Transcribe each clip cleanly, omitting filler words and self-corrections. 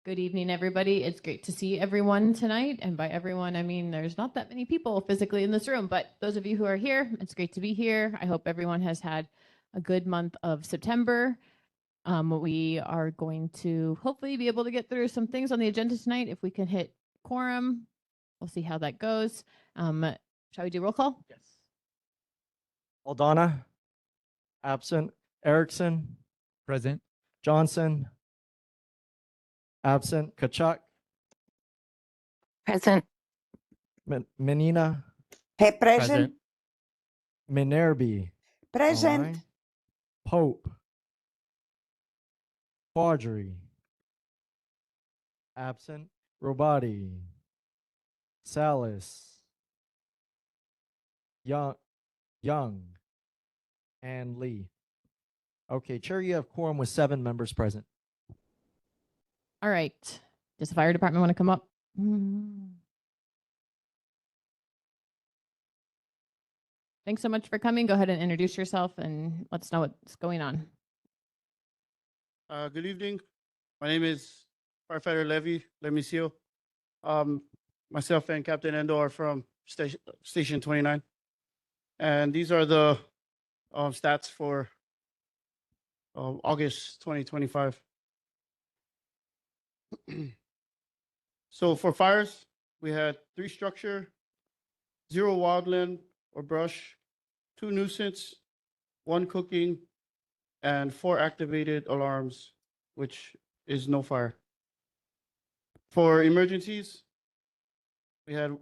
Good evening, everybody. It's great to see everyone tonight. And by everyone, I mean there's not that many people physically in this room, but those of you who are here, it's great to be here. I hope everyone has had a good month of September. We are going to hopefully be able to get through some things on the agenda tonight. If we can hit quorum, we'll see how that goes. Shall we do roll call? Yes. Aldana, absent. Erickson, Present. Johnson, absent. Kachuk, Present. Menina, Present. Minerby, Present. Alright. Pope, Quadri, absent. Robati, Salas, Young, and Lee. Okay, Chair, you have quorum with 7 members present. All right. Does the fire department want to come up? Thanks so much for coming. Go ahead and introduce yourself and let us know what's going on. Good evening. My name is Firefighter Levy Lemicio. Myself and Captain Endo are from Station 29. And these are the stats for August 2025. So for fires, we had 3 structure, 0 wildland or brush, 2 nuisance, 1 cooking, and 4 activated alarms, which is no fire. For emergencies, we had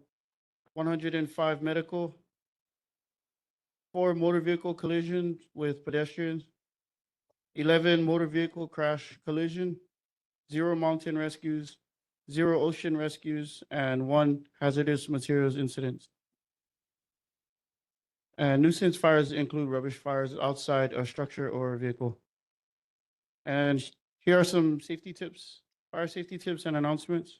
105 medical, 4 motor vehicle collisions with pedestrians, 11 motor vehicle crash collision, 0 mountain rescues, 0 ocean rescues, and 1 hazardous materials incident. And nuisance fires include rubbish fires outside a structure or a vehicle. And here are some safety tips, fire safety tips and announcements.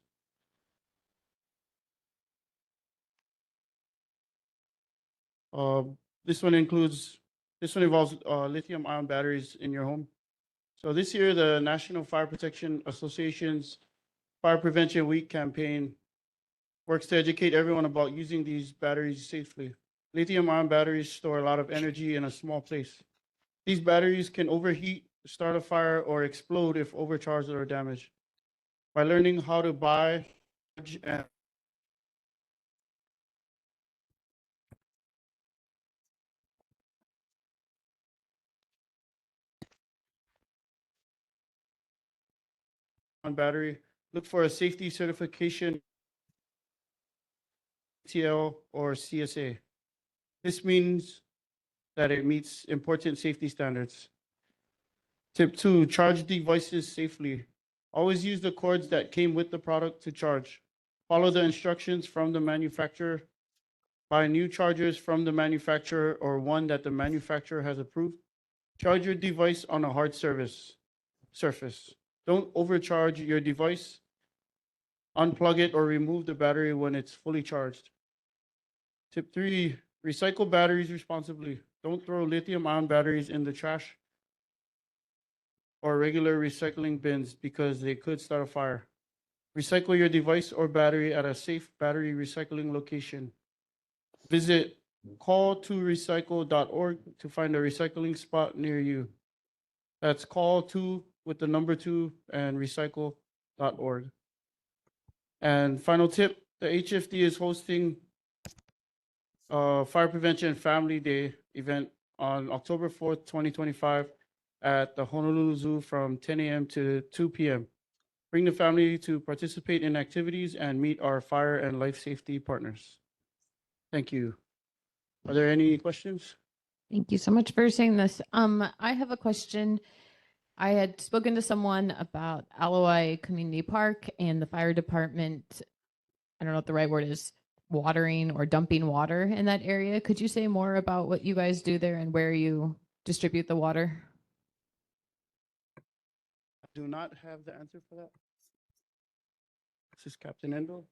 This one involves lithium-ion batteries in your home. So this year, the National Fire Protection Association's Fire Prevention Week campaign works to educate everyone about using these batteries safely. Lithium-ion batteries store a lot of energy in a small place. These batteries can overheat, start a fire, or explode if overcharged or damaged. By learning how to buy and on battery, look for a safety certification, TL or CSA. This means that it meets important safety standards. Tip 2, charge devices safely. Always use the cords that came with the product to charge. Follow the instructions from the manufacturer. Buy new chargers from the manufacturer or one that the manufacturer has approved. Charge your device on a hard surface. Don't overcharge your device. Unplug it or remove the battery when it's fully charged. Tip 3, recycle batteries responsibly. Don't throw lithium-ion batteries in the trash or regular recycling bins because they could start a fire. Recycle your device or battery at a safe battery recycling location. Visit call2recycle.org to find a recycling spot near you. That's call2 with the number 2 and recycle.org. And final tip, the HFD is hosting a Fire Prevention Family Day event on October 4th, 2025 at the Honolulu Zoo from 10 a.m. to 2 p.m. Bring the family to participate in activities and meet our fire and life safety partners. Thank you. Are there any questions? Thank you so much for saying this. I have a question. I had spoken to someone about Aloi Community Park and the fire department. I don't know what the right word is, watering or dumping water in that area. Could you say more about what you guys do there and where you distribute the water? I do not have the answer for that. This is Captain Endo.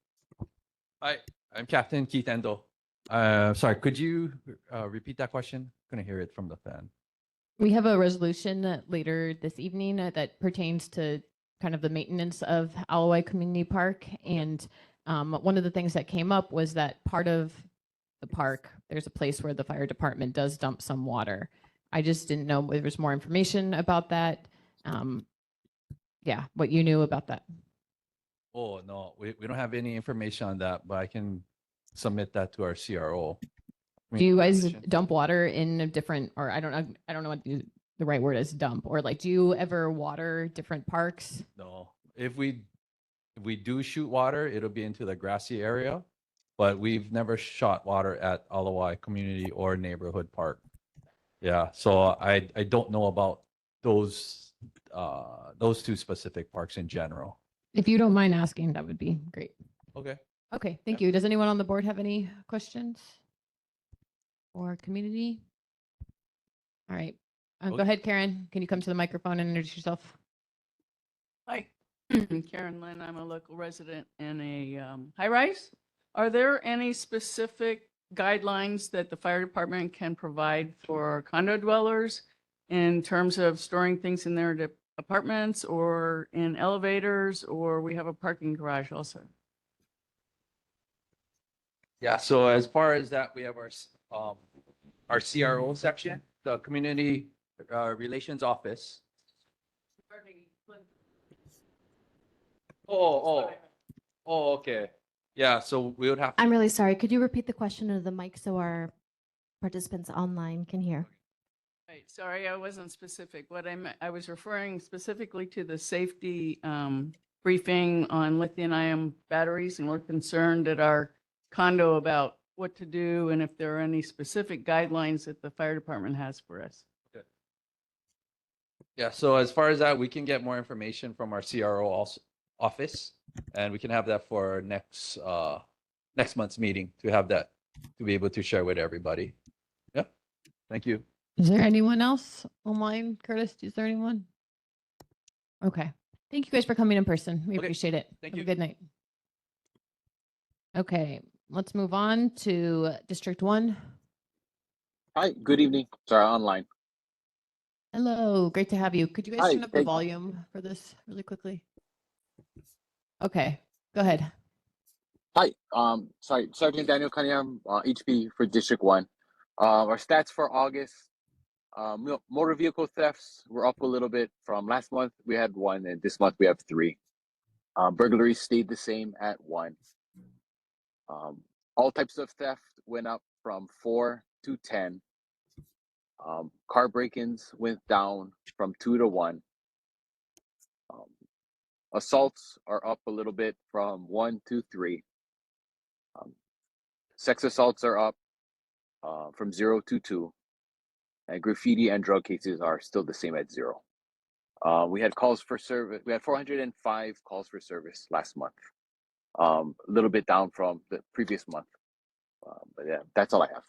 Hi, I'm Captain Keith Endo. Sorry, could you repeat that question? Couldn't hear it from the fan. We have a resolution later this evening that pertains to kind of the maintenance of Alawai Community Park. And one of the things that came up was that part of the park, there's a place where the fire department does dump some water. I just didn't know if there was more information about that. Yeah, what you knew about that. Oh, no, we don't have any information on that, but I can submit that to our CRO. Do you guys Commission. dump water in a different, or I don't know what the right word is, dump, or like, do you ever water different parks? No, if we do shoot water, it'll be into the grassy area, but we've never shot water at Alawai Community or Neighborhood Park. Yeah, so I don't know about those two specific parks in general. If you don't mind asking, that would be great. Okay. Okay, thank you. Does anyone on the board have any questions? Or community? All right, go Okay. ahead, Karen. Can you come to the microphone and introduce yourself? Hi, Karen Lynn. I'm a local resident in a high-rise. Are there any specific guidelines that the fire department can provide for condo dwellers in terms of storing things in their apartments or in elevators, or we have a parking garage also? Yeah, so as far as that, we have our CRO section, the Community Relations Office. Oh, okay. Yeah, so we would have. I'm really sorry. Could you repeat the question into the mic so our participants online can hear? Right, sorry, I wasn't specific. What I was referring specifically to the safety briefing on lithium-ion batteries, and we're concerned at our condo about what to do and if there are any specific guidelines that the fire department has for us. Yeah, so as far as that, we can get more information from our CRO office, and we can have that for our next month's meeting to have that to be able to share with everybody. Yeah, thank you. Is there anyone else online? Curtis, is there anyone? Okay. Thank you guys for coming in person. We Okay. appreciate it. Thank Have you. a good night. Okay, let's move on to District 1. Hi, good evening. Sorry, online. Hello, great to have you. Could you guys Hi, turn up the thank- volume for this really quickly? Okay, go ahead. Hi, sorry, Sergeant Daniel Cunningham, HP for District 1. Our stats for August, motor vehicle thefts were up a little bit from last month. We had 1, and this month we have 3. Burglaries stayed the same at 1. All types of theft went up from 4 to 10. Car break-ins went down from 2 to 1. Assaults are up a little bit from 1 to 3. Sex assaults are up from 0 to 2. And graffiti and drug cases are still the same at 0. We had calls for service. We had 405 calls for service last month. A little bit down from the previous month. But yeah, that's all I have.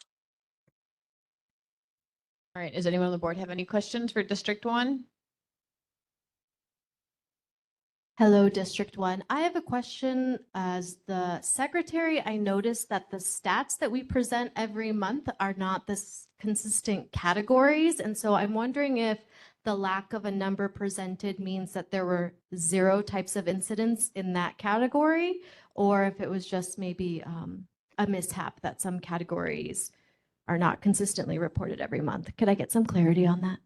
All right, does anyone on the board have any questions for District 1? Hello, District 1. I have a question. As the secretary, I noticed that the stats that we present every month are not this consistent categories. And so I'm wondering if the lack of a number presented means that there were 0 types of incidents in that category, or if it was just maybe a mishap that some categories are not consistently reported every month. Could I get some clarity on that?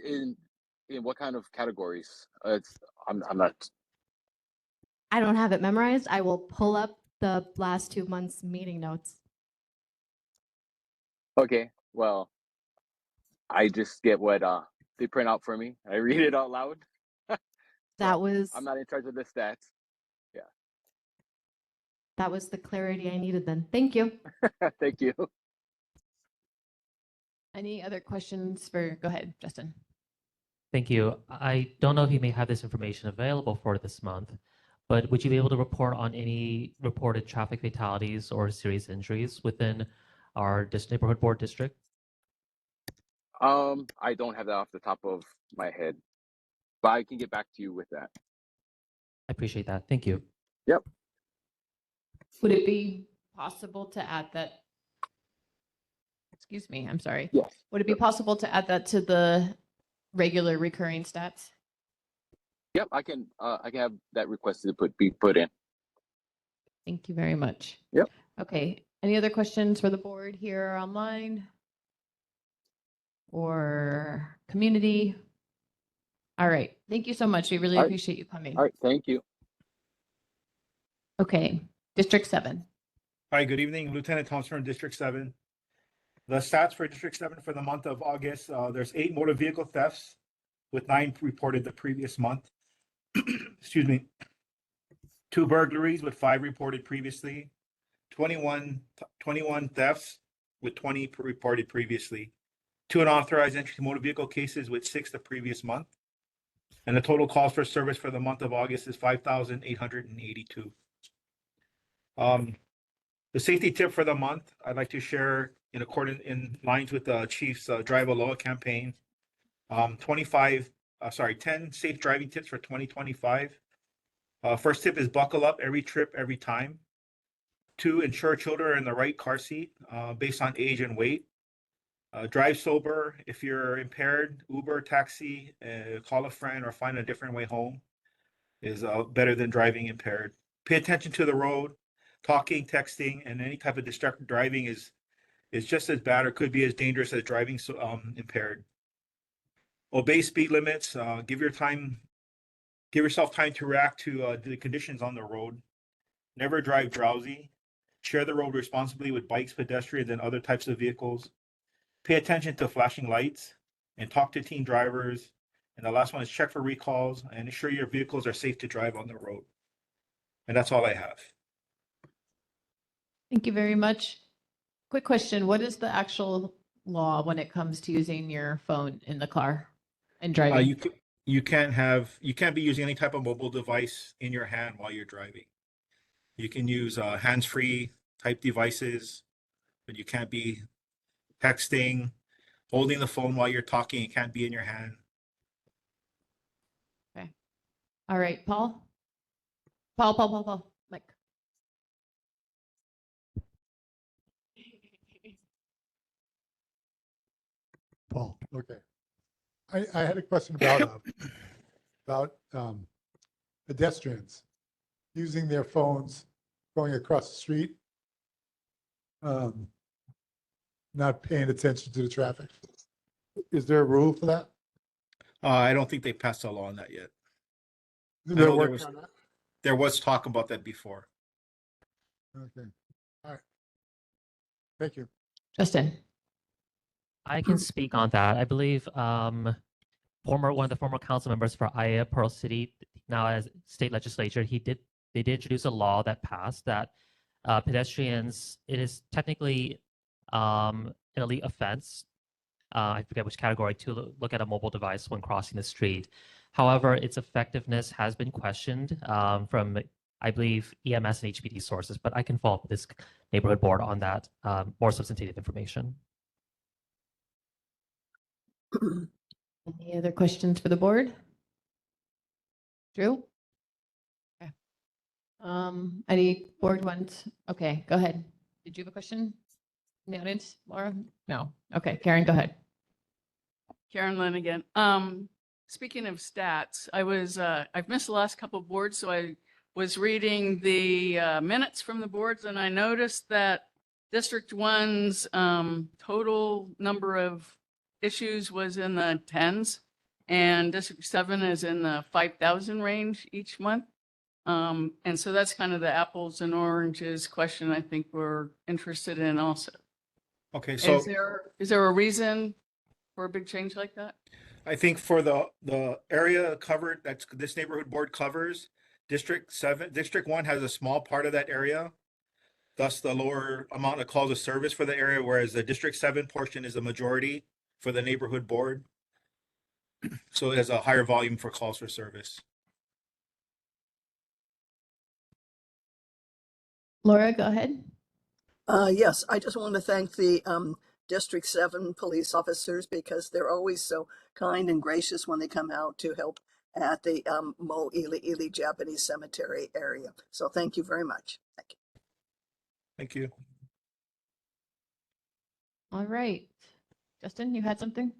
In what kind of categories? I'm not. I don't have it memorized. I will pull up the last 2 months' meeting notes. Okay, well, I just get what they print out for me. I read it out loud. That was I'm not in charge of the stats. that was the clarity I needed then. Thank you. Thank you. Any other questions for, go ahead, Justin. Thank you. I don't know if you may have this information available for this month, but would you be able to report on any reported traffic fatalities or serious injuries within our neighborhood board district? I don't have that off the top of my head, but I can get back to you with that. I appreciate that. Thank you. Yep. Would it be possible to add that Excuse me, I'm sorry. Yes. Would it be possible to add that to the regular recurring stats? Yep, I can have that requested to be put in. Thank you very much. Yep. Okay, any other questions for the board here or online? Or community? All right, thank you so much. We really All right. appreciate you coming. All right, thank you. Okay, District 7. Hi, good evening, Lieutenant Thompson from District 7. The stats for District 7 for the month of August, there's 8 motor vehicle thefts with 9 reported the previous month. Excuse me. 2 burglaries with 5 reported previously. 21 thefts with 20 reported previously. 2 unauthorized entry to motor vehicle cases with 6 the previous month. And the total calls for service for the month of August is 5,882. The safety tip for the month, I'd like to share in lines with the Chief's Drive Aloha campaign. 10 safe driving tips for 2025. First tip is buckle up every trip, every time. 2, ensure children are in the right car seat based on age and weight. Drive sober. If you're impaired, Uber, taxi, call a friend or find a different way home is better than driving impaired. Pay attention to the road. Talking, texting, and any type of distracted driving is just as bad or could be as dangerous as driving impaired. Obey speed limits. Give yourself time to react to the conditions on the road. Never drive drowsy. Share the road responsibly with bikes, pedestrians, and other types of vehicles. Pay attention to flashing lights and talk to teen drivers. And the last one is check for recalls and ensure your vehicles are safe to drive on the road. And that's all I have. Thank you very much. Quick question, what is the actual law when it comes to using your phone in the car and driving? You can't be using any type of mobile device in your hand while you're driving. You can use hands-free type devices, but you can't be texting, holding the phone while you're talking. It can't be in your hand. Okay. All right, Paul? Paul. Mike. Paul, okay. I had a question about pedestrians using their phones going across the street, not paying attention to the traffic. Is there a rule for that? I don't think they passed a law on that yet. They're know working on that? There was talk about that before. Okay, all right. Thank you. Justin. I can speak on that. I believe one of the former council members for Aya Pearl City, now as state legislature, they did introduce a law that passed that pedestrians, it is technically an elite offense. I forget which category, to look at a mobile device when crossing the street. However, its effectiveness has been questioned from, I believe, EMS and HPD sources, but I can follow up with this neighborhood board on that more substantive information. Any other questions for the board? Drew? Okay. Any board ones? Okay, go ahead. Did you have a question in the audience, Laura? No. Okay, Karen, go ahead. Karen Lynn again. Speaking of stats, I've missed the last couple of boards, so I was reading the minutes from the boards, and I noticed that District 1's total number of issues was in the tens, and District 7 is in the 5,000 range each month. And so that's kind of the apples and oranges question I think we're interested in also. Okay, so Is there a reason for a big change like that? I think for the area covered that this neighborhood board covers, District 1 has a small part of that area, thus the lower amount of calls of service for the area, whereas the District 7 portion is the majority for the neighborhood board. So it has a higher volume for calls for service. Laura, go ahead. Yes, I just want to thank the District 7 police officers because they're always so kind and gracious when they come out to help at the Mōʻiliʻili Japanese cemetery area. So thank you very much. Thank you. Thank you. All right. Justin, you had something?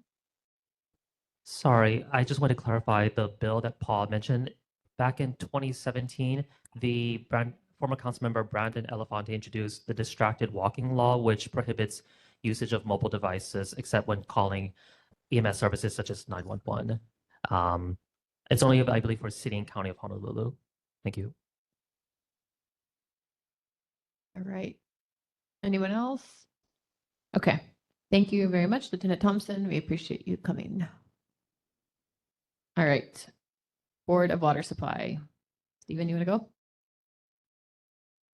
Sorry, I just want to clarify the bill that Paul mentioned. Back in 2017, former Councilmember Brandon Elefante introduced the distracted walking law, which prohibits usage of mobile devices except when calling EMS services such as 911. It's only, I believe, for City and County of Honolulu. Thank you. All right. Anyone else? Okay. Thank you very much, Lieutenant Thompson. We appreciate you coming. All right. Board of Water Supply. Stephen, you want to go?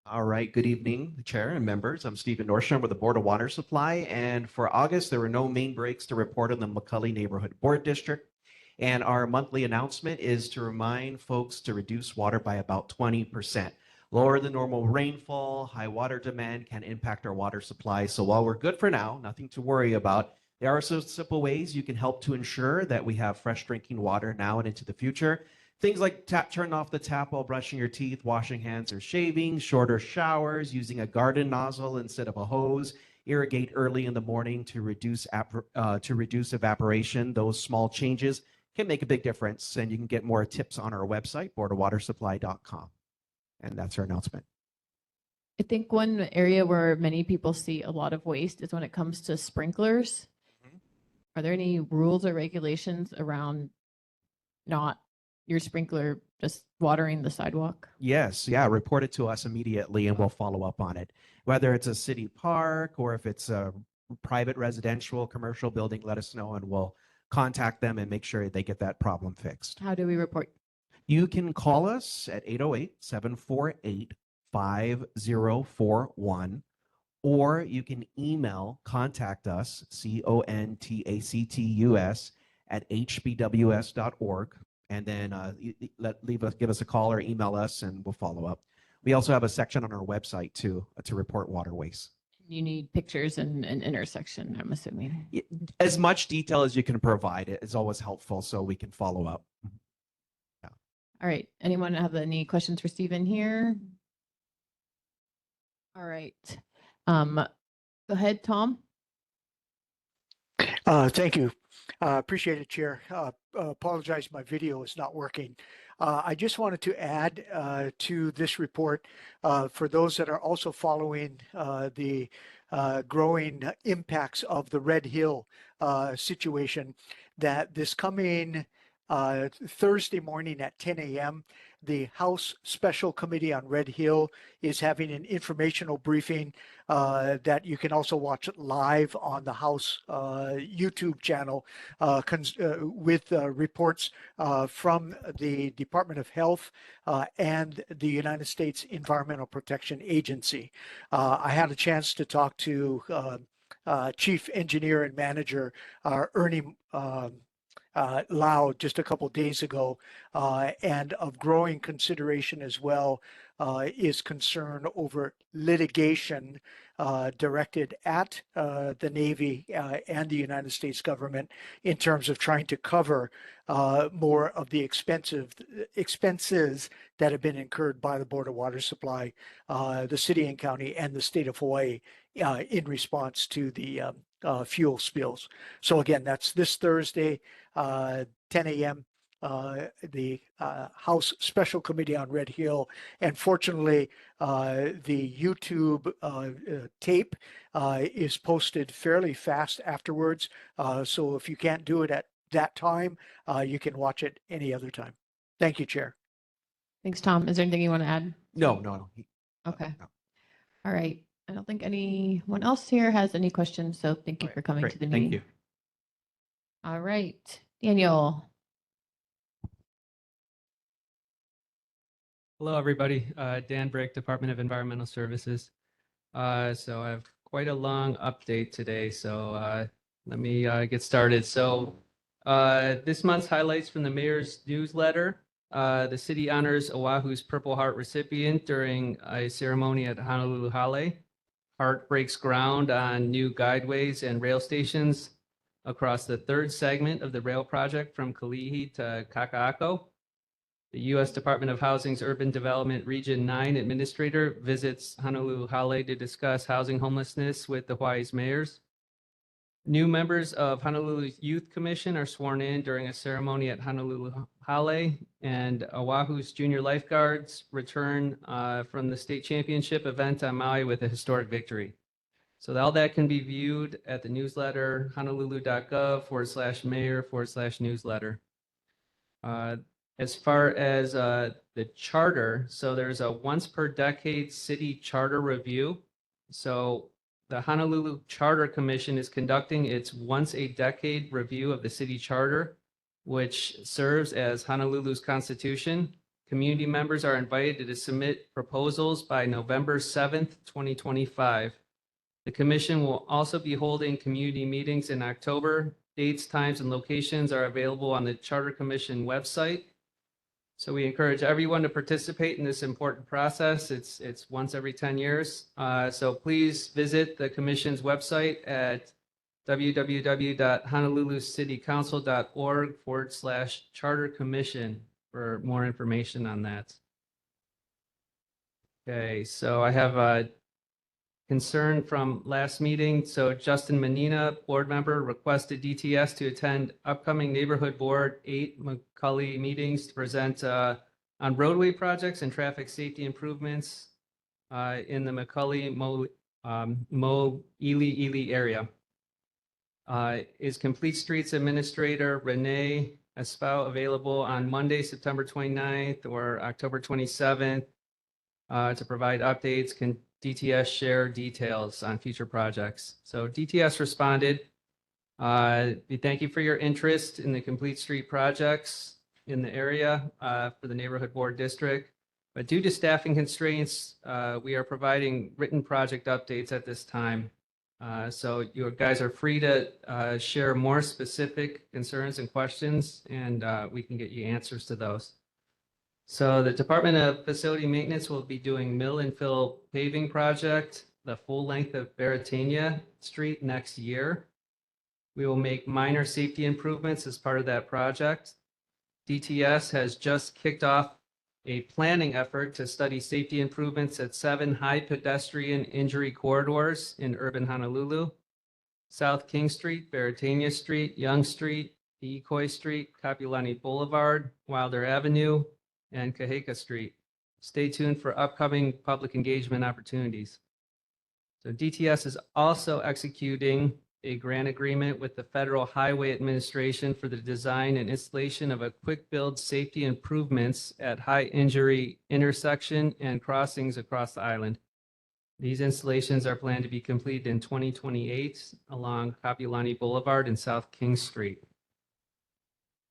All right, good evening, Chair and members. I'm Stephen Nordstrom with the Board of Water Supply, and for August, there were no main breaks to report on the McCully Neighborhood Board District. And our monthly announcement is to remind folks to reduce water by about 20%. Lower than normal rainfall, high water demand can impact our water supply. So while we're good for now, nothing to worry about, there are some simple ways you can help to ensure that we have fresh drinking water now and into the future. Things like turn off the tap while brushing your teeth, washing hands or shaving, shorter showers, using a garden nozzle instead of a hose, irrigate early in the morning to reduce evaporation. Those small changes can make a big difference, and you can get more tips on our website, boardofwatersupply.com. And that's our announcement. I think one area where many people see a lot of waste is when it comes to sprinklers. Are there any rules or regulations around not your sprinkler just watering the sidewalk? Yes, yeah, report it to us immediately and we'll follow up on it. Whether it's a city park or if it's a private residential, commercial building, let us know and we'll contact them and make sure they get that problem fixed. How do we report? You can call us at 808-748-5041, or you can contact us, CONTACTUS at hbws.org. And then give us a call or email us and we'll follow up. We also have a section on our website too to report water waste. You need pictures and an intersection, I'm assuming. As much detail as you can provide is always helpful so we can follow up. Yeah. All right. Anyone have any questions for Stephen here? All right. Go ahead, Tom. Thank you. Appreciate it, Chair. Apologize, my video is not working. I just wanted to add to this report for those that are also following the growing impacts of the Red Hill situation, that this coming Thursday morning at 10 a.m., the House Special Committee on Red Hill is having an informational briefing that you can also watch live on the House YouTube channel with reports from the Department of Health and the United States Environmental Protection Agency. I had a chance to talk to Chief Engineer and Manager Ernie Lau just a couple days ago, and of growing consideration as well is concern over litigation directed at the Navy and the United States government in terms of trying to cover more of the expenses that have been incurred by the Board of Water Supply, the city and county, and the state of Hawaii in response to the fuel spills. So again, that's this Thursday, 10 a.m. The House Special Committee on Red Hill, and fortunately, the YouTube tape is posted fairly fast afterwards. So if you can't do it at that time, you can watch it any other time. Thank you, Chair. Thanks, Tom. Is there anything you want to add? No. Okay. No. All right. I don't think anyone else here has any questions, so thank you for coming Great. to the meeting. Thank you. All right. Daniel. Hello, everybody. Dan Brick, Department of Environmental Services. So I have quite a long update today, so let me get started. So this month's highlights from the mayor's newsletter. The city honors Oahu's Purple Heart recipient during a ceremony at Honolulu Hale. Heart breaks ground on new guideways and rail stations across the third segment of the rail project from Kalihi to Kaka'ako. The U.S. Department of Housing's Urban Development Region 9 Administrator visits Honolulu Hale to discuss housing homelessness with the Hawaii's mayors. New members of Honolulu Youth Commission are sworn in during a ceremony at Honolulu Hale, and Oahu's junior lifeguards return from the state championship event on Maui with a historic victory. So all that can be viewed at the newsletter, honolulu.gov/mayor/newsletter. As far as the charter, so there's a once per decade city charter review. So the Honolulu Charter Commission is conducting its once a decade review of the city charter, which serves as Honolulu's constitution. Community members are invited to submit proposals by November 7th, 2025. The commission will also be holding community meetings in October. Dates, times, and locations are available on the Charter Commission website. So we encourage everyone to participate in this important process. It's once every 10 years. So please visit the commission's website at www.honolulucitycouncil.org/charter commission for more information on that. Okay, so I have a concern from last meeting. So Justin Menina, board member, requested DTS to attend upcoming Neighborhood Board 8 McCully meetings to present on roadway projects and traffic safety improvements in the McCully Mōʻiliʻili area. Is Complete Streets Administrator Renee Espau available on Monday, September 29th or October 27th to provide updates? Can DTS share details on future projects? So DTS responded, we thank you for your interest in the Complete Street projects in the area for the Neighborhood Board District. But due to staffing constraints, we are providing written project updates at this time. So you guys are free to share more specific concerns and questions, and we can get you answers to those. So the Department of Facility Maintenance will be doing mill and fill paving project, the full length of Baratania Street next year. We will make minor safety improvements as part of that project. DTS has just kicked off a planning effort to study safety improvements at 7 high pedestrian injury corridors in urban Honolulu: South King Street, Baratania Street, Young Street, Iikoi Street, Kapiolani Boulevard, Wilder Avenue, and Kaheka Street. Stay tuned for upcoming public engagement opportunities. So DTS is also executing a grant agreement with the Federal Highway Administration for the design and installation of a quick build safety improvements at high injury intersection and crossings across the island. These installations are planned to be completed in 2028 along Kapiolani Boulevard and South King Street.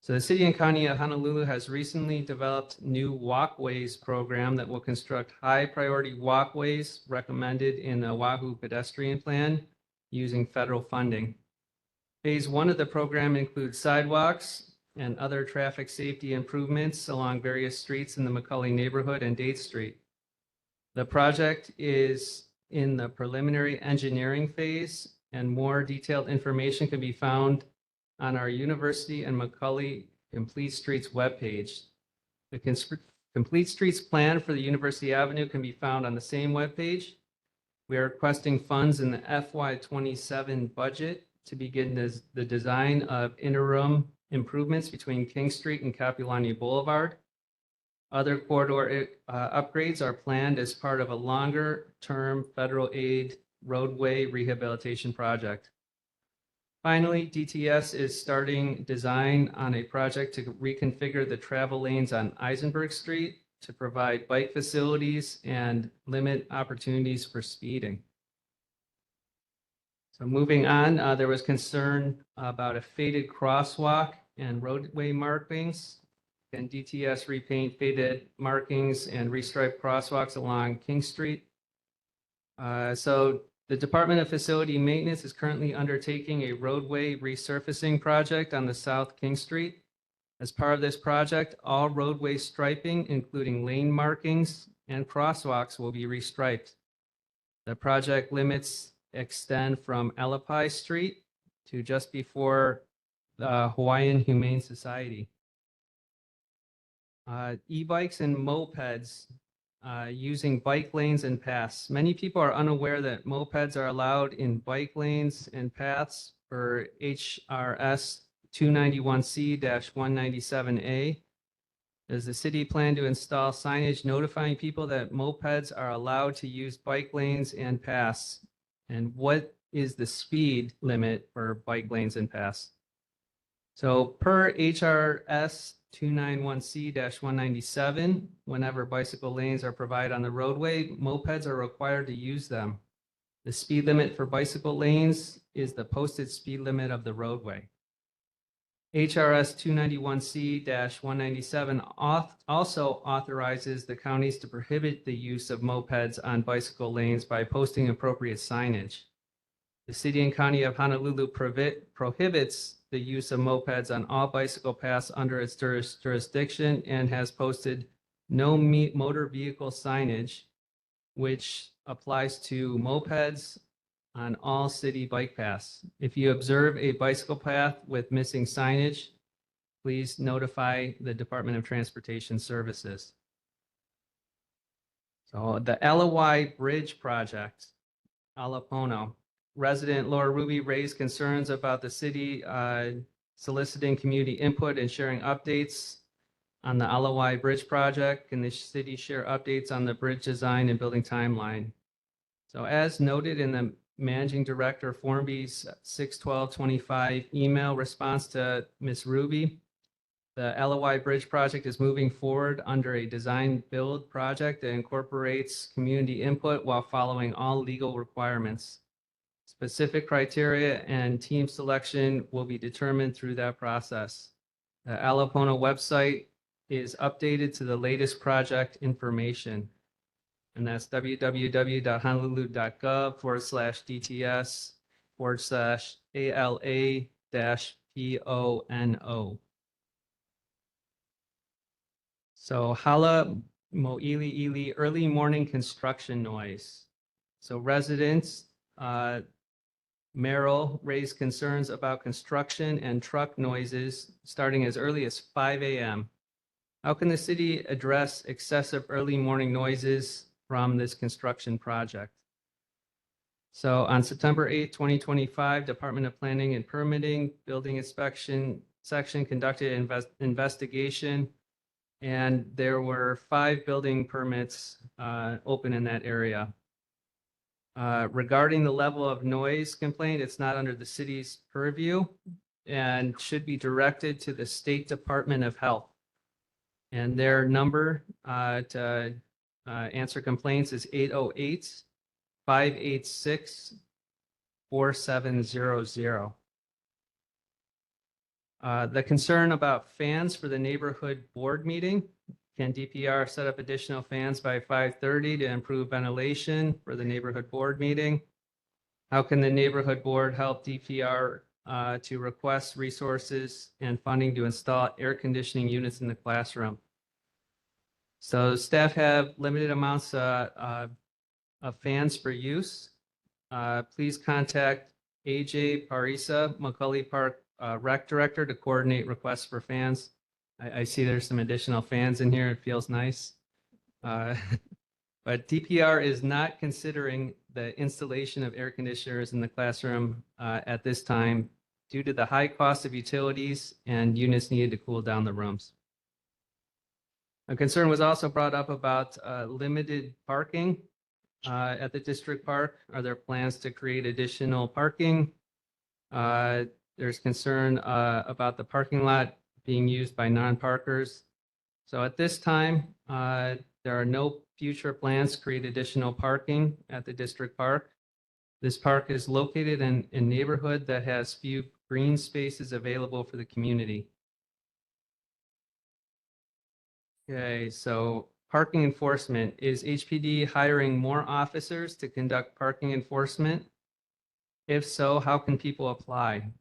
So the City and County of Honolulu has recently developed new walkways program that will construct high priority walkways recommended in the Oahu pedestrian plan using federal funding. Phase 1 of the program includes sidewalks and other traffic safety improvements along various streets in the McCully neighborhood and Date Street. The project is in the preliminary engineering phase, and more detailed information can be found on our University and McCully Complete Streets webpage. The Complete Streets plan for the University Avenue can be found on the same webpage. We are requesting funds in the FY27 budget to begin the design of interim improvements between King Street and Kapiolani Boulevard. Other corridor upgrades are planned as part of a longer-term federal aid roadway rehabilitation project. Finally, DTS is starting design on a project to reconfigure the travel lanes on Eisenberg Street to provide bike facilities and limit opportunities for speeding. So moving on, there was concern about a faded crosswalk and roadway markings. Can DTS repaint faded markings and restripe crosswalks along King Street? So the Department of Facility Maintenance is currently undertaking a roadway resurfacing project on the South King Street. As part of this project, all roadway striping, including lane markings and crosswalks, will be restriped. The project limits extend from Alapai Street to just before the Hawaiian Humane Society. E-bikes and mopeds using bike lanes and paths. Many people are unaware that mopeds are allowed in bike lanes and paths per HRS 291C-197A. Does the city plan to install signage notifying people that mopeds are allowed to use bike lanes and paths? And what is the speed limit for bike lanes and paths? So per HRS 291C-197, whenever bicycle lanes are provided on the roadway, mopeds are required to use them. The speed limit for bicycle lanes is the posted speed limit of the roadway. HRS 291C-197 also authorizes the counties to prohibit the use of mopeds on bicycle lanes by posting appropriate signage. The city and county of Honolulu prohibits the use of mopeds on all bicycle paths under its jurisdiction and has posted no motor vehicle signage, which applies to mopeds on all city bike paths. If you observe a bicycle path with missing signage, please notify the Department of Transportation Services. So the LOI Bridge Project, Alapono. Resident Laura Ruby raised concerns about the city soliciting community input and sharing updates on the LOI Bridge Project. Can the city share updates on the bridge design and building timeline? So as noted in the Managing Director Formby's 6/12/25 email response to Ms. Ruby, the LOI Bridge Project is moving forward under a design build project that incorporates community input while following all legal requirements. Specific criteria and team selection will be determined through that process. The Alapono website is updated to the latest project information. And that's www.honolulu.gov/DTS/ALA-PONO. So Hala Mōʻiliʻili early morning construction noise. So residents, Merrill raised concerns about construction and truck noises starting as early as 5 a.m. How can the city address excessive early morning noises from this construction project? So on September 8, 2025, Department of Planning and Permitting Building Inspection Section conducted an investigation, and there were 5 building permits open in that area. Regarding the level of noise complaint, it's not under the city's purview and should be directed to the State Department of Health. And their number to answer complaints is 808-586-4700. The concern about fans for the neighborhood board meeting. Can DPR set up additional fans by 5:30 to improve ventilation for the neighborhood board meeting? How can the neighborhood board help DPR to request resources and funding to install air conditioning units in the classroom? So staff have limited amounts of fans for use. Please contact AJ Parisa, McCully Park Rec Director, to coordinate requests for fans. I see there's some additional fans in here. It feels nice. But DPR is not considering the installation of air conditioners in the classroom at this time due to the high cost of utilities and units needed to cool down the rooms. A concern was also brought up about limited parking at the district park. Are there plans to create additional parking? There's concern about the parking lot being used by non-parkers. So at this time, there are no future plans to create additional parking at the district park. This park is located in a neighborhood that has few green spaces available for the community. Okay, so parking enforcement. Is HPD hiring more officers to conduct parking enforcement? If so, how can people apply?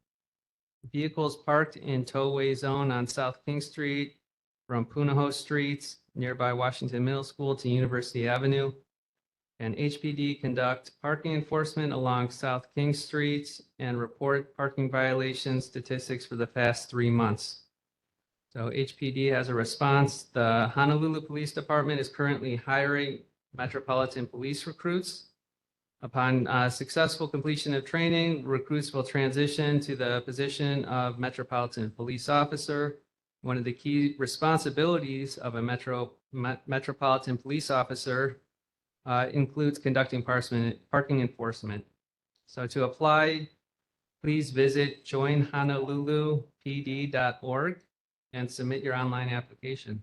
Vehicles parked in towaway zone on South King Street from Punahou Streets, nearby Washington Middle School to University Avenue. And HPD conduct parking enforcement along South King Street and report parking violation statistics for the past 3 months. So HPD has a response. The Honolulu Police Department is currently hiring Metropolitan Police recruits. Upon successful completion of training, recruits will transition to the position of Metropolitan Police Officer. One of the key responsibilities of a Metropolitan Police Officer includes conducting parking enforcement. So to apply, please visit joinhonolulupd.org and submit your online application.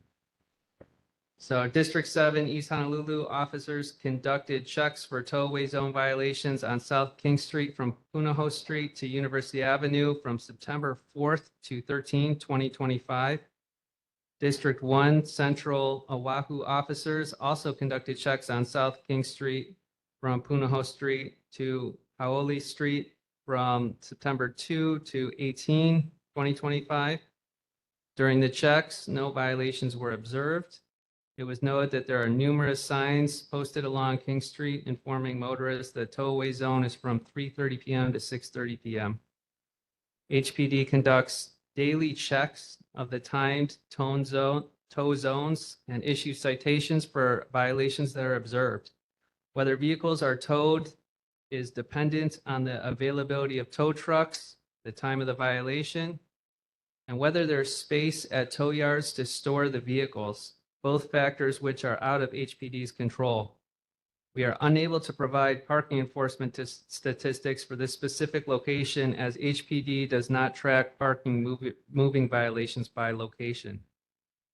So District 7 East Honolulu officers conducted checks for tow-away zone violations on South King Street from Punahou Street to University Avenue from September 4th to 13, 2025. District 1 Central Oahu officers also conducted checks on South King Street from Punahou Street to Haole Street from September 2 to 18, 2025. During the checks, no violations were observed. It was noted that there are numerous signs posted along King Street informing motorists that tow-away zone is from 3:30 p.m. to 6:30 p.m. HPD conducts daily checks of the timed tow zones and issues citations for violations that are observed. Whether vehicles are towed is dependent on the availability of tow trucks, the time of the violation, and whether there's space at tow yards to store the vehicles, both factors which are out of HPD's control. We are unable to provide parking enforcement statistics for this specific location as HPD does not track parking moving violations by location.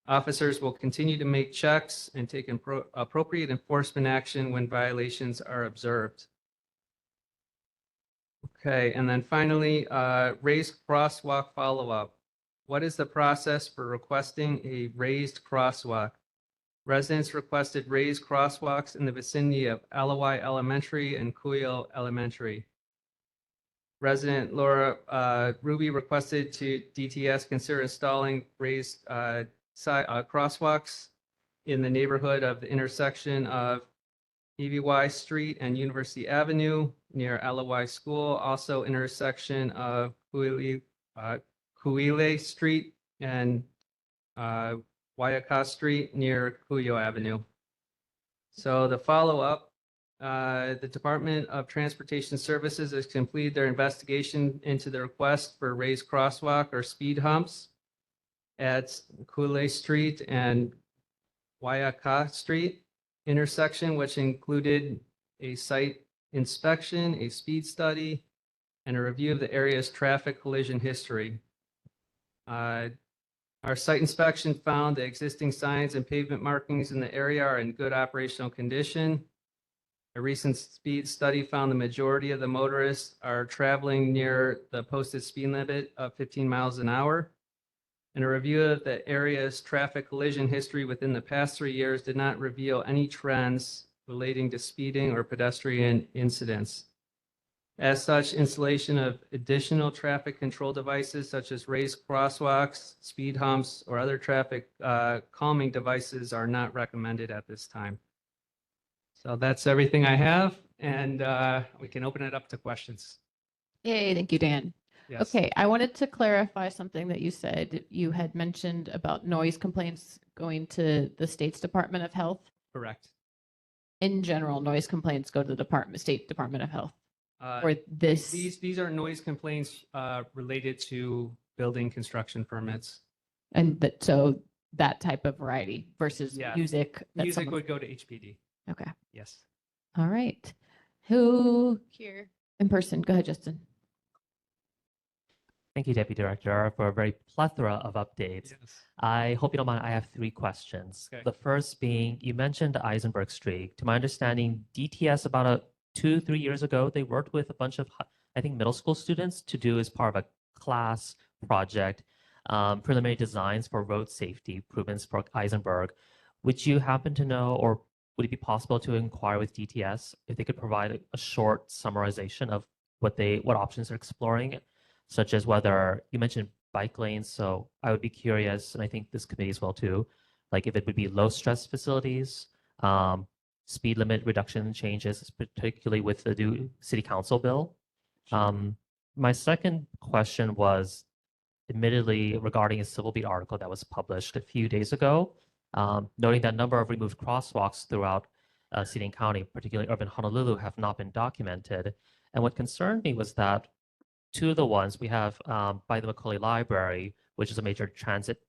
Officers will continue to make checks and take appropriate enforcement action when violations are observed. Okay, and then finally, raised crosswalk follow-up. What is the process for requesting a raised crosswalk? Residents requested raised crosswalks in the vicinity of Alawai Elementary and Kuyo Elementary. Resident Laura Ruby requested to DTS consider installing raised crosswalks in the neighborhood of the intersection of EVY Street and University Avenue near Alawai School, also intersection of Kuile Street and Waiaka Street near Kuyo Avenue. So the follow-up, the Department of Transportation Services has completed their investigation into the request for raised crosswalk or speed humps at Kuile Street and Waiaka Street intersection, which included a site inspection, a speed study, and a review of the area's traffic collision history. Our site inspection found the existing signs and pavement markings in the area are in good operational condition. A recent speed study found the majority of the motorists are traveling near the posted speed limit of 15 miles an hour. And a review of the area's traffic collision history within the past 3 years did not reveal any trends relating to speeding or pedestrian incidents. As such, installation of additional traffic control devices such as raised crosswalks, speed humps, or other traffic calming devices are not recommended at this time. So that's everything I have, and we can open it up to questions. Yay, thank you, Dan. Yes. Okay, I wanted to clarify something that you said. You had mentioned about noise complaints going to the state's Department of Health. Correct. In general, noise complaints go to the State Department of Health. Or this. These are noise complaints related to building construction permits. And so that type of variety versus music. Music would go to HPD. Okay. Yes. All right. Who here in person? Go ahead, Justin. Thank you, Deputy Director, for a very plethora of updates. Yes. I hope you don't mind. I have 3 questions. Okay. The first being, you mentioned the Eisenberg streak. To my understanding, DTS about 2-3 years ago, they worked with a bunch of, I think, middle school students to do as part of a class project, preliminary designs for road safety improvements for Eisenberg. Would you happen to know, or would it be possible to inquire with DTS if they could provide a short summarization of what options they're exploring, such as whether you mentioned bike lanes? So I would be curious, and I think this committee as well too, like if it would be low stress facilities, speed limit reduction changes, particularly with the new city council bill. My second question was, admittedly regarding a Civil Beat article that was published a few days ago, noting that a number of removed crosswalks throughout Seating County, particularly urban Honolulu, have not been documented. And what concerned me was that two of the ones we have by the McCully Library, which is a major transit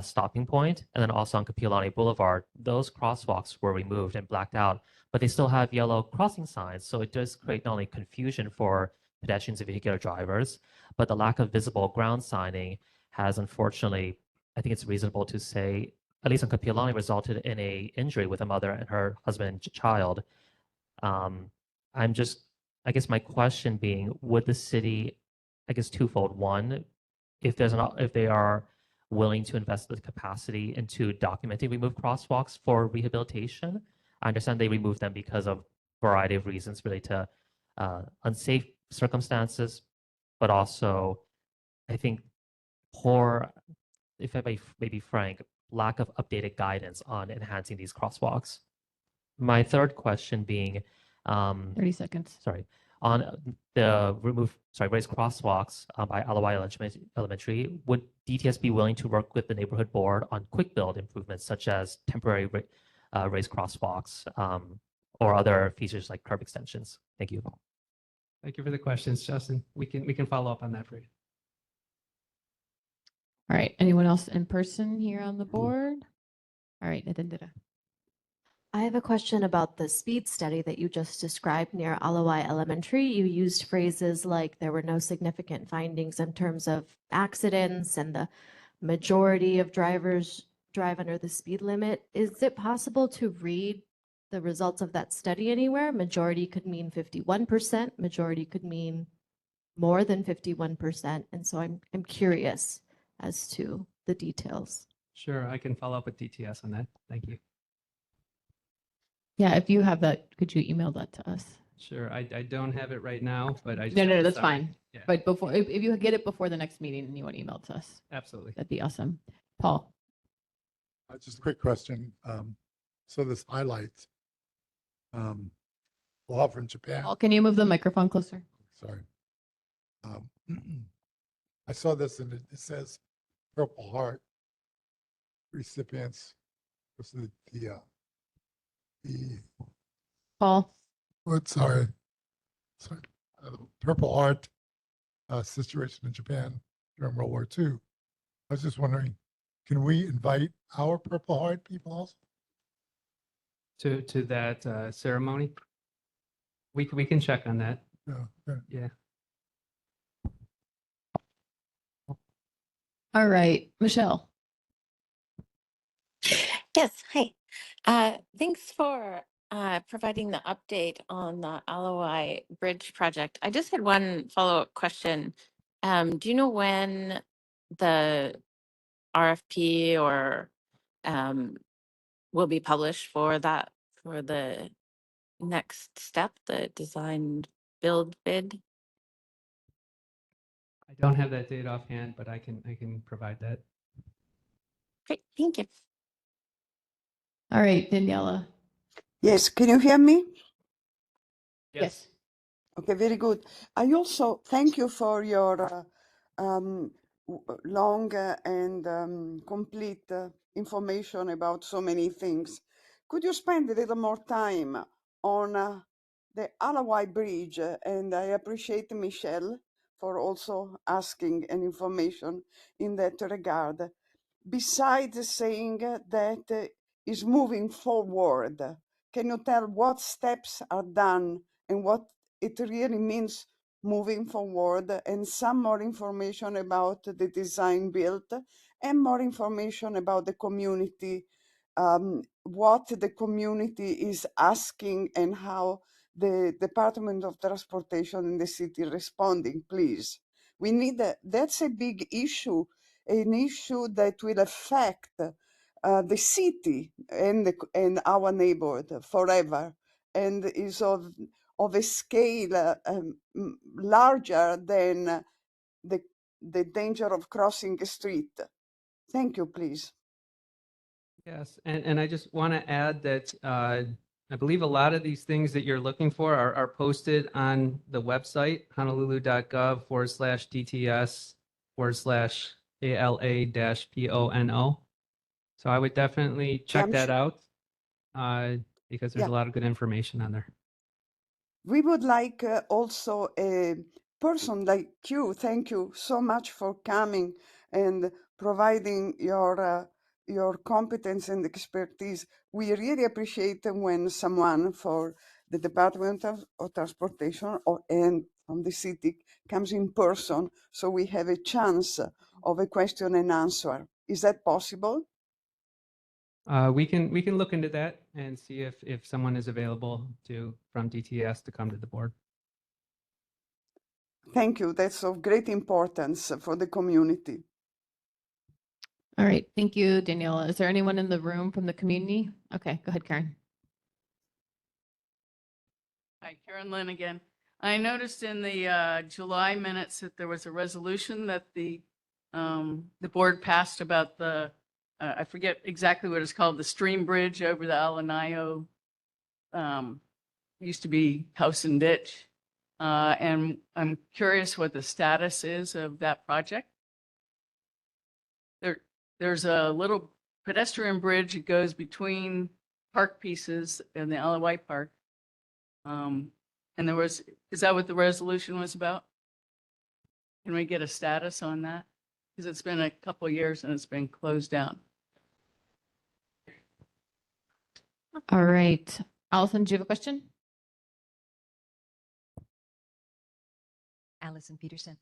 stopping point, and then also on Kapiolani Boulevard, those crosswalks were removed and blacked out, but they still have yellow crossing signs. So it does create not only confusion for pedestrians and vehicular drivers, but the lack of visible ground signing has unfortunately, I think it's reasonable to say, at least on Kapiolani, resulted in a injury with a mother and her husband and child. I'm just, I guess my question being, would the city, I guess twofold, one, if they are willing to invest the capacity into documenting removed crosswalks for rehabilitation? I understand they removed them because of a variety of reasons related to unsafe circumstances, but also I think poor, if I may be frank, lack of updated guidance on enhancing these crosswalks. My third question being, 30 seconds. sorry, on the raised crosswalks by Alawai Elementary, would DTS be willing to work with the neighborhood board on quick build improvements such as temporary raised crosswalks or other features like curb extensions? Thank you. Thank you for the questions, Justin. We can follow up on that for you. All right. Anyone else in person here on the board? All right. Natindira. I have a question about the speed study that you just described near Alawai Elementary. You used phrases like there were no significant findings in terms of accidents and the majority of drivers drive under the speed limit. Is it possible to read the results of that study anywhere? Majority could mean 51%, majority could mean more than 51%. And so I'm curious as to the details. Sure, I can follow up with DTS on that. Thank you. Yeah, if you have that, could you email that to us? Sure, I don't have it right now, but I just No, have no, the that's summary. fine. Yeah, But before, if you get it before the next meeting and you want to email it to us, absolutely. that'd be awesome. Paul. Just a quick question. So this highlights law from Japan. Paul, can you move the microphone closer? Sorry. I saw this and it says Purple Heart recipients. Was the Paul. what? Sorry. Purple Heart situation in Japan during World War II. I was just wondering, can we invite our Purple Heart people also? To that ceremony, we can check on that. Yeah. Yeah. All right, Michelle. Yes, hi. Thanks for providing the update on the Alawai Bridge project. I just had one follow-up question. Do you know when the RFP or will be published for that, for the next step, the design build bid? I don't have that date offhand, but I can provide that. Great, thank you. All right, Daniela. Yes, can you hear me? Yes. Okay, very good. I also thank you for your long and complete information about so many things. Could you spend a little more time on the Alawai Bridge? And I appreciate Michelle for also asking an information in that regard. Besides saying that is moving forward, can you tell what steps are done and what it really means moving forward, and some more information about the design build and more information about the community, what the community is asking and how the Department of Transportation in the city responding, please. We need that's a big issue, an issue that will affect the city and our neighborhood forever, and is of a scale larger than the danger of crossing a street. Thank you, please. Yes, and I just want to add that I believe a lot of these things that you're looking for are posted on the website, honolulu.gov/DTS /ALA-PONO. So I would definitely check I'm that sure. out because there's Yeah. a lot of good information on there. We would like also a person like you. Thank you so much for coming and providing your competence and expertise. We really appreciate when someone for the Department of Transportation and from the city comes in person, so we have a chance of a question and answer. Is that possible? We can look into that and see if someone is available from DTS to come to the board. Thank you. That's of great importance for the community. All right. Thank you, Daniela. Is there anyone in the room from the community? Okay, go ahead, Karen. Hi, Karen Lynn again. I noticed in the July minutes that there was a resolution that the board passed about the, I forget exactly what it's called, the stream bridge over the Alanayo, used to be House and Ditch. And I'm curious what the status is of that project. There's a little pedestrian bridge that goes between park pieces and the LOI Park. And is that what the resolution was about? Can we get a status on that? Because it's been a couple of years and it's been closed down. All right. Allison, do you have a question? Allison Peterson.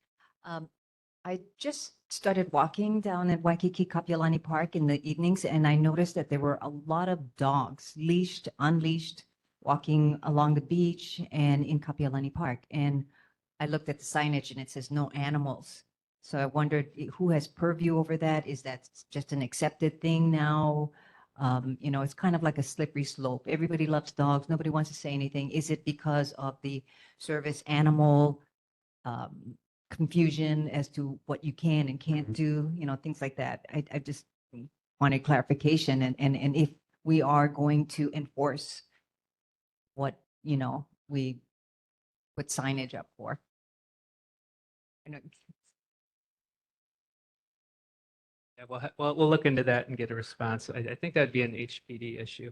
I just started walking down at Waikiki Kapiolani Park in the evenings, and I noticed that there were a lot of dogs, leashed, unleashed, walking along the beach and in Kapiolani Park. And I looked at the signage and it says no animals. So I wondered who has purview over that? Is that just an accepted thing now? You know, it's kind of like a slippery slope. Everybody loves dogs. Nobody wants to say anything. Is it because of the service animal confusion as to what you can and can't do, you know, things like that? I just wanted clarification and if we are going to enforce what, you know, we put signage up for. I know- Yeah, we'll look into that and get a response. I think that'd be an HPD issue.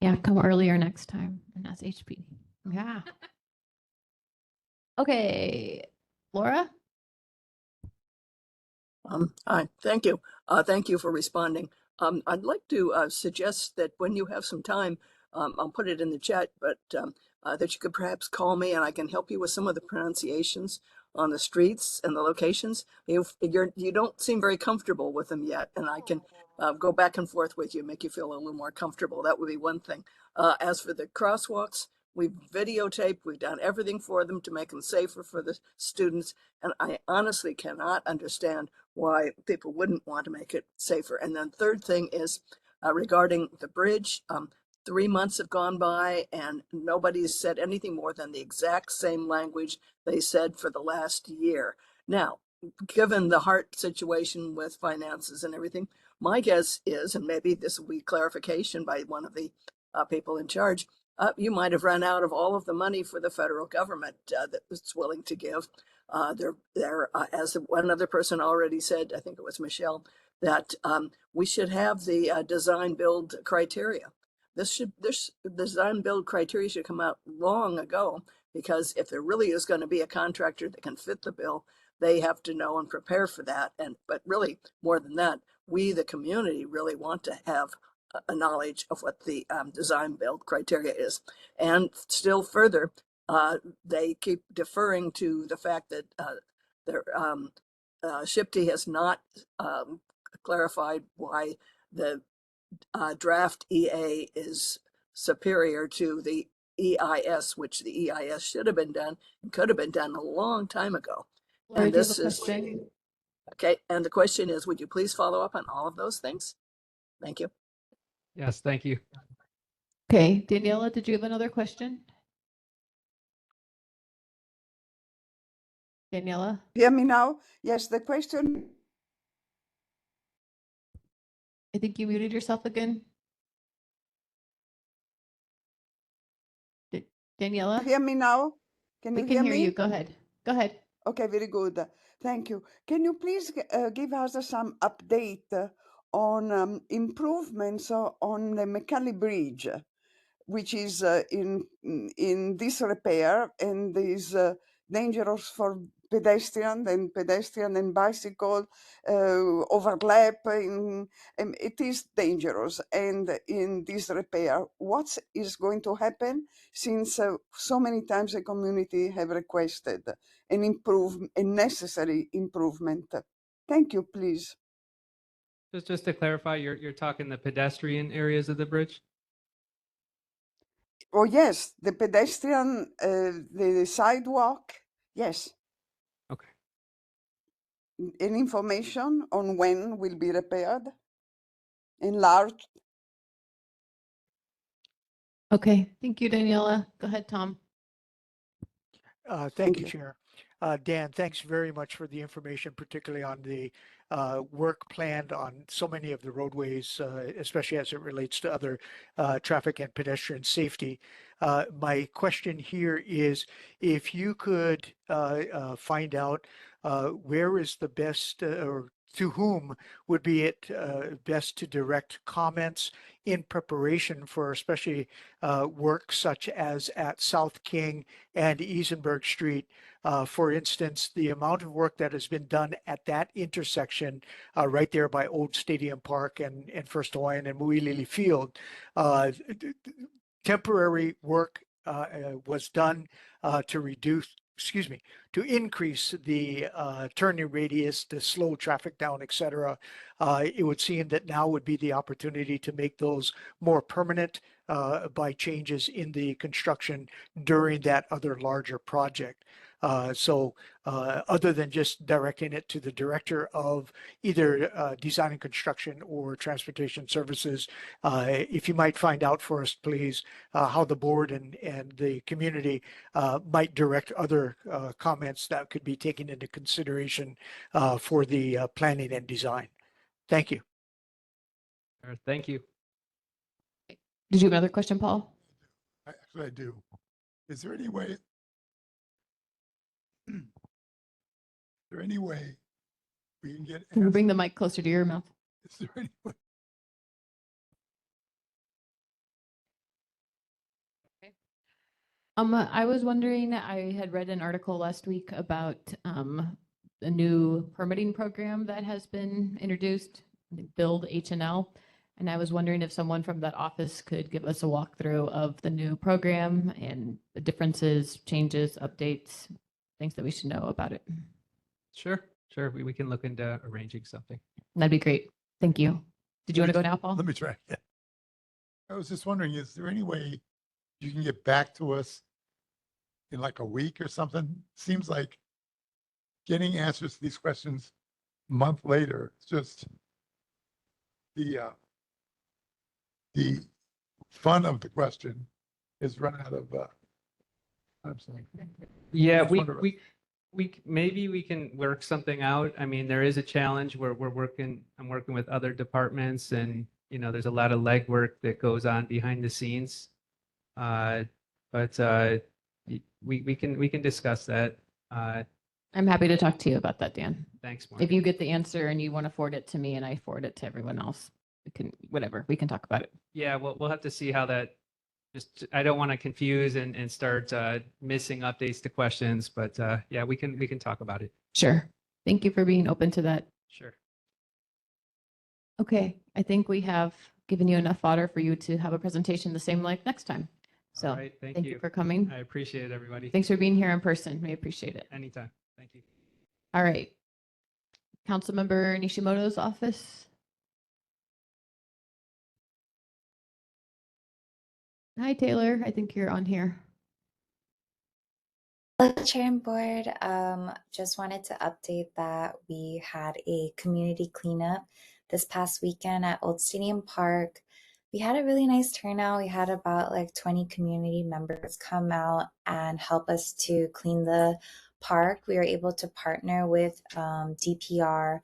Yeah, come earlier next time and that's HPD. Yeah. Okay, Laura? Hi, thank you. Thank you for responding. I'd like to suggest that when you have some time, I'll put it in the chat, but that you could perhaps call me and I can help you with some of the pronunciations on the streets and the locations. You don't seem very comfortable with them yet, and I can go back and forth with you, make you feel a little more comfortable. That would be one thing. As for the crosswalks, we've videotaped, we've done everything for them to make them safer for the students, and I honestly cannot understand why people wouldn't want to make it safer. And then third thing is regarding the bridge. 3 months have gone by and nobody's said anything more than the exact same language they said for the last year. Now, given the heart situation with finances and everything, my guess is, and maybe this will be clarification by one of the people in charge, you might have run out of all of the money for the federal government that was willing to give. As one other person already said, I think it was Michelle, that we should have the design build criteria. This design build criteria should come out long ago, because if there really is going to be a contractor that can fit the bill, they have to know and prepare for that. But really, more than that, we, the community, really want to have a knowledge of what the design build criteria is. And still further, they keep deferring to the fact that SHPT has not clarified why the draft EA is superior to the EIS, which the EIS should have been done and could have been done a long time ago. Laura, And do you have this a is question? okay. And the question is, would you please follow up on all of those things? Thank you. Yes, thank you. Okay, Daniela, did you have another question? Daniela? Hear me now? Yes, the question. I think you muted yourself again. Daniela? Hear me now? Can We you can hear hear me? you. Go ahead. Go ahead. Okay, very good. Thank you. Can you please give us some update on improvements on the McCully Bridge, which is in disrepair and is dangerous for pedestrian and bicycle overlap. It is dangerous and in disrepair. What is going to happen since so many times the community have requested a necessary improvement? Thank you, please. Just to clarify, you're talking the pedestrian areas of the bridge? Oh, yes, the pedestrian, the sidewalk, yes. Okay. Any information on when will be repaired? Enlarged? Okay, thank you, Daniela. Go ahead, Tom. Thank you, Chair. Dan, thanks very much for the information, particularly on the work planned on so many of the roadways, especially as it relates to other traffic and pedestrian safety. My question here is if you could find out where is the best or to whom would be it best to direct comments in preparation for especially work such as at South King and Eisenberg Street. For instance, the amount of work that has been done at that intersection right there by Old Stadium Park and First Hawaiian and Mōʻiliʻili Field, temporary work was done to increase the turning radius, to slow traffic down, etc. It would seem that now would be the opportunity to make those more permanent by changes in the construction during that other larger project. So other than just directing it to the director of either design and construction or transportation services, if you might find out for us, please, how the board and the community might direct other comments that could be taken into consideration for the planning and design. Thank you. Thank you. Did you have another question, Paul? Actually, I do. Is there any way? Is there any way we can get? Can you bring the mic closer to your mouth? Is there any way? I was wondering, I had read an article last week about a new permitting program that has been introduced, Build H&L. And I was wondering if someone from that office could give us a walkthrough of the new program and the differences, changes, updates, things that we should know about it. Sure. We can look into arranging something. That'd be great. Thank you. Did you want to go now, Paul? Let me try. I was just wondering, is there any way you can get back to us in like a week or something? Seems like getting answers to these questions a month later, it's just the fun of the question is run out of I'm sorry. Yeah, we maybe we can work something out. I mean, there is a challenge where I'm working with other departments, and there's a lot of legwork that goes on behind the scenes. But we can discuss that. I'm happy to talk to you about that, Dan. Thanks, Mark. If you get the answer and you want to forward it to me and I forward it to everyone else, we can talk about it. Yeah, we'll have to see how that. I don't want to confuse and start missing updates to questions, but yeah, we can talk about it. Sure. Thank you for being open to that. Sure. Okay, I think we have given you enough fodder for you to have a presentation the same like next time. So All right, thank you for coming. I appreciate it, everybody. Thanks for being here in person. We appreciate it. Anytime. Thank you. All right. Councilmember Nishimoto's office. Hi, Taylor. I think you're on here. Hello, Chair and Board. Just wanted to update that we had a community cleanup this past weekend at Old Stadium Park. We had a really nice turnout. We had about like 20 community members come out and help us to clean the park. We were able to partner with DPR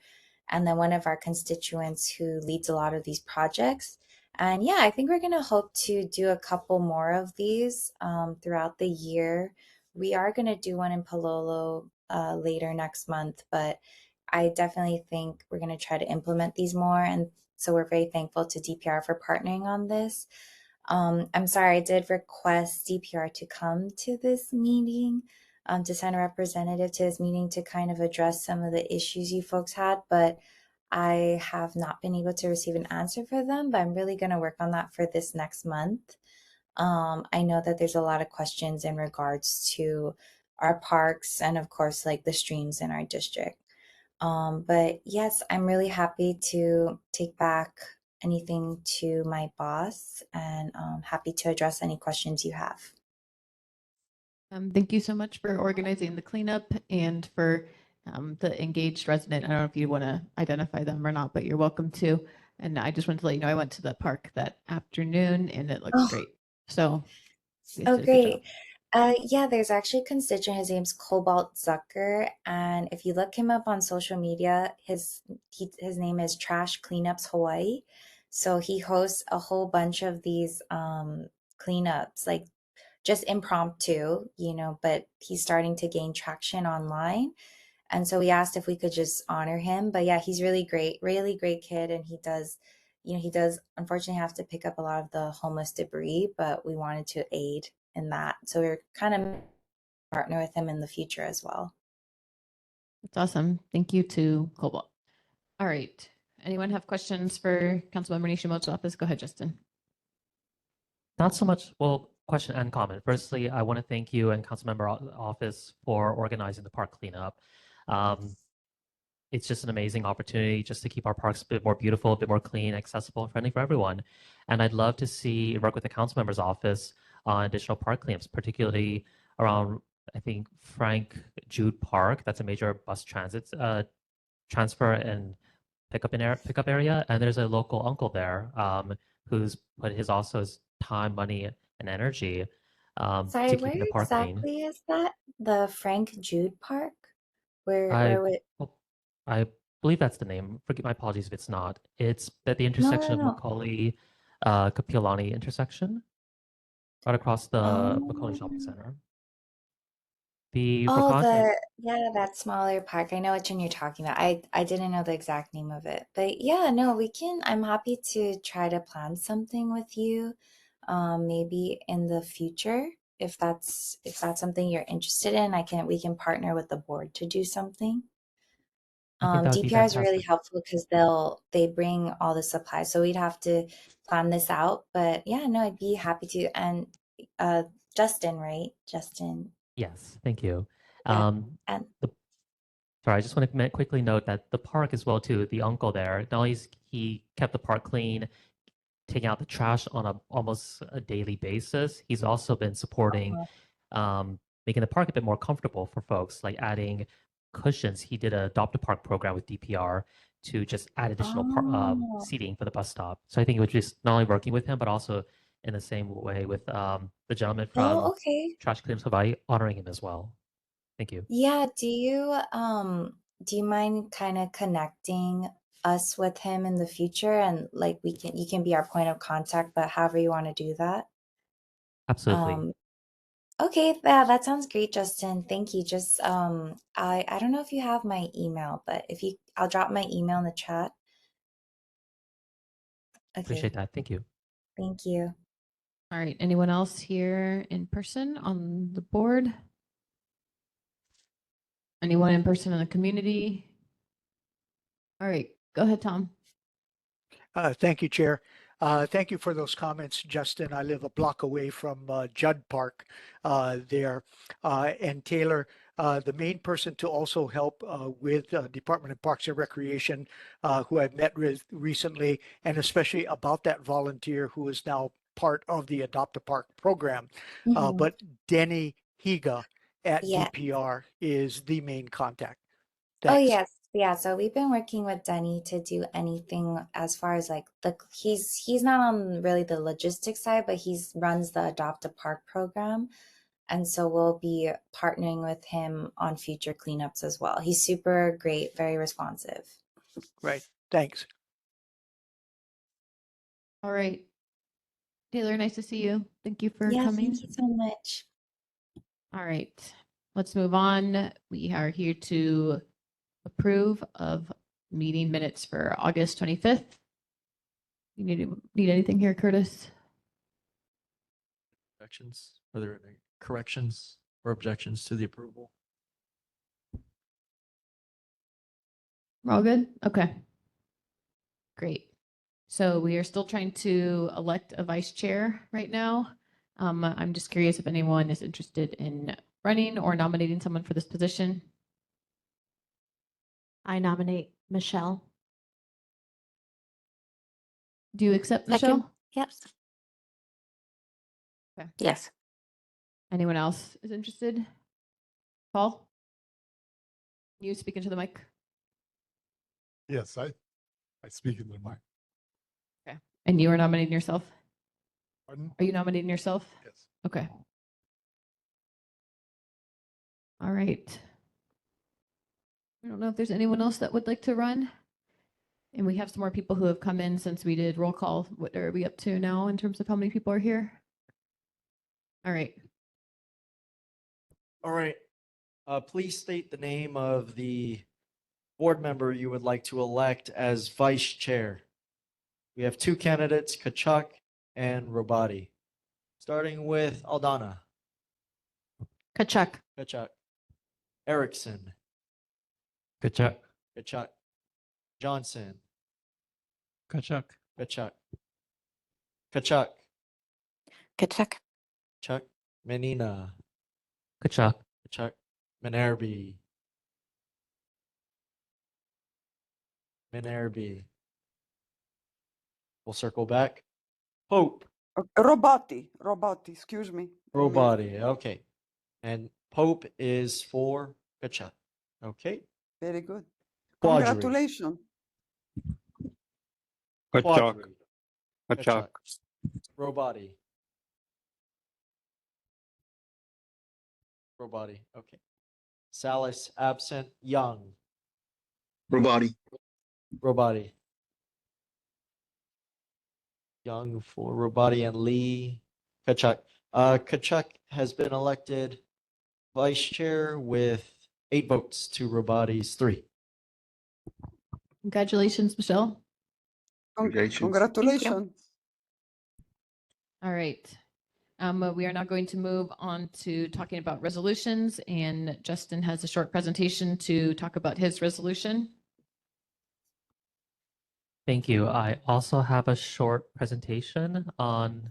and then one of our constituents who leads a lot of these projects. And yeah, I think we're going to hope to do a couple more of these throughout the year. We are going to do one in Palolo later next month, but I definitely think we're going to try to implement these more. And so we're very thankful to DPR for partnering on this. I'm sorry, I did request DPR to come to this meeting, to send a representative to this meeting to kind of address some of the issues you folks had, but I have not been able to receive an answer for them, but I'm really going to work on that for this next month. I know that there's a lot of questions in regards to our parks and, of course, like the streams in our district. But yes, I'm really happy to take back anything to my boss, and happy to address any questions you have. Thank you so much for organizing the cleanup and for the engaged resident. I don't know if you want to identify them or not, but you're welcome to. And I just wanted to let you know I went to the park that afternoon and it looks Oh. great. So you guys Oh, did a good job. great. Yeah, there's actually a constituent. His name's Cobalt Zucker, and if you look him up on social media, his name is Trash Cleanups Hawaii. So he hosts a whole bunch of these cleanups, like just impromptu, but he's starting to gain traction online. And so we asked if we could just honor him. But yeah, he's really great kid, and he does unfortunately have to pick up a lot of the homeless debris, but we wanted to aid in that. So we're kind of partner with him in the future as well. That's awesome. Thank you to Cobalt. All right. Anyone have questions for Councilmember Nishimoto's office? Go ahead, Justin. Not so much, well, question and comment. Firstly, I want to thank you and Councilmember Office for organizing the park cleanup. It's just an amazing opportunity just to keep our parks a bit more beautiful, a bit more clean, accessible, and friendly for everyone. And I'd love to see work with the Councilmember's office on additional park cleanups, particularly around, I think, Frank Jude Park. That's a major bus transit transfer and pickup area. And there's a local uncle there who's put his time, money, and energy Sorry, to where keeping the park clean. exactly is that? The Frank Jude Park? I Where would I believe that's the name. Forgive my apologies if it's not. It's at the no, intersection no, of no. McCully, Kapiolani intersection, right across the McCully Shopping Um, Center. The oh, Rokage, that smaller park. I know which one you're talking about. I didn't know the exact name of it. But yeah, no, I'm happy to try to plan something with you, maybe in the future. If that's something you're interested in, we can partner with the board to do something. I think that would be DPR is really fantastic. helpful because they bring all the supplies, so we'd have to plan this out. But yeah, no, I'd be happy to. And Justin, right? Justin, Yes, thank you. yeah, Um, and Sorry, I just want to quickly note that the park as well too. The uncle there, not only he kept the park clean, taking out the trash on almost a daily basis. He's also been supporting, making the park a bit more comfortable for folks, like adding cushions. He did a Adopt a Park program with DPR to just add additional oh, seating for the bus stop. So I think it was just not only working with him, but also in the same way with the gentleman from okay. Trash Cleanups Hawaii, honoring him as well. Thank you. Yeah, do you mind kind of connecting us with him in the future, and like you can be our point of contact, but however you want to do that. Absolutely. Okay, yeah, that sounds great, Justin. Thank you. Just I don't know if you have my email, but I'll drop my email in the chat. Appreciate Okay, that. Thank you. thank you. All right. Anyone else here in person on the board? Anyone in person in the community? All right. Go ahead, Tom. Thank you, Chair. Thank you for those comments, Justin. I live a block away from Judd Park there. And Taylor, the main person to also help with Department of Parks and Recreation, who I've met with recently, and especially about that volunteer who is now part of the Adopt a Park program. Mhm. But Denny Higa at Yeah. DPR is the main contact. Oh, Thanks. yes. Yeah, so we've been working with Denny to do anything as far as like he's not on really the logistics side, but he's runs the Adopt a Park program. And so we'll be partnering with him on future cleanups as well. He's super great, very responsive. Right. Thanks. All right. Taylor, nice to see you. Thank you for Yeah, coming. thank you so much. All right. let's move on. We are here to approve of meeting minutes for August 25th. You need anything here, Curtis? Objections? Are there any corrections or objections to the approval? We're all good? Okay. Great. So we are still trying to elect a vice chair right now. I'm just curious if anyone is interested in running or nominating someone for this position. I nominate Michelle. Do you accept, Second. Michelle? Yes. Okay. Yes. Anyone else is interested? Paul? You speak into the mic. Yes, I speak in the mic. Okay. And you are nominating yourself? Pardon? Are you nominating yourself? Yes. Okay. All right. I don't know if there's anyone else that would like to run. And we have some more people who have come in since we did roll call. What are we up to now in terms of how many people are here? All right. All right. Please state the name of the board member you would like to elect as vice chair. We have two candidates, Kachuk and Robati. Starting with Aldana. Kachuk. Kachuk. Erickson. Kachuk. Kachuk. Johnson. Kachuk. Kachuk. Kachuk. Kachuk. Kachuk. Menina. Kachuk. Kachuk. Minerbi. Minerbi. We'll circle back. Pope. Robati, excuse me. Robati. Okay. And Pope is for Kachuk. Okay. Very good. Quadri. Congratulations. Quadri. Kachuk. Robati. Robati. Okay. Salis absent. Young. Robati. Robati. Young for Robati and Lee. Kachuk. Kachuk has been elected vice chair with 8 votes to Robati's 3. Congratulations, Michelle. Congratulations. All right. We are now going to move on to talking about resolutions, and Justin has a short presentation to talk about his resolution. Thank you. I also have a short presentation on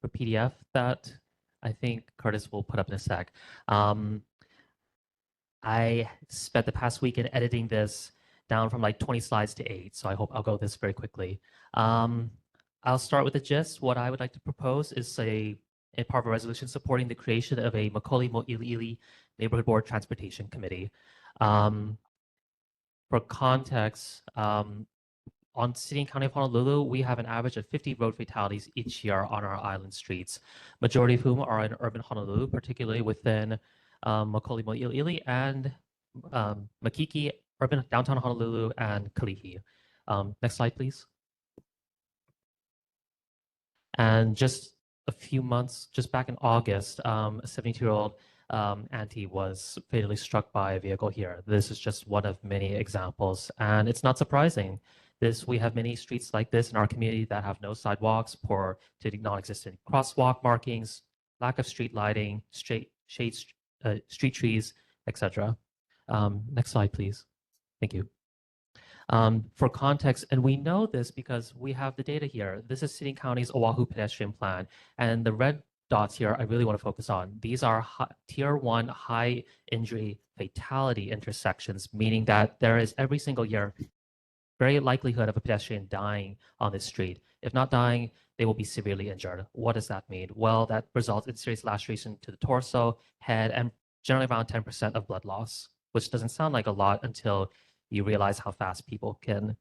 a PDF that I think Curtis will put up in a sec. I spent the past weekend editing this down from like 20 slides to 8, so I hope I'll go this very quickly. I'll start with the gist. What I would like to propose is a part of a resolution supporting the creation of a McCully Mōʻiliʻili Neighborhood Board Transportation Committee. For context, on City and County of Honolulu, we have an average of 50 road fatalities each year on our island streets, majority of whom are in urban Honolulu, particularly within McCully Mōʻiliʻili and Makiki, urban downtown Honolulu, and Kalihi. Next slide, please. And just a few months, just back in August, a 72-year-old auntie was fatally struck by a vehicle here. This is just one of many examples, and it's not surprising. We have many streets like this in our community that have no sidewalks, poor to non-existent crosswalk markings, lack of street lighting, street trees, etc. Next slide, please. Thank you. For context, and we know this because we have the data here. This is City and County's Oahu pedestrian plan, and the red dots here I really want to focus on. These are tier 1 high injury fatality intersections, meaning that there is every single year very likelihood of a pedestrian dying on this street. If not dying, they will be severely injured. What does that mean? Well, that results in serious laceration to the torso, head, and generally around 10% of blood loss, which doesn't sound like a lot until you realize how fast people can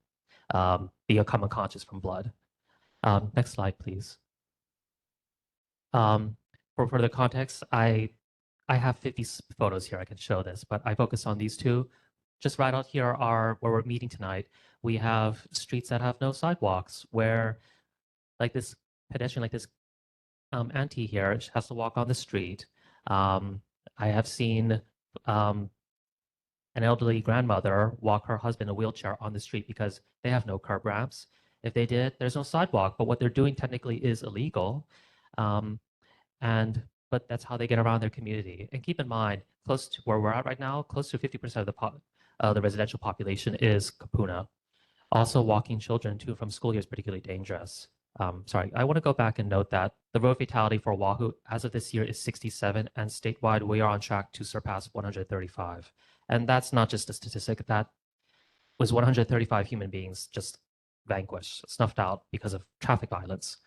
become unconscious from blood. Next slide, please. For further context, I have 50 photos here. I can show this, but I focus on these two. Just right out here are where we're meeting tonight. We have streets that have no sidewalks, where like this pedestrian, like this auntie here, she has to walk on the street. I have seen an elderly grandmother walk her husband in a wheelchair on the street because they have no curb ramps. If they did, there's no sidewalk, but what they're doing technically is illegal. And but that's how they get around their community. And keep in mind, close to where we're at right now, close to 50% of the residential population is Kapuna. Also, walking children to and from school here is particularly dangerous. Sorry, I want to go back and note that the road fatality for Oahu as of this year is 67, and statewide we are on track to surpass 135. And that's not just a statistic, that was 135 human beings just vanquished, snuffed out because of traffic violence.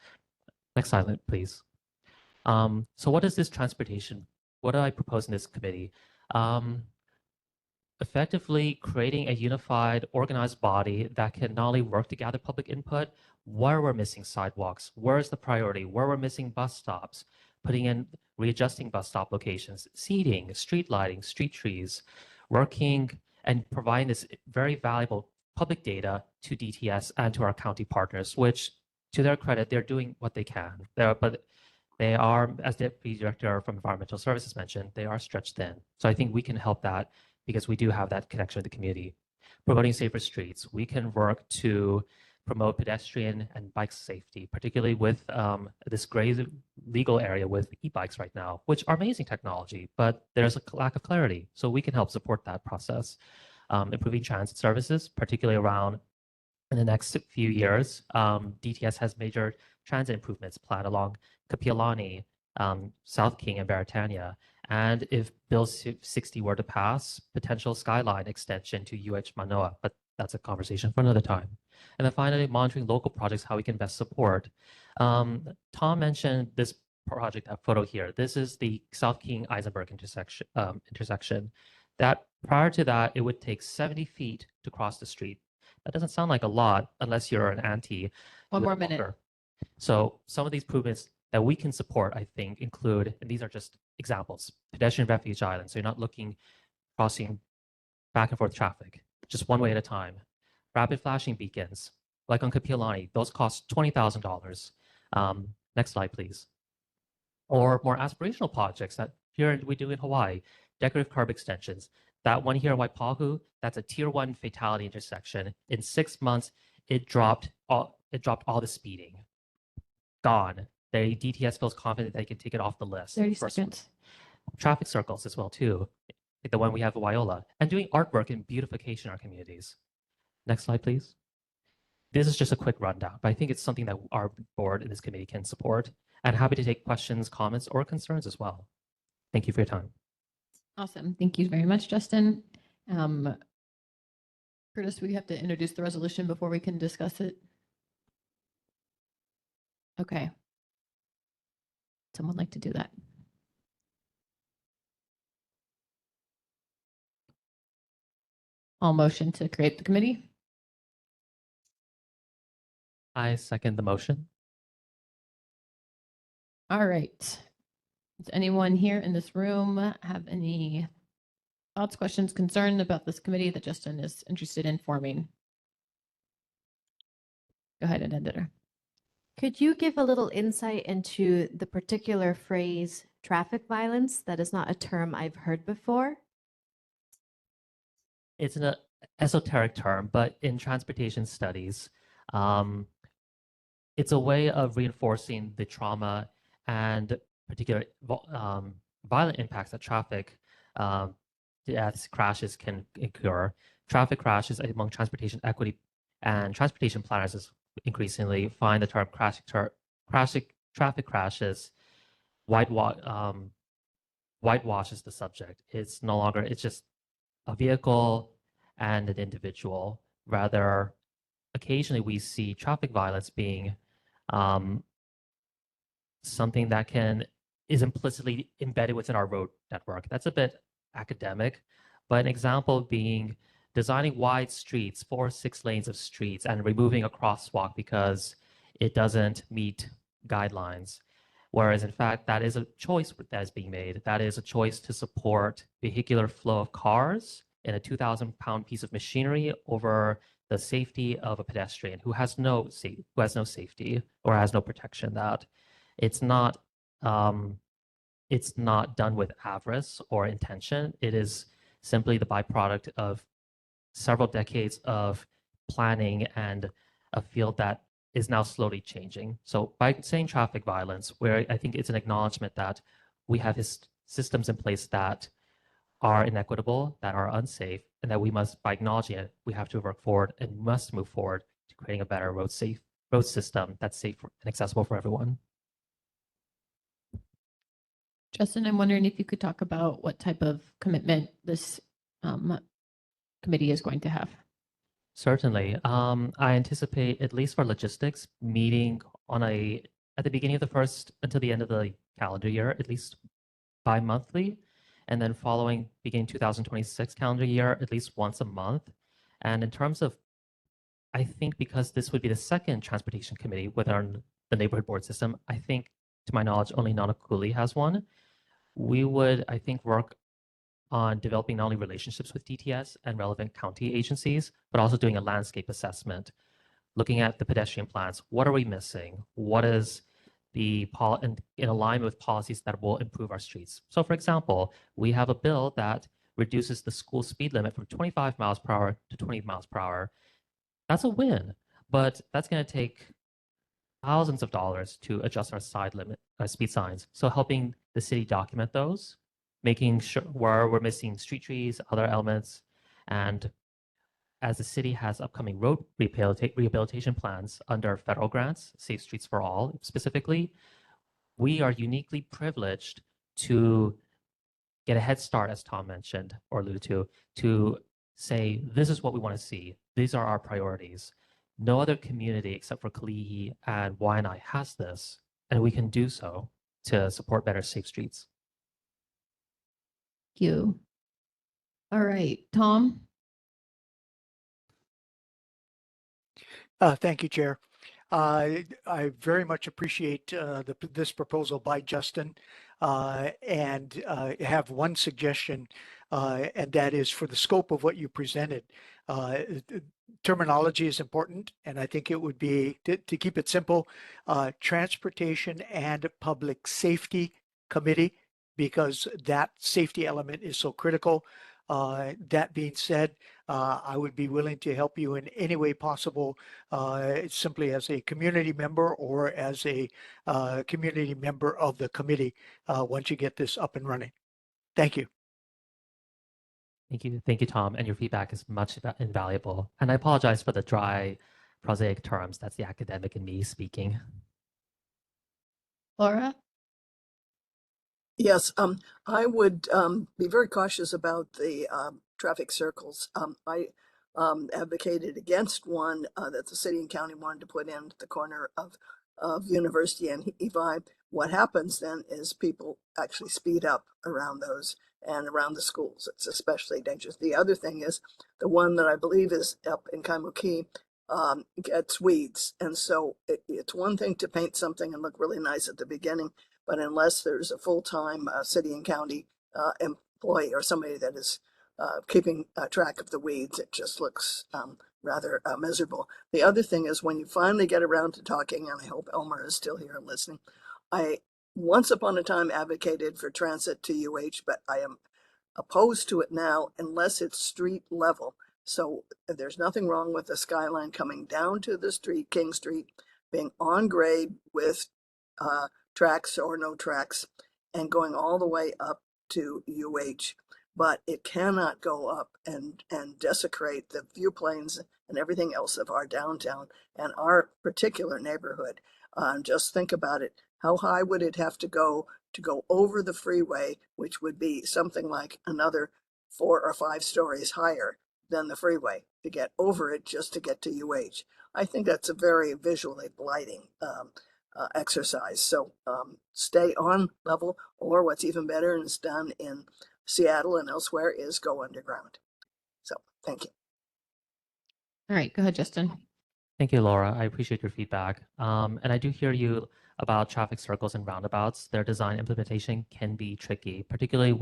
Next slide, please. So what is this transportation? What do I propose in this committee? Effectively creating a unified, organized body that can not only work to gather public input, where we're missing sidewalks, where's the priority, where we're missing bus stops, putting in, readjusting bus stop locations, seating, street lighting, street trees, working and providing this very valuable public data to DTS and to our county partners, which to their credit, they're doing what they can. But they are, as the Deputy Director from Environmental Services mentioned, they are stretched thin. So I think we can help that because we do have that connection with the community. Promoting safer streets, we can work to promote pedestrian and bike safety, particularly with this gray legal area with e-bikes right now, which are amazing technology, but there's a lack of clarity. So we can help support that process. Improving transit services, particularly around in the next few years. DTS has major transit improvements planned along Kapiolani, South King, and Beretania. And if Bill 60 were to pass, potential skyline extension to UH Manoa, but that's a conversation for another time. And then finally, monitoring local projects, how we can best support. Tom mentioned this project, that photo here. This is the South King Eisenberg intersection. That prior to that, it would take 70 feet to cross the street. That doesn't sound like a lot unless you're an anti. One more minute. So some of these improvements that we can support, I think, include, and these are just examples, pedestrian refuge islands. So you're not crossing back and forth traffic, just one way at a time. Rapid flashing beacons, like on Kapiolani, those cost $20,000. Next slide, please. Or more aspirational projects that here we do in Hawaii, decorative curb extensions. That one here in Waipahu, that's a tier 1 fatality intersection. In 6 months, it dropped all the speeding. Gone. The DTS feels confident they can take it off the list. 30 seconds. Traffic circles as well too, like the one we have at Wyola, and doing artwork and beautification in our communities. Next slide, please. This is just a quick rundown, but I think it's something that our board and this committee can support, and happy to take questions, comments, or concerns as well. Thank you for your time. Awesome. Thank you very much, Justin. Curtis, we have to introduce the resolution before we can discuss it. Okay. Someone like to do that? I'll motion to create the committee. I second the motion. All right. Does anyone here in this room have any thoughts, questions, concerns about this committee that Justin is interested in forming? Go ahead and end it. Could you give a little insight into the particular phrase traffic violence? That is not a term I've heard before. It's an esoteric term, but in transportation studies, it's a way of reinforcing the trauma and particular violent impacts that traffic deaths, crashes can occur. Traffic crashes among transportation equity and transportation planners is increasingly find the term traffic crashes whitewashes the subject. It's no longer, it's just a vehicle and an individual. Rather, occasionally we see traffic violence being something that is implicitly embedded within our road network. That's a bit academic, but an example being designing wide streets, 4 or 6 lanes of streets, and removing a crosswalk because it doesn't meet guidelines. Whereas in fact, that is a choice that is being made. That is a choice to support vehicular flow of cars in a 2,000-pound piece of machinery over the safety of a pedestrian who has no safety or has no protection. That it's not it's not done with avarice or intention. It is simply the byproduct of several decades of planning and a field that is now slowly changing. So by saying traffic violence, where I think it's an acknowledgement that we have systems in place that are inequitable, that are unsafe, and that we must, by acknowledging it, we have to work forward and must move forward to creating a better road system that's safe and accessible for everyone. Justin, I'm wondering if you could talk about what type of commitment this committee is going to have. Certainly. I anticipate, at least for logistics, meeting on at the beginning of the first until the end of the calendar year, at least bi-monthly, and then following beginning 2026 calendar year, at least once a month. And in terms of, I think because this would be the second transportation committee within the neighborhood board system, I think, to my knowledge, only McCully has one. We would, I think, work on developing not only relationships with DTS and relevant county agencies, but also doing a landscape assessment, looking at the pedestrian plans. What are we missing? What is in alignment with policies that will improve our streets? So for example, we have a bill that reduces the school speed limit from 25 miles per hour to 20 miles per hour. That's a win, but that's going to take thousands of dollars to adjust our speed signs. So helping the city document those, making sure where we're missing street trees, other elements, and as the city has upcoming road rehabilitation plans under federal grants, Safe Streets for All specifically, we are uniquely privileged to get a head start, as Tom mentioned or alluded to say, this is what we want to see. These are our priorities. No other community except for Kalihi and Waianae has this, and we can do so to support better safe streets. Thank you. All right, Tom. Thank you, Chair. I very much appreciate this proposal by Justin and have one suggestion, and that is for the scope of what you presented. Terminology is important, and I think it would be, to keep it simple, Transportation and Public Safety Committee, because that safety element is so critical. That being said, I would be willing to help you in any way possible, simply as a community member or as a community member of the committee once you get this up and running. Thank you. Thank you, Tom. And your feedback is much invaluable. And I apologize for the dry, prosaic terms. That's the academic in me speaking. Laura? Yes, I would be very cautious about the traffic circles. I advocated against one that the city and county wanted to put in at the corner of University and Evi. What happens then is people actually speed up around those and around the schools. It's especially dangerous. The other thing is the one that I believe is up in Kaimuki gets weeds. And so it's one thing to paint something and look really nice at the beginning, but unless there's a full-time city and county employee or somebody that is keeping track of the weeds, it just looks rather miserable. The other thing is when you finally get around to talking, and I hope Elmer is still here and listening, I once upon a time advocated for transit to UH, but I am opposed to it now unless it's street level. So there's nothing wrong with the skyline coming down to the street, King Street, being on grade with tracks or no tracks and going all the way up to UH. But it cannot go up and desecrate the view planes and everything else of our downtown and our particular neighborhood. Just think about it. How high would it have to go over the freeway, which would be something like another 4 or 5 stories higher than the freeway to get over it just to get to UH? I think that's a very visually blighting exercise. So stay on level, or what's even better and it's done in Seattle and elsewhere is go underground. So thank you. All right, go ahead, Justin. Thank you, Laura. I appreciate your feedback. And I do hear you about traffic circles and roundabouts. Their design implementation can be tricky, particularly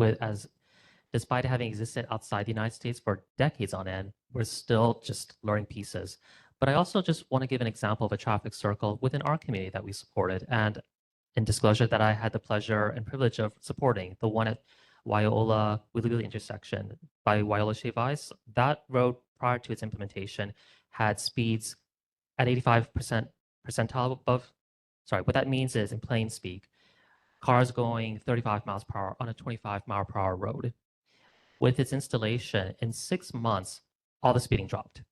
despite having existed outside the United States for decades on end, we're still just learning pieces. But I also just want to give an example of a traffic circle within our community that we supported. And in disclosure that I had the pleasure and privilege of supporting, the one at Waiʻola Mōʻiliʻili intersection by Waiʻola Shave Ice. That road prior to its implementation had speeds at 85% percentile above. Sorry, what that means is in plain speak, cars going 35 miles per hour on a 25-mile-per-hour road. With its installation, in 6 months, all the speeding dropped.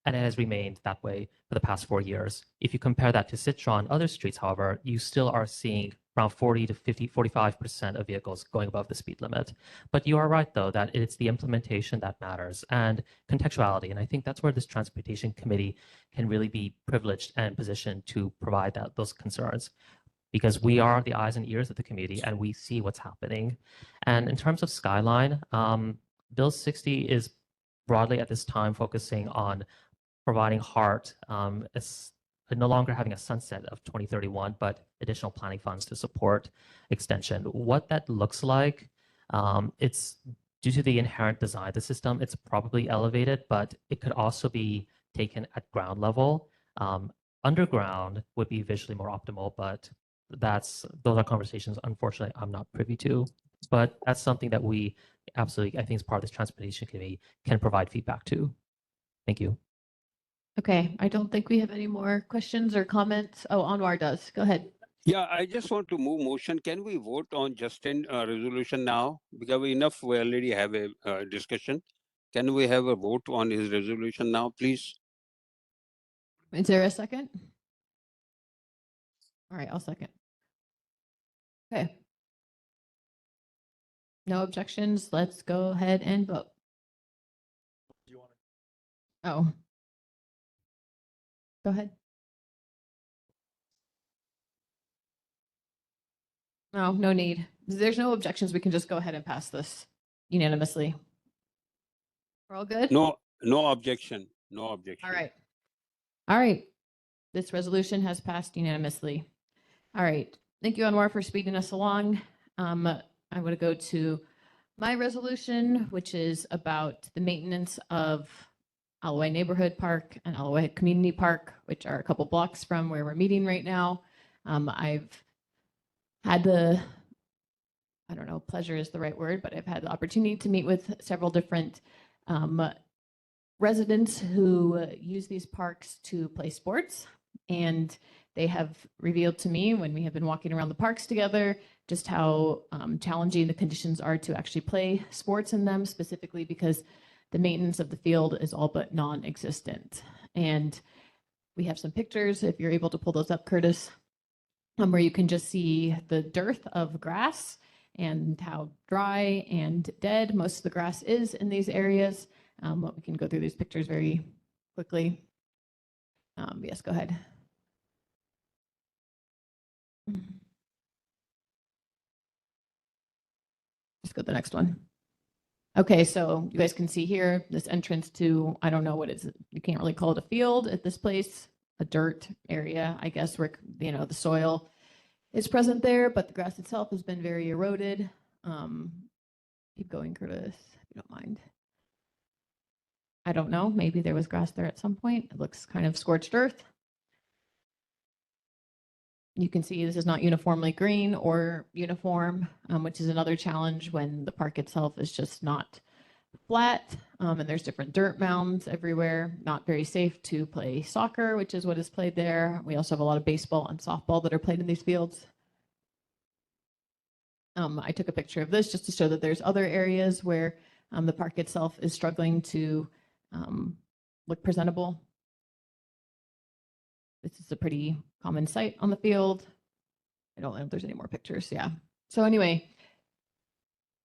And it has remained that way for the past 4 years. If you compare that to Citron and other streets, however, you still are seeing around 40 to 50, 45% of vehicles going above the speed limit. But you are right, though, that it's the implementation that matters and contextuality. And I think that's where this transportation committee can really be privileged and positioned to provide those concerns, because we are the eyes and ears of the community and we see what's happening. And in terms of Skyline, Bill 60 is broadly at this time focusing on providing HART, no longer having a sunset of 2031, but additional planning funds to support extension. What that looks like, it's due to the inherent design of the system, it's probably elevated, but it could also be taken at ground level. Underground would be visually more optimal, but those are conversations, unfortunately, I'm not privy to. But that's something that we absolutely, I think, as part of this transportation committee, can provide feedback to. Thank you. Okay, I don't think we have any more questions or comments. Oh, Anwar does. Go ahead. Yeah, I just want to move motion. Can we vote on Justin resolution now? Because we already have a discussion. Can we have a vote on his resolution now, please? Is there a second? All right, I'll second. Okay. No objections. Let's go ahead and vote. Oh. Go ahead. No, no need. There's no objections. We can just go ahead and pass this unanimously. We're all good? No objection. No objection. All right. All right. This resolution has passed unanimously. All right. Thank you, Anwar, for speeding us along. I'm going to go to my resolution, which is about the maintenance of Alawai Neighborhood Park and Alawai Community Park, which are a couple blocks from where we're meeting right now. I've had I don't know, pleasure is the right word, but I've had the opportunity to meet with several different residents who use these parks to play sports. And they have revealed to me, when we have been walking around the parks together, just how challenging the conditions are to actually play sports in them, specifically because the maintenance of the field is all but non-existent. And we have some pictures, if you're able to pull those up, Curtis, where you can just see the dearth of grass and how dry and dead most of the grass is in these areas. We can go through these pictures very quickly. Yes, go ahead. Let's go to the next one. Okay, so you guys can see here this entrance to, I don't know what it's, you can't really call it a field at this place, a dirt area, I guess, where, you know, the soil is present there, but the grass itself has been very eroded. Keep going, Curtis, if you don't mind. I don't know, maybe there was grass there at some point. It looks kind of scorched earth. You can see this is not uniformly green or uniform, which is another challenge when the park itself is just not flat, and there's different dirt mounds everywhere. Not very safe to play soccer, which is what is played there. We also have a lot of baseball and softball that are played in these fields. I took a picture of this just to show that there's other areas where the park itself is struggling to look presentable. This is a pretty common sight on the field. I don't know if there's any more pictures. Yeah. So anyway,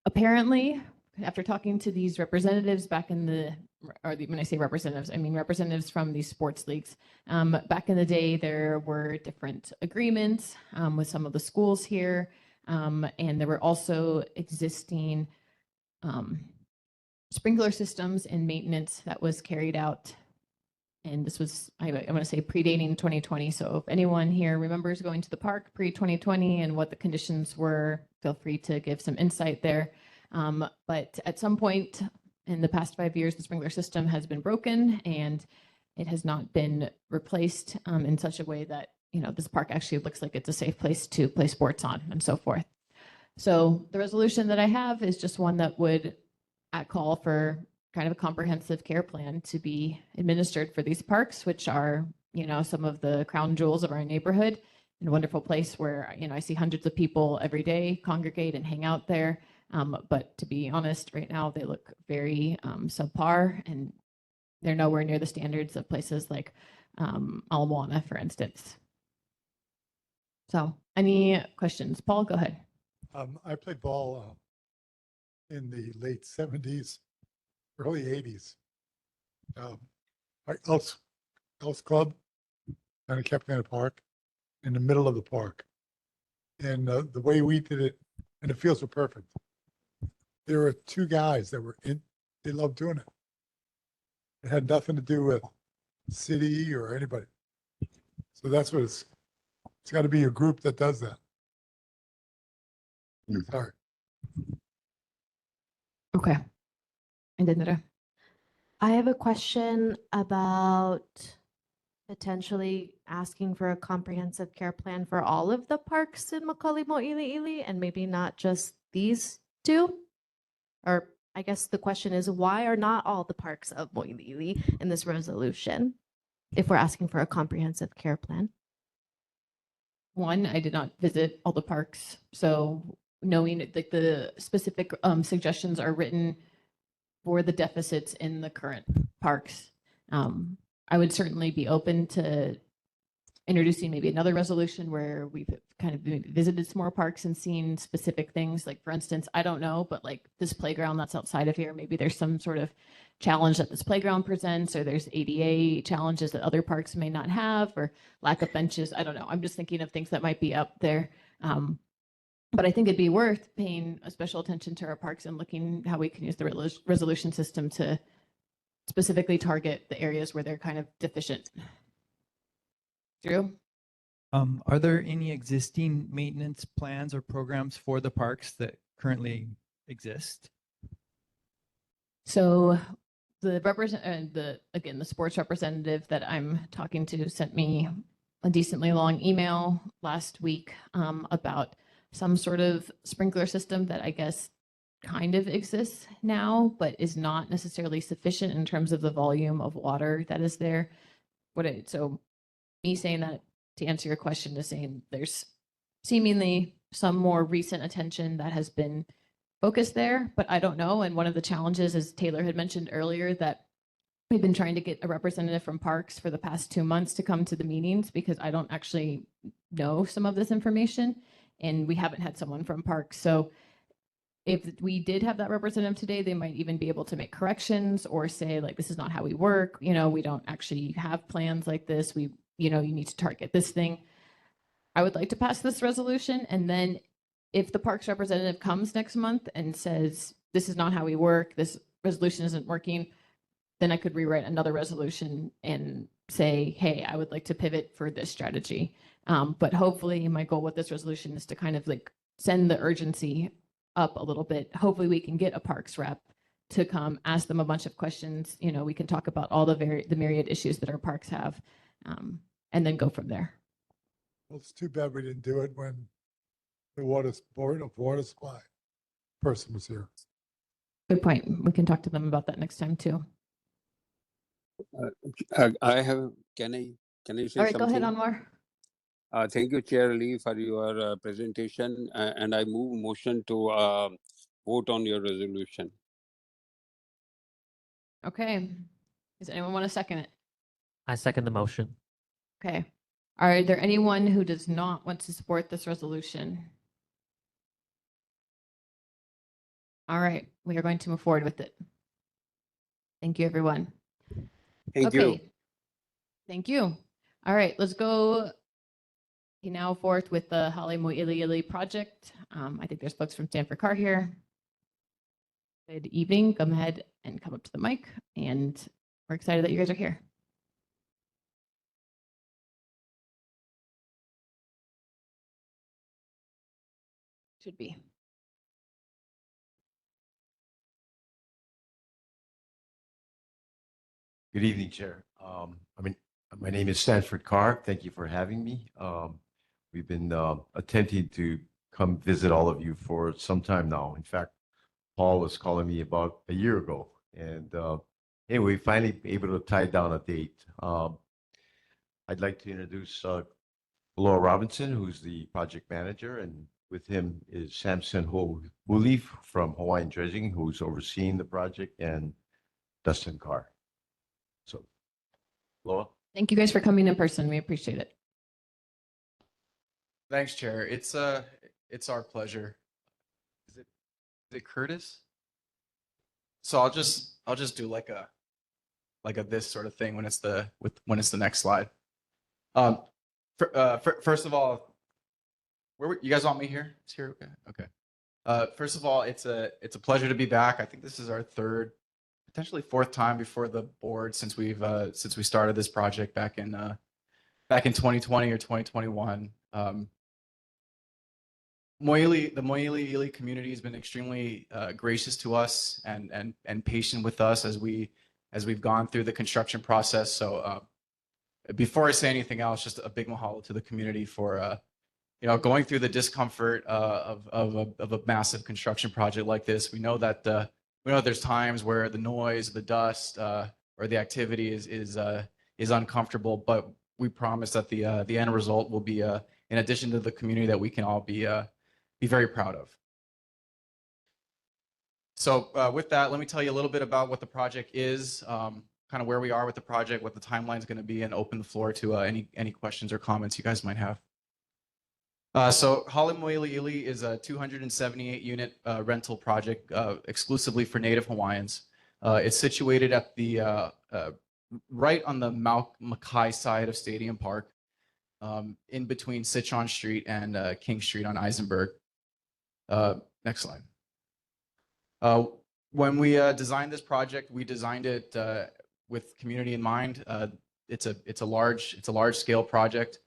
apparently, after talking to these representatives back in when I say representatives, I mean representatives from these sports leagues. Back in the day, there were different agreements with some of the schools here. And there were also existing sprinkler systems and maintenance that was carried out. And this was, I want to say, predating 2020. So if anyone here remembers going to the park pre-2020 and what the conditions were, feel free to give some insight there. But at some point in the past 5 years, the sprinkler system has been broken and it has not been replaced in such a way that this park actually looks like it's a safe place to play sports on and so forth. So the resolution that I have is just one that would call for kind of a comprehensive care plan to be administered for these parks, which are, some of the crown jewels of our neighborhood, and a wonderful place where, I see hundreds of people every day congregate and hang out there. But to be honest, right now they look very subpar, and they're nowhere near the standards of places like Ala Moana, for instance. So any questions? Paul, go ahead. I played ball in the late 70s, early 80s. Elks Club, and I kept in a park in the middle of the park. And the way we did it, and the fields were perfect. There were two guys that were they loved doing it. It had nothing to do with city or anybody. So that's what it's got to be a group that does that. Sorry. Okay. And then I have a question about potentially asking for a comprehensive care plan for all of the parks in McCully, Mōʻiliʻili, and maybe not just these two. Or I guess the question is, why are not all the parks of Mōʻiliʻili in this resolution if we're asking for a comprehensive care plan? One, I did not visit all the parks, so knowing like the specific suggestions are written for the deficits in the current parks. I would certainly be open to introducing maybe another resolution where we've kind of visited some more parks and seen specific things. Like, for instance, I don't know, but like this playground that's outside of here, maybe there's some sort of challenge that this playground presents, or there's ADA challenges that other parks may not have, or lack of benches. I don't know. I'm just thinking of things that might be up there. But I think it'd be worth paying a special attention to our parks and looking how we can use the resolution system to specifically target the areas where they're kind of deficient. Drew? Are there any existing maintenance plans or programs for the parks that currently exist? So the sports representative that I'm talking to sent me a decently long email last week about some sort of sprinkler system that I guess kind of exists now, but is not necessarily sufficient in terms of the volume of water that is there. So me saying that to answer your question is saying there's seemingly some more recent attention that has been focused there, but I don't know. And one of the challenges, as Taylor had mentioned earlier, that we've been trying to get a representative from parks for the past 2 months to come to the meetings because I don't actually know some of this information, and we haven't had someone from parks. So if we did have that representative today, they might even be able to make corrections or say, like, this is not how we work. We don't actually have plans like this. You need to target this thing. I would like to pass this resolution. And then if the parks representative comes next month and says, this is not how we work, this resolution isn't working, then I could rewrite another resolution and say, hey, I would like to pivot for this strategy. But hopefully my goal with this resolution is to kind of like send the urgency up a little bit. Hopefully we can get a parks rep to come ask them a bunch of questions. We can talk about all the myriad issues that our parks have, and then go from there. Well, it's too bad we didn't do it when the board of water supply person was here. Good point. We can talk to them about that next time too. Can I say All right, something? go ahead, Anwar. Thank you, Chair Lee, for your presentation, and I move motion to vote on your resolution. Okay. Does anyone want to second it? I second the motion. Okay. Are there anyone who does not want to support this resolution? All right, we are going to move forward with it. Thank you, everyone. Thank you. Thank you. All right, let's go now forth with the Hale Mōʻiliʻili project. I think there's folks from Stanford Car here. Good evening. Come ahead and come up to the mic, and we're excited that you guys are here. Should be. Good evening, Chair. My name is Sanford Carr. Thank you for having me. We've been attempting to come visit all of you for some time now. In fact, Paul was calling me about a year ago. And anyway, finally able to tie down a date. I'd like to introduce Laura Robinson, who's the project manager, and with him is Samson Hooley from Hawaiian Dredging, who's overseeing the project, and Dustin Carr. So, Laura. Thank you guys for coming in person. We appreciate it. Thanks, Chair. It's our pleasure. Is it Curtis? So I'll just do like a this sort of thing when it's the next slide. First of all, you guys want me here? It's here. Okay. First of all, it's a pleasure to be back. I think this is our third, potentially fourth time before the board since we started this project back in 2020 or 2021. The Mōʻiliʻili community has been extremely gracious to us and patient with us as we've gone through the construction process. So before I say anything else, just a big mahalo to the community for going through the discomfort of a massive construction project like this. We know that there's times where the noise, the dust, or the activity is uncomfortable, but we promise that the end result will be in addition to the community that we can all be very proud of. So with that, let me tell you a little bit about what the project is, kind of where we are with the project, what the timeline is going to be, and open the floor to any questions or comments you guys might have. So Hale Mōʻiliʻili is a 278 unit rental project exclusively for Native Hawaiians. It's situated at the right on the Makai side of Stadium Park, in between Citron Street and King Street on Eisenberg. Next slide. When we designed this project, we designed it with community in mind. It's a large scale project.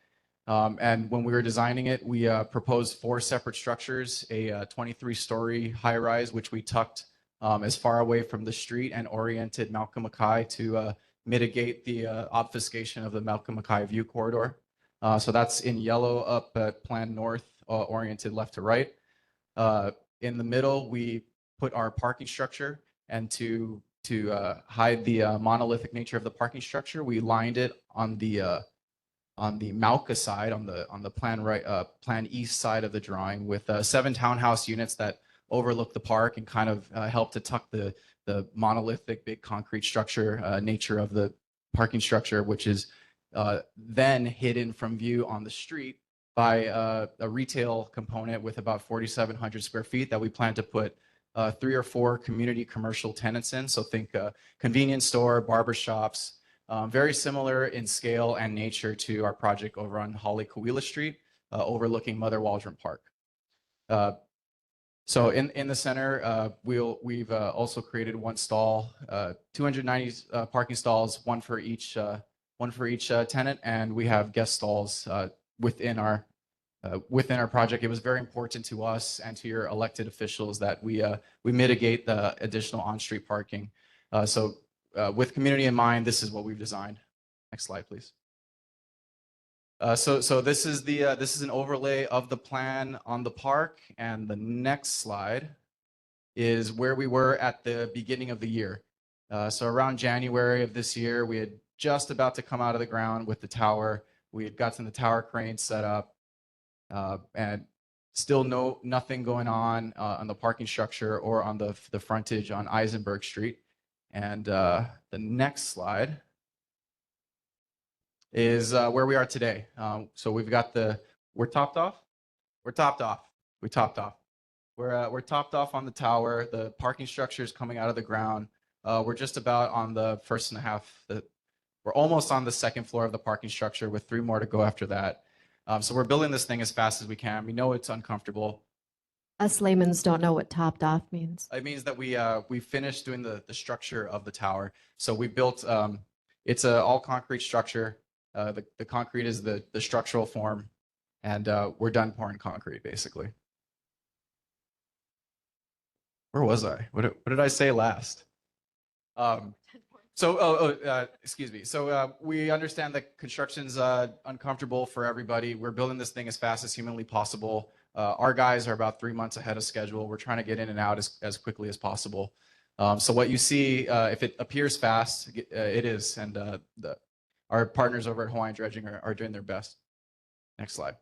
And when we were designing it, we proposed 4 separate structures, a 23-story high-rise, which we tucked as far away from the street and oriented Makai to mitigate the obfuscation of the Makai view corridor. So that's in yellow up at Plan North, oriented left to right. In the middle, we put our parking structure, and to hide the monolithic nature of the parking structure, we lined it on the Mauka side, on the plan east side of the drawing, with 7 townhouse units that overlook the park and kind of help to tuck the monolithic big concrete structure nature of the parking structure, which is then hidden from view on the street by a retail component with about 4,700 square feet that we plan to put 3 or 4 community commercial tenants in. So think convenience store, barber shops, very similar in scale and nature to our project over on Hale Street, overlooking Mother Waldron Park. So in the center, we've also created 1 stall, 290 parking stalls, one for each tenant, and we have guest stalls within our project. It was very important to us and to your elected officials that we mitigate the additional on-street parking. So with community in mind, this is what we've designed. Next slide, please. So this is an overlay of the plan on the park, and the next slide is where we were at the beginning of the year. So around January of this year, we had just about to come out of the ground with the tower. We had gotten the tower crane set up, and still nothing going on the parking structure or on the frontage on Eisenberg Street. And the next slide is where we are today. So we've got we're topped off. We topped off on the tower. The parking structure is coming out of the ground. We're just about on the first and a half. We're almost on the second floor of the parking structure with 3 more to go after that. So we're building this thing as fast as we can. We know it's uncomfortable. Us laymen's don't know what topped off means. It means that we finished doing the structure of the tower. So we built it's a all concrete structure. The concrete is the structural form, and we're done pouring concrete basically. Where was I? What did I say last? Excuse me. So we understand that construction's uncomfortable for everybody. We're building this thing as fast as humanly possible. Our guys are about 3 months ahead of schedule. We're trying to get in and out as quickly as possible. So what you see, if it appears fast, it is. And our partners over at Hawaiian Dredging are doing their best. Next slide.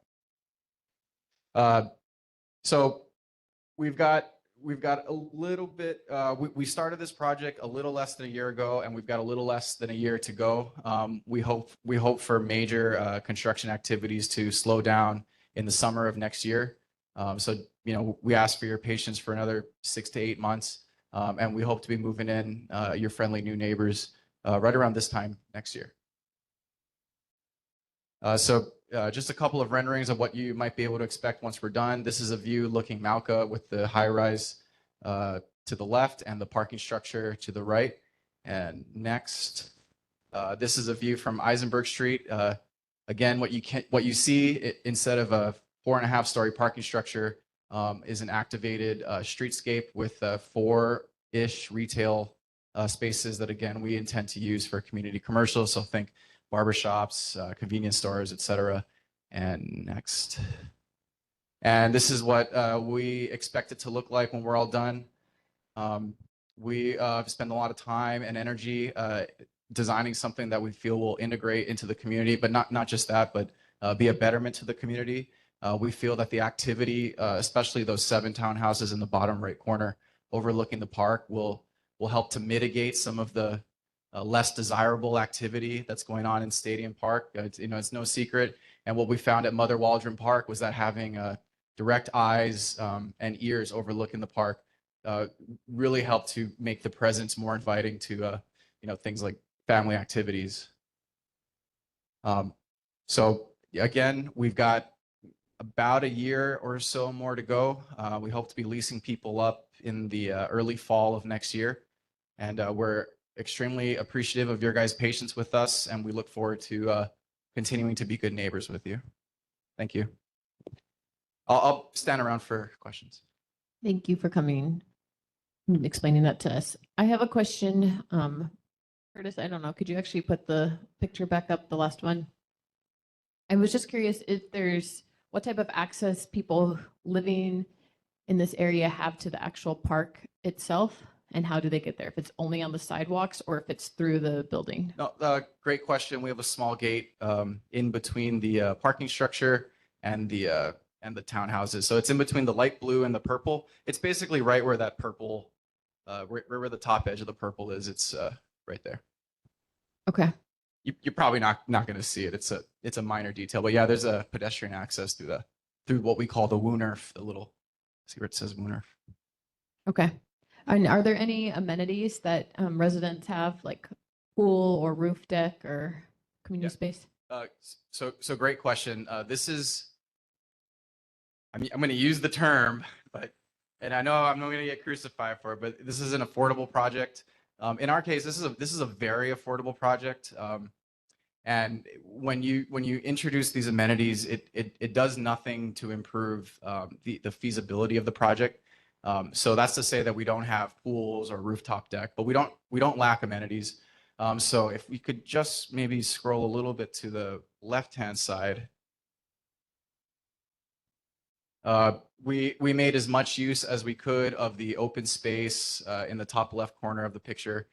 So we've got a little bit, we started this project a little less than a year ago, and we've got a little less than a year to go. We hope for major construction activities to slow down in the summer of next year. So, we ask for your patience for another 6 to 8 months, and we hope to be moving in your friendly new neighbors right around this time next year. Just a couple of renderings of what you might be able to expect once we're done. This is a view looking Mauka with the high rise to the left and the parking structure to the right. And next, this is a view from Eisenberg Street. Again, what you see instead of a 4.5-story parking structure is an activated streetscape with 4-ish retail spaces that, again, we intend to use for community commercials. So think barbershops, convenience stores, etc. And next. And this is what we expect it to look like when we're all done. We spend a lot of time and energy designing something that we feel will integrate into the community, but not just that, but be a betterment to the community. We feel that the activity, especially those 7 townhouses in the bottom right corner overlooking the park, will help to mitigate some of the less desirable activity that's going on in Stadium Park. It's no secret. And what we found at Mother Waldron Park was that having direct eyes and ears overlooking the park really helped to make the presence more inviting to things like family activities. So again, we've got about a year or so more to go. We hope to be leasing people up in the early fall of next year. And we're extremely appreciative of your guys' patience with us, and we look forward to continuing to be good neighbors with you. Thank you. I'll stand around for questions. Thank you for coming and explaining that to us. I have a question. Curtis, I don't know, could you actually put the picture back up, the last one? I was just curious if there's what type of access people living in this area have to the actual park itself, and how do they get there? If it's only on the sidewalks or if it's through the building? No, great question. We have a small gate in between the parking structure and the townhouses. So it's in between the light blue and the purple. It's basically right where that purple, where the top edge of the purple is. It's right there. Okay. You're probably not going to see it. It's a minor detail, but yeah, there's a pedestrian access through what we call the Woonerf, the little, see where it says Woonerf. Okay. And are there any amenities that residents have, like pool or roof deck or community space? So great question. This is, I'm going to use the term, and I know I'm not going to get crucified for it, but this is an affordable project. In our case, this is a very affordable project. And when you introduce these amenities, it does nothing to improve the feasibility of the project. So that's to say that we don't have pools or rooftop deck, but we don't lack amenities. So if we could just maybe scroll a little bit to the left-hand side. We made as much use as we could of the open space in the top left corner of the picture.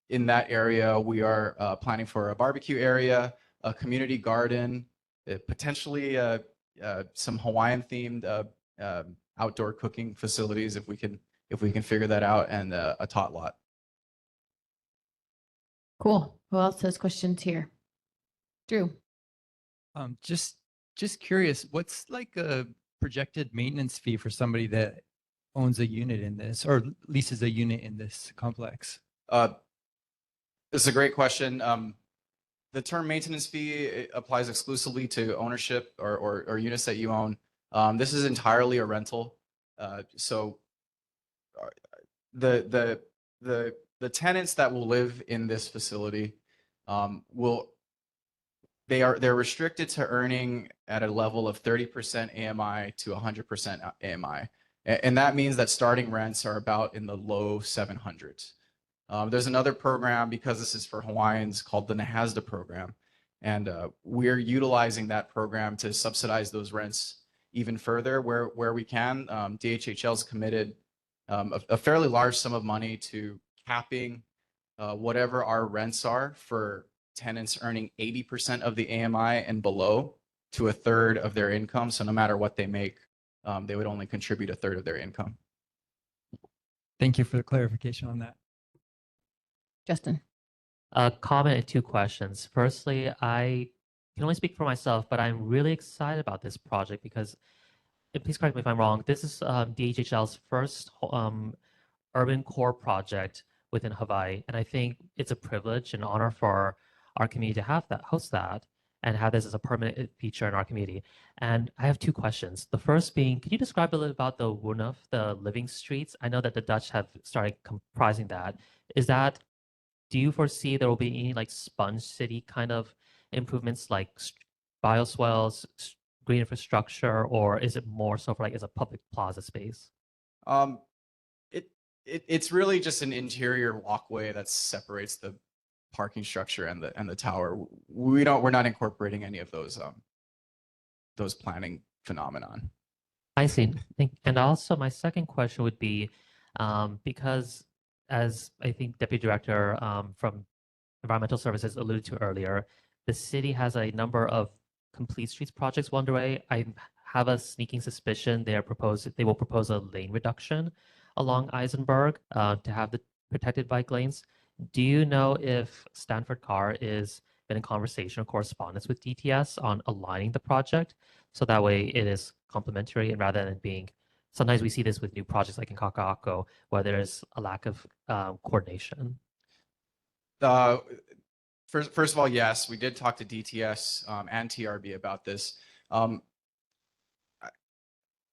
In that area, we are planning for a barbecue area, a community garden, potentially some Hawaiian-themed outdoor cooking facilities if we can figure that out, and a tot lot. Cool. Who else has questions here? Drew. Just curious, what's like a projected maintenance fee for somebody that owns a unit in this or leases a unit in this complex? This is a great question. The term maintenance fee applies exclusively to ownership or units that you own. This is entirely a rental. So the tenants that will live in this facility they're restricted to earning at a level of 30% AMI to 100% AMI. And that means that starting rents are about in the low 700s. There's another program, because this is for Hawaiians, called the NAHASDA program. And we're utilizing that program to subsidize those rents even further where we can. DHHL's committed a fairly large sum of money to capping whatever our rents are for tenants earning 80% of the AMI and below to a third of their income. So no matter what they make, they would only contribute a third of their income. Thank you for the clarification on that. Justin. A comment and two questions. Firstly, I can only speak for myself, but I'm really excited about this project because, and please correct me if I'm wrong, this is DHHL's first urban core project within Hawaii. And I think it's a privilege and honor for our community to have that, host that, and have this as a permanent feature in our community. And I have two questions. The first being, can you describe a little about the Wunuf, the living streets? I know that the Dutch have started comprising that. Do you foresee there will be any like sponge city kind of improvements like bioswales, green infrastructure, or is it more so for like as a public plaza space? It's really just an interior walkway that separates the parking structure and the tower. We're not incorporating any of those planning phenomenon. I see. And also my second question would be, because as I think Deputy Director from Environmental Services alluded to earlier, the city has a number of complete streets projects underway. I have a sneaking suspicion they will propose a lane reduction along Eisenberg to have the protected bike lanes. Do you know if Stanford Carr is been in conversation or correspondence with DTS on aligning the project so that way it is complementary and rather than being, sometimes we see this with new projects like in Kaka'ako where there's a lack of coordination? First of all, yes, we did talk to DTS and TRB about this.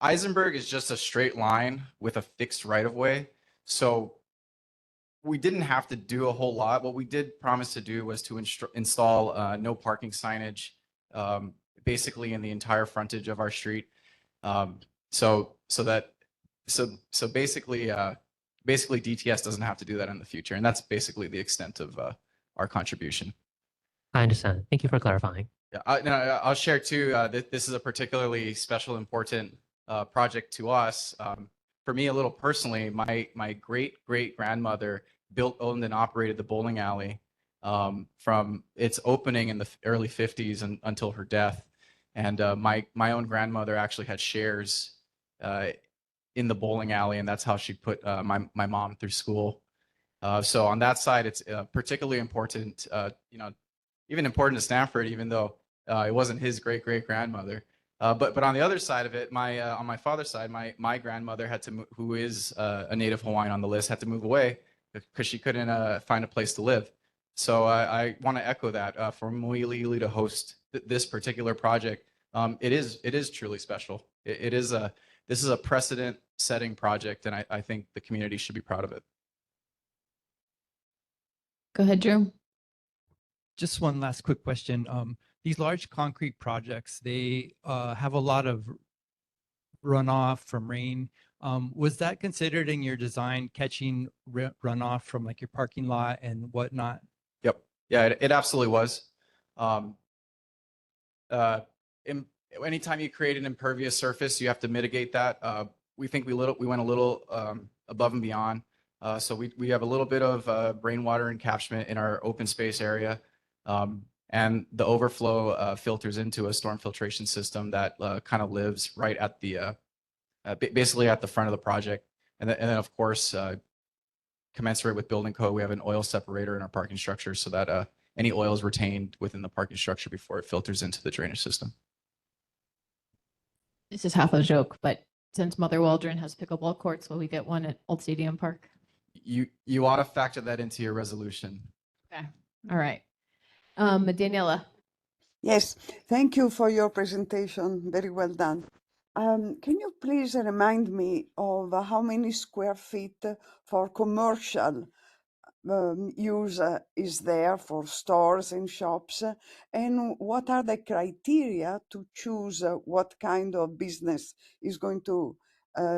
Eisenberg is just a straight line with a fixed right of way. So we didn't have to do a whole lot. What we did promise to do was to install no parking signage basically in the entire frontage of our street. So basically DTS doesn't have to do that in the future. And that's basically the extent of our contribution. I understand. Thank you for clarifying. Yeah, I'll share too, this is a particularly special, important project to us. For me, a little personally, my great-great-grandmother built, owned, and operated the bowling alley from its opening in the early 50s until her death. And my own grandmother actually had shares in the bowling alley, and that's how she put my mom through school. So on that side, it's particularly important, even important to Stanford, even though it wasn't his great-great-grandmother. But on the other side of it, on my father's side, my grandmother had to, who is a native Hawaiian on the list, had to move away because she couldn't find a place to live. So I want to echo that for Mōʻiliʻili to host this particular project. It is truly special. This is a precedent-setting project, and I think the community should be proud of it. Go ahead, Drew. Just one last quick question. These large concrete projects, they have a lot of runoff from rain. Was that considered in your design, catching runoff from like your parking lot and whatnot? Yep. Yeah, it absolutely was. Anytime you create an impervious surface, you have to mitigate that. We think we went a little above and beyond. So we have a little bit of rainwater encapsulation in our open space area. And the overflow filters into a storm filtration system that kind of lives right at the, basically at the front of the project. And then of course, commensurate with building code, we have an oil separator in our parking structure so that any oil is retained within the parking structure before it filters into the drainage system. This is half a joke, but since Mother Waldron has pickleball courts, will we get one at Old Stadium Park? You ought to factor that into your resolution. Okay. All right. Daniela. Yes, thank you for your presentation. Very well done. Can you please remind me of how many square feet for commercial use is there for stores and shops? And what are the criteria to choose what kind of business is going to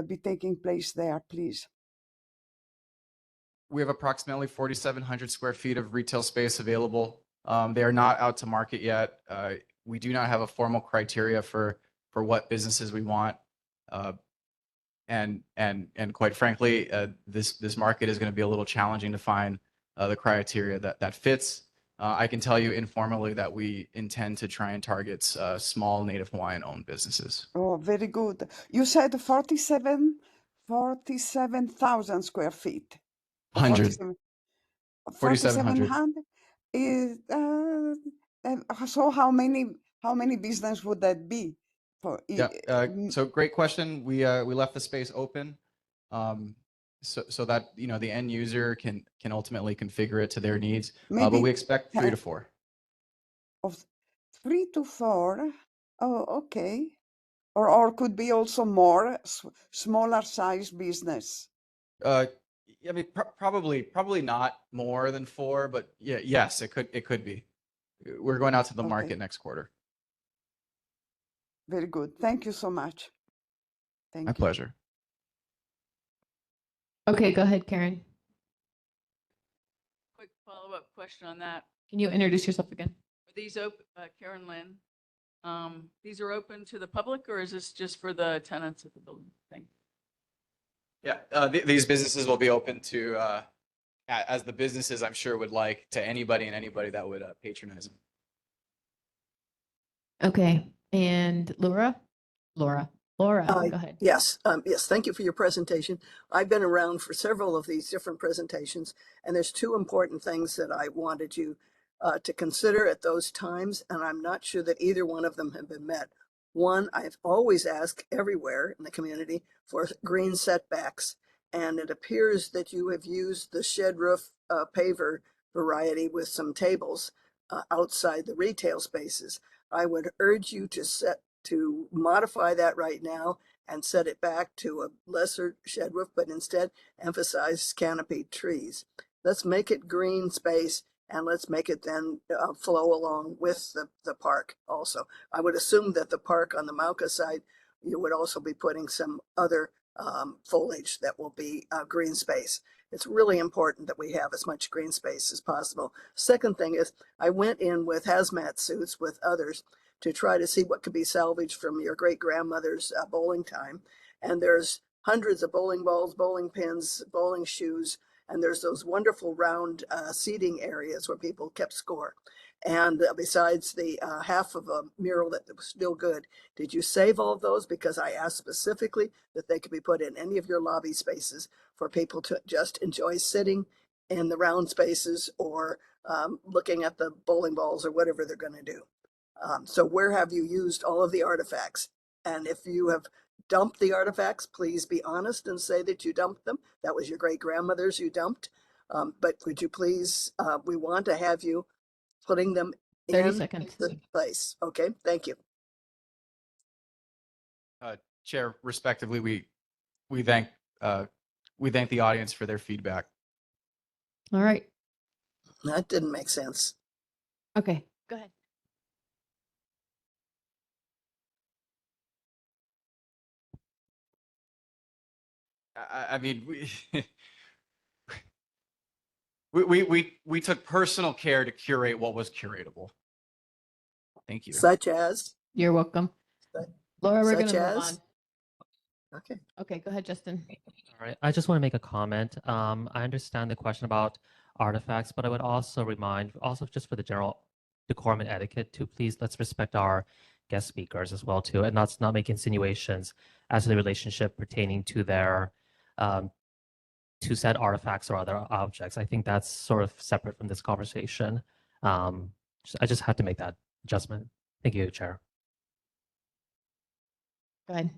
be taking place there, please? We have approximately 4,700 square feet of retail space available. They are not out to market yet. We do not have a formal criteria for what businesses we want. And quite frankly, this market is going to be a little challenging to find the criteria that fits. I can tell you informally that we intend to try and target small Native Hawaiian owned businesses. Oh, very good. You said 47,000 square feet. Or 100. 4,700. 4,700 is so how many business would that be for Yeah. So great question. We left the space open, so that the end user can ultimately configure it to their needs. But maybe we expect 3 to 4. of 3 to 4? Oh, okay. Or could be also more smaller size business. I mean, probably not more than 4, but yeah, yes, it could be. We're going out to the Okay. market next quarter. Very good. Thank you so much. Thank My you. pleasure. Okay, go ahead, Karen. Quick follow-up question on that. Can you introduce yourself again? Are these open, Karen Lynn? These are open to the public, or is this just for the tenants of the building? Thank you. Yeah, these businesses will be open to, as the businesses I'm sure would like, to anybody and anybody that would patronize them. Okay, and Laura, go ahead. Yes, yes, thank you for your presentation. I've been around for several of these different presentations, and there's two important things that I wanted you to consider at those times, and I'm not sure that either one of them have been met. One, I've always asked everywhere in the community for green setbacks, and it appears that you have used the shed roof paver variety with some tables outside the retail spaces. I would urge you to modify that right now and set it back to a lesser shed roof, but instead emphasize canopied trees. Let's make it green space, and let's make it then flow along with the park also. I would assume that the park on the Mauka side, you would also be putting some other foliage that will be green space. It's really important that we have as much green space as possible. Second thing is, I went in with hazmat suits with others to try to see what could be salvaged from your great grandmother's bowling time. And there's hundreds of bowling balls, bowling pins, bowling shoes, and there's those wonderful round seating areas where people kept score. And besides the half of a mural that was still good, did you save all of those? Because I asked specifically that they could be put in any of your lobby spaces for people to just enjoy sitting in the round spaces or looking at the bowling balls or whatever they're going to do. So where have you used all of the artifacts? And if you have dumped the artifacts, please be honest and say that you dumped them. That was your great grandmother's you dumped. But would you please, we want to have you putting them 30 in seconds. the place. Okay, thank you. Chair, respectively, we thank the audience for their feedback. All right. That didn't make sense. Okay, go ahead. I mean, we took personal care to curate what was curatable. Thank you. Such as? You're welcome. Laura, we're going Such to move as? on. Okay. Okay, go ahead, Justin. All right. I just want to make a comment. I understand the question about artifacts, but I would also remind, also just for the general decorum and etiquette, to please let's respect our guest speakers as well too, and not make insinuations as to the relationship pertaining to their to said artifacts or other objects. I think that's sort of separate from this conversation. I just had to make that adjustment. Thank you, Chair. Go ahead.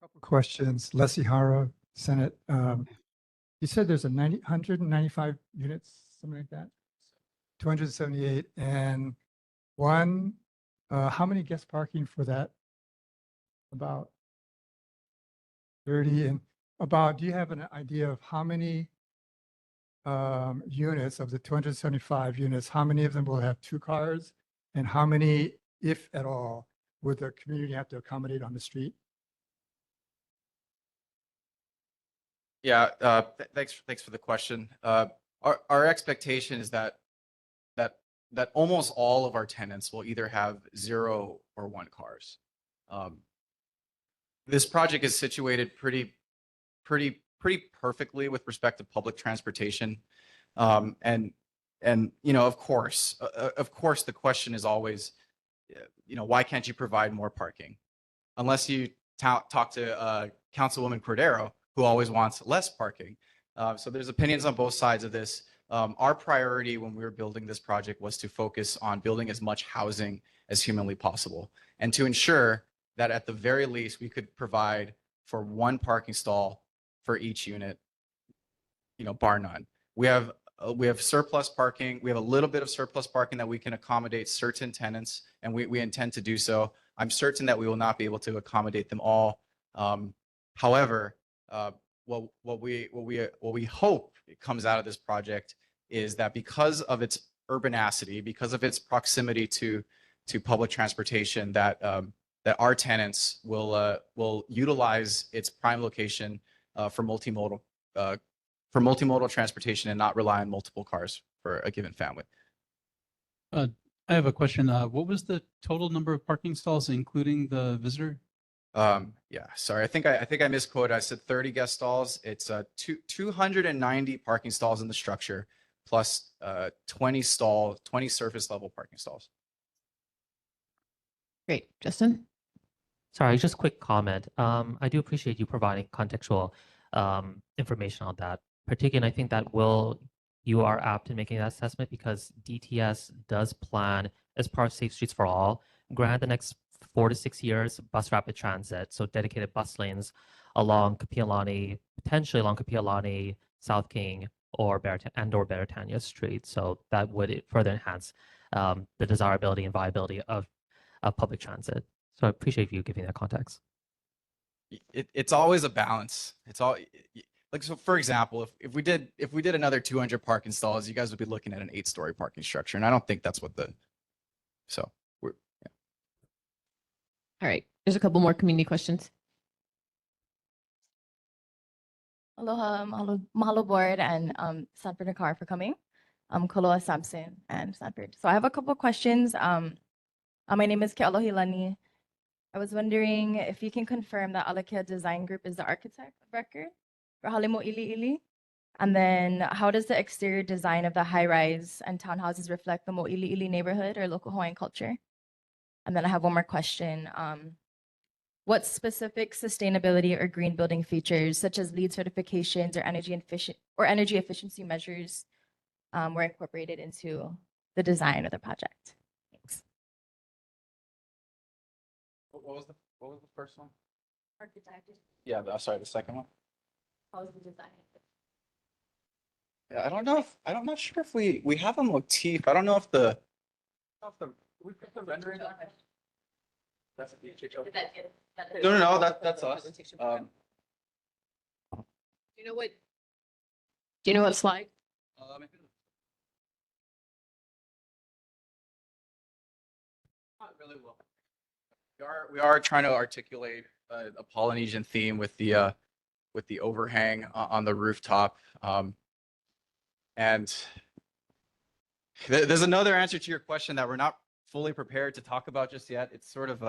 Couple questions. Leslie Hara, Senate. You said there's 195 units, something like that? 278. And one, how many guest parking for that? About 30. And about, do you have an idea of how many units of the 275 units, how many of them will have 2 cars? And how many, if at all, would the community have to accommodate on the street? Yeah, thanks for the question. Our expectation is that almost all of our tenants will either have 0 or 1 cars. This project is situated pretty perfectly with respect to public transportation. And of course, the question is always, why can't you provide more parking? Unless you talk to Councilwoman Cordero, who always wants less parking. So there's opinions on both sides of this. Our priority when we were building this project was to focus on building as much housing as humanly possible, and to ensure that at the very least we could provide for 1 parking stall for each unit, bar none. We have surplus parking. We have a little bit of surplus parking that we can accommodate certain tenants, and we intend to do so. I'm certain that we will not be able to accommodate them all. However, what we hope comes out of this project is that because of its urbanacity, because of its proximity to public transportation, that our tenants will utilize its prime location for multimodal transportation and not rely on multiple cars for a given family. I have a question. What was the total number of parking stalls, including the visitor? Yeah, sorry. I think I misquoted. I said 30 guest stalls. It's 290 parking stalls in the structure, plus 20 surface level parking stalls. Great. Justin? Sorry, just quick comment. I do appreciate you providing contextual information on that. Particularly, I think that you are apt in making that assessment because DTS does plan, as part of Safe Streets for All, grant the next 4 to 6 years bus rapid transit, so dedicated bus lanes along Kapiolani, potentially along Kapiolani, South King, or Beretania Street. So that would further enhance the desirability and viability of public transit. So I appreciate you giving that context. It's always a balance. It's all like, so for example, if we did another 200 parking stalls, you guys would be looking at an 8-story parking structure, and I don't think that's what All right. There's a couple more community questions. Aloha, mahalo board and Sanford Nakar for coming. I'm Koloa Sampson and Sanford. So I have a couple of questions. My name is Ke'alohilani. I was wondering if you can confirm that Alakia Design Group is the architect of record for Hale Mōʻiliʻili. And then how does the exterior design of the high-rise and townhouses reflect the Mōʻiliʻili neighborhood or local Hawaiian culture? And then I have one more question. What specific sustainability or green building features, such as LEED certifications or energy efficiency measures, were incorporated into the design of the project? Thanks. What was the first one? Architect. Yeah, sorry, the second one. How was the design? Yeah, I'm not sure if we have a motif. I don't know if the we put the rendering. That's a DHHO. No, that's us. Do you know what slide? Not really well. We are trying to articulate a Polynesian theme with the overhang on the rooftop. And there's another answer to your question that we're not fully prepared to talk about just yet. It's sort of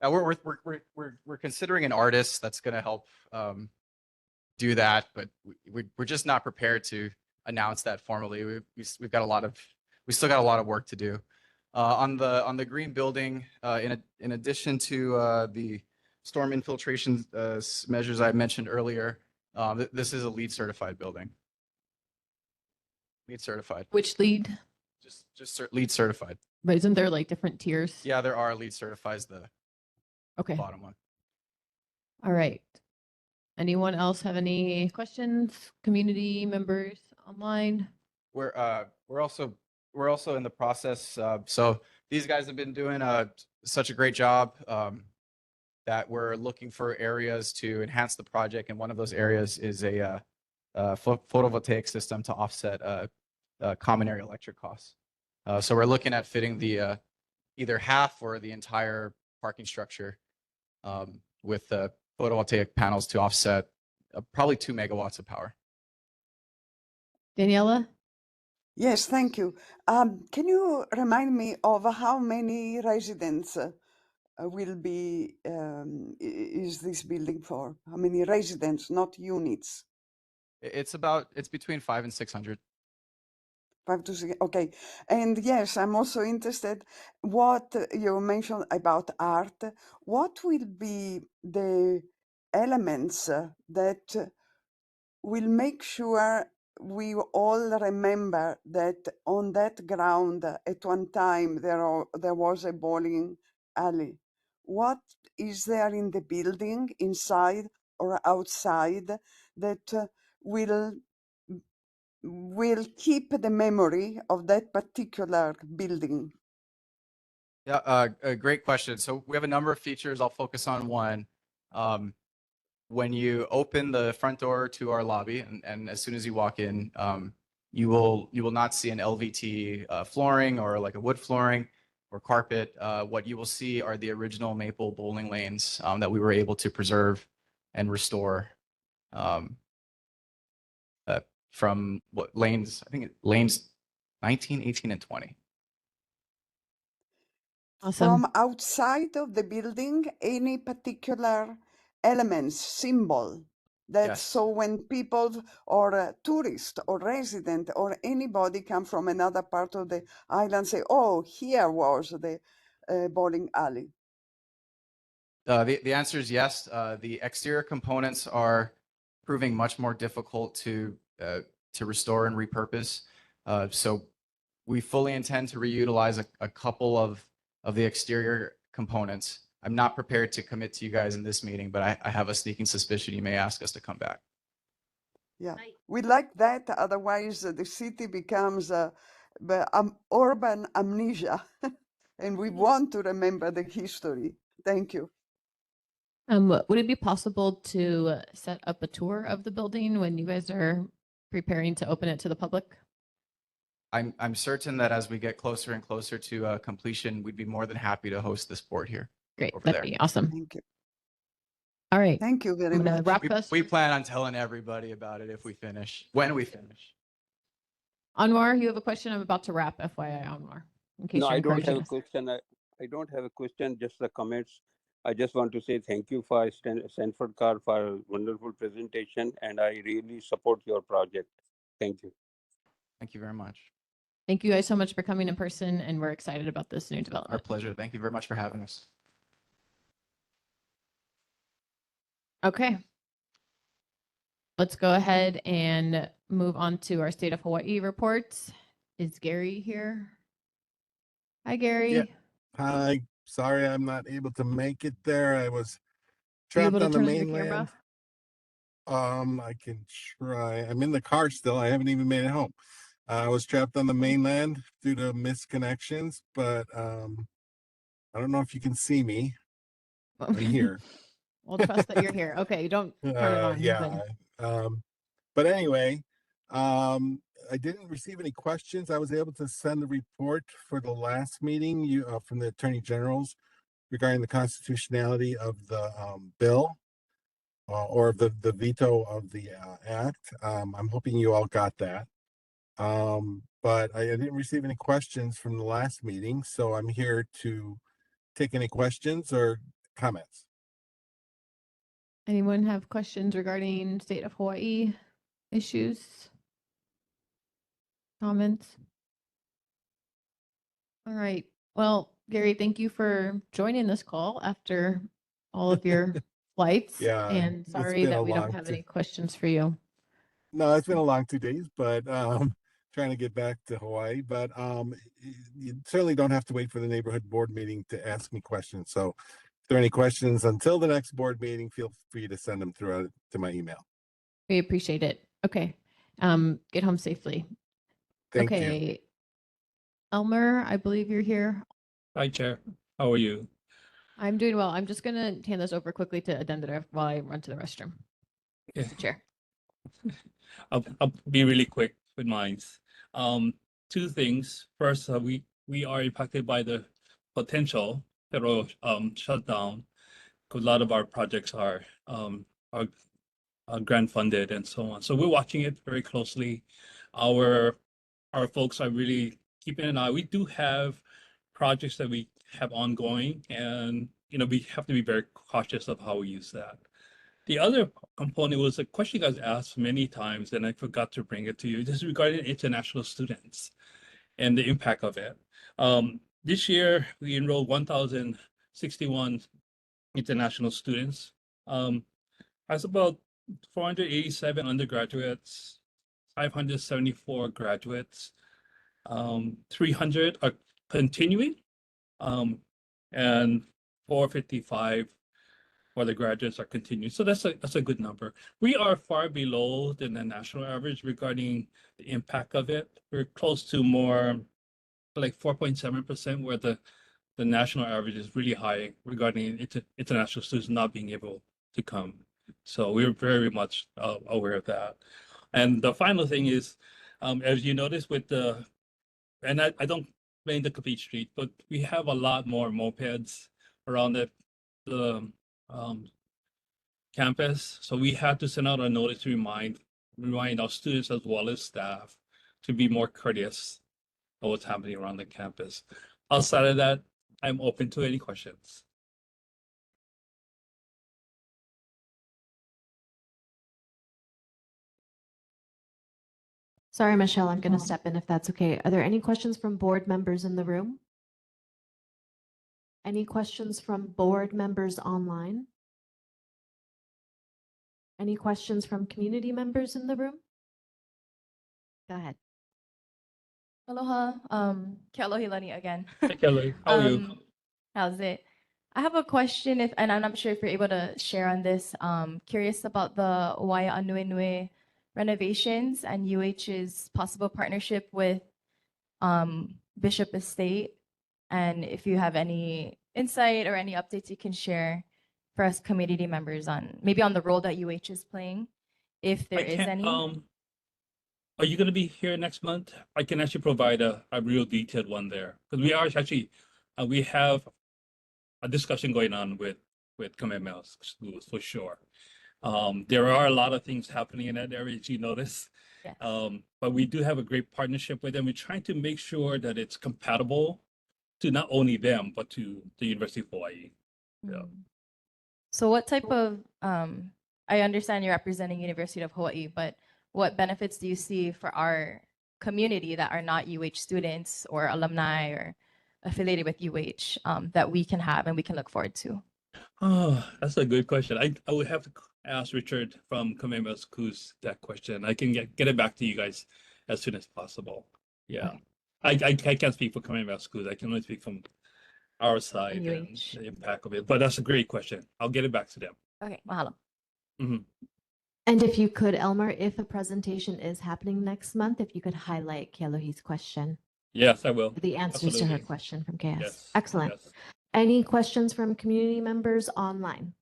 we're considering an artist that's going to help do that, but we're just not prepared to announce that formally. We still got a lot of work to do. On the green building, in addition to the storm infiltration measures I mentioned earlier, this is a LEED certified building. LEED certified. Which LEED? Just LEED certified. But isn't there like different tiers? Yeah, there are. LEED certifies the Okay. bottom one. All right. Anyone else have any questions? Community members online? We're also in the process. So these guys have been doing such a great job that we're looking for areas to enhance the project, and one of those areas is a photovoltaic system to offset common area electric costs. So we're looking at fitting the either half or the entire parking structure with photovoltaic panels to offset probably 2 megawatts of power. Daniela? Yes, thank you. Can you remind me of how many residents will be is this building for? How many residents, not units? It's between 5 and 600. 5 to 6. Okay. And yes, I'm also interested what you mentioned about art. What will be the elements that will make sure we all remember that on that ground at one time there was a bowling alley? What is there in the building, inside or outside, that will keep the memory of that particular building? Yeah, a great question. So we have a number of features. I'll focus on one. When you open the front door to our lobby, and as soon as you walk in, you will not see an LVT flooring or like a wood flooring or carpet. What you will see are the original maple bowling lanes that we were able to preserve and restore from what lanes, I think lanes 19, 18, and 20. Awesome. From outside of the building, any particular elements, symbol, that Yes. so when people or a tourist or resident or anybody come from another part of the island say, oh, here was the bowling alley? The answer is yes. The exterior components are proving much more difficult to restore and repurpose. So we fully intend to reutilize a couple of the exterior components. I'm not prepared to commit to you guys in this meeting, but I have a sneaking suspicion you may ask us to come back. Yeah, we like that. Otherwise, the city becomes urban amnesia, and we want to remember the history. Thank you. Would it be possible to set up a tour of the building when you guys are preparing to open it to the public? I'm certain that as we get closer and closer to completion, we'd be more than happy to host this board here. Great, over that'd there. be awesome. Thank you. All right. Thank you very I'm gonna much. wrap us. We plan on telling everybody about it if we finish, when we finish. Anwar, you have a question? I'm about to wrap, FYI, Anwar, in case No, you're I don't have encouraging a us. question. I don't have a question, just the comments. I just want to say thank you for Stanford Carr for a wonderful presentation, and I really support your project. Thank you. Thank you very much. Thank you guys so much for coming in person, and we're excited about this new Our development. pleasure. Thank you very much for having us. Okay. Let's go ahead and move on to our State of Hawaii reports. Is Gary here? Hi, Gary. Yeah. Hi. Sorry, I'm not able to make it there. I was Are you trapped able to on the turn on your mainland. camera? I can try. I'm in the car still. I haven't even made it home. I was trapped on the mainland due to misconnections, but I don't know if you can see me. I'm here. We'll trust that you're here. Okay, don't turn it on. Yeah. But anyway, I didn't receive any questions. I was able to send the report for the last meeting from the Attorney General's regarding the constitutionality of the bill or the veto of the act. I'm hoping you all got that. But I didn't receive any questions from the last meeting, so I'm here to take any questions or comments. Anyone have questions regarding State of Hawaii issues? Comments? All right. Well, Gary, thank you for joining this call after all of your flights. Yeah, And it's sorry been that a we don't long have t- any questions for you. No, it's been a long 2 days, but trying to get back to Hawaii. But you certainly don't have to wait for the neighborhood board meeting to ask me questions. So if there are any questions until the next board meeting, feel free to send them through to my email. We appreciate it. Okay. Get home safely. Thank you. Okay. Elmer, I believe you're here. Hi, Chair. How are you? I'm doing well. I'm just going to hand this over quickly to Adendra while I run to the restroom. Okay. Mr. Chair. I'll be really quick with mine. Two things. First, we are impacted by the potential federal shutdown because a lot of our projects are grant funded and so on. So we're watching it very closely. Our folks are really keeping an eye. We do have projects that we have ongoing, and we have to be very cautious of how we use that. The other component was a question you guys asked many times, and I forgot to bring it to you. This is regarding international students and the impact of it. This year, we enrolled 1,061 international students. That's about 487 undergraduates, 574 graduates, 300 are continuing, and 455 for the graduates are continuing. So that's a good number. We are far below the national average regarding the impact of it. We're close to more like 4.7%, where the national average is really high regarding international students not being able to come. So we're very much aware of that. And the final thing is, as you notice with and I don't blame the complete street, but we have a lot more mopeds around the campus. So we had to send out a notice to remind our students as well as staff to be more courteous of what's happening around the campus. Outside of that, I'm open to any questions. Sorry, Michelle, I'm going to step in if that's okay. Are there any questions from board members in the room? Any questions from board members online? Any questions from community members in the room? Go ahead. Aloha, Kealohilani again. Hey, Kelly, how are you? How's it? I have a question, and I'm not sure if you're able to share on this. Curious about the Waiānuenue renovations and UH's possible partnership with Bishop Estate, and if you have any insight or any updates you can share for us community members on maybe on the role that UH is playing, if there is any. Are you going to be here next month? I can actually provide a real detailed one there, because we are actually we have a discussion going on with Kamehameha schools for sure. There are a lot of things happening in that area, as you notice. Yes. But we do have a great partnership with them. We're trying to make sure that it's compatible to not only them, but to the University of Hawaii. Yeah. So what type of, I understand you're representing University of Hawaii, but what benefits do you see for our community that are not UH students or alumni or affiliated with UH that we can have and we can look forward to? Oh, that's a good question. I would have to ask Richard from Kamehameha Schools that question. I can get it back to you guys as soon as possible. Yeah. Okay. I can't speak for Kamehameha Schools. I can only speak from our side and the impact of it. But that's a great question. I'll get it back to them. Okay, mahalo. Mm-hmm. And if you could, Elmer, if a presentation is happening next month, if you could highlight Kealohi's question. Yes, I will. The answers to her Absolutely. question from KS. Yes. Excellent. Yes. Any questions from community members online?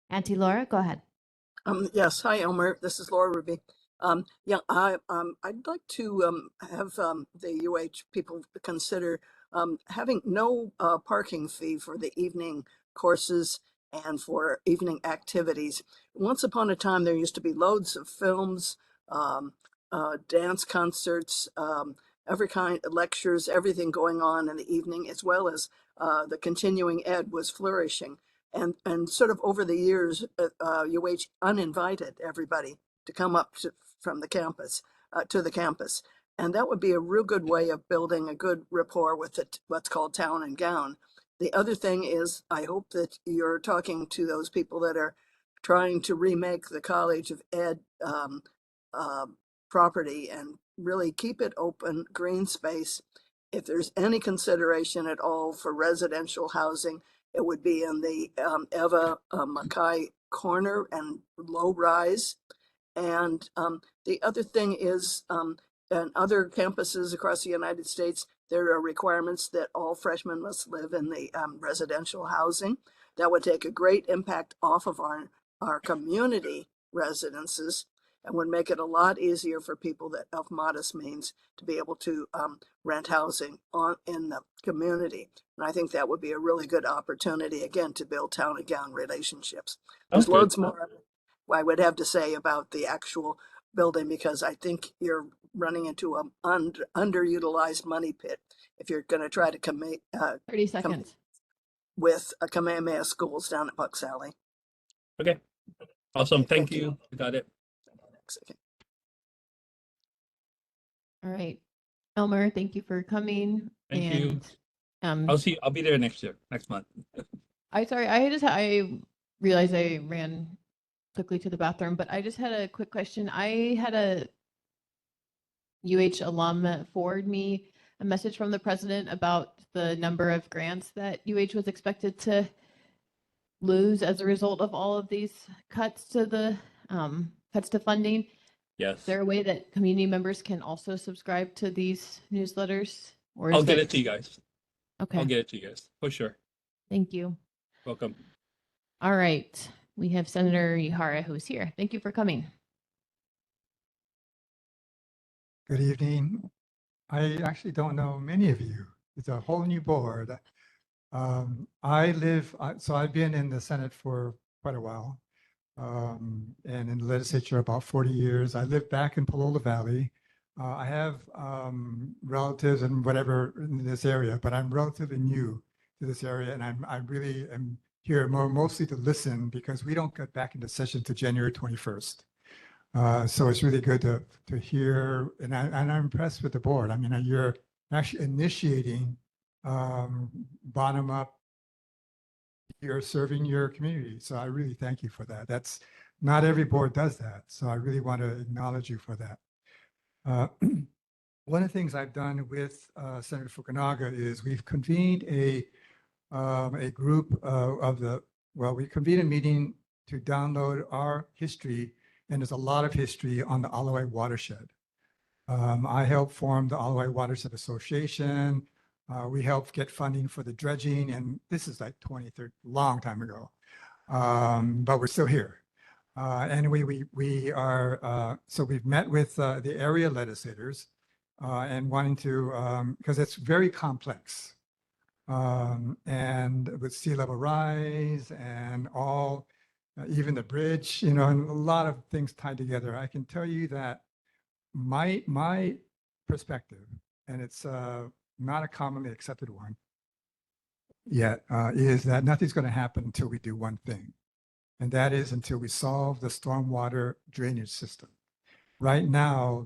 Auntie Laura, go ahead. Yes. Hi, Elmer. This is Laura Ruby. Yeah, I'd like to have the UH people consider having no parking fee for the evening courses and for evening activities. Once upon a time, there used to be loads of films, dance concerts, every kind of lectures, everything going on in the evening, as well as the continuing ed was flourishing. And sort of over the years, UH uninvited everybody to come up from the campus to the campus. And that would be a real good way of building a good rapport with what's called town and gown. The other thing is, I hope that you're talking to those people that are trying to remake the College of Ed property and really keep it open, green space. If there's any consideration at all for residential housing, it would be in the Eva Mackay corner and low rise. And the other thing is, in other campuses across the United States, there are requirements that all freshmen must live in the residential housing. That would take a great impact off of our community residences and would make it a lot easier for people that of modest means to be able to rent housing in the community. And I think that would be a really good opportunity, again, to build town and gown relationships. There's loads more. I would have to say about the actual building, because I think you're running into an underutilized money pit if you're going to try to 30 seconds. with a Kamehameha schools down at Bucks Alley. Okay. Awesome. Okay, Thank thank you. you. I got it. Okay. All right. Elmer, thank you for coming. Thank you. And I'll be there next month. I realized I ran quickly to the bathroom, but I just had a quick question. I had a UH alum forward me a message from the president about the number of grants that UH was expected to lose as a result of all of these cuts to funding. Yes. Is there a way that community members can also subscribe to these newsletters? Or I'll is get that- it to you guys. Okay. I'll get it to you guys for sure. Thank you. Welcome. All right. We have Senator Ihara who's here. Thank you for coming. Good evening. I actually don't know many of you. It's a whole new board. So I've been in the Senate for quite a while, and in the legislature about 40 years. I live back in Palolo Valley. I have relatives and whatever in this area, but I'm relatively new to this area, and I really am here mostly to listen because we don't get back into session to January 21st. So it's really good to hear, and I'm impressed with the board. I mean, you're actually initiating bottom up. You're serving your community, so I really thank you for that. That's not every board does that, so I really want to acknowledge you for that. One of the things I've done with Senator Fukunaga is we've convened a group we convened a meeting to download our history, and there's a lot of history on the Alawai watershed. I helped form the Alawai Watershed Association. We helped get funding for the dredging, and this is like 20, long time ago, but we're still here. And we are, so we've met with the area legislators and wanting to, because it's very complex. And with sea level rise and all, even the bridge, and a lot of things tied together. I can tell you that my perspective, and it's not a commonly accepted one yet, is that nothing's going to happen until we do one thing. And that is until we solve the stormwater drainage system. Right now,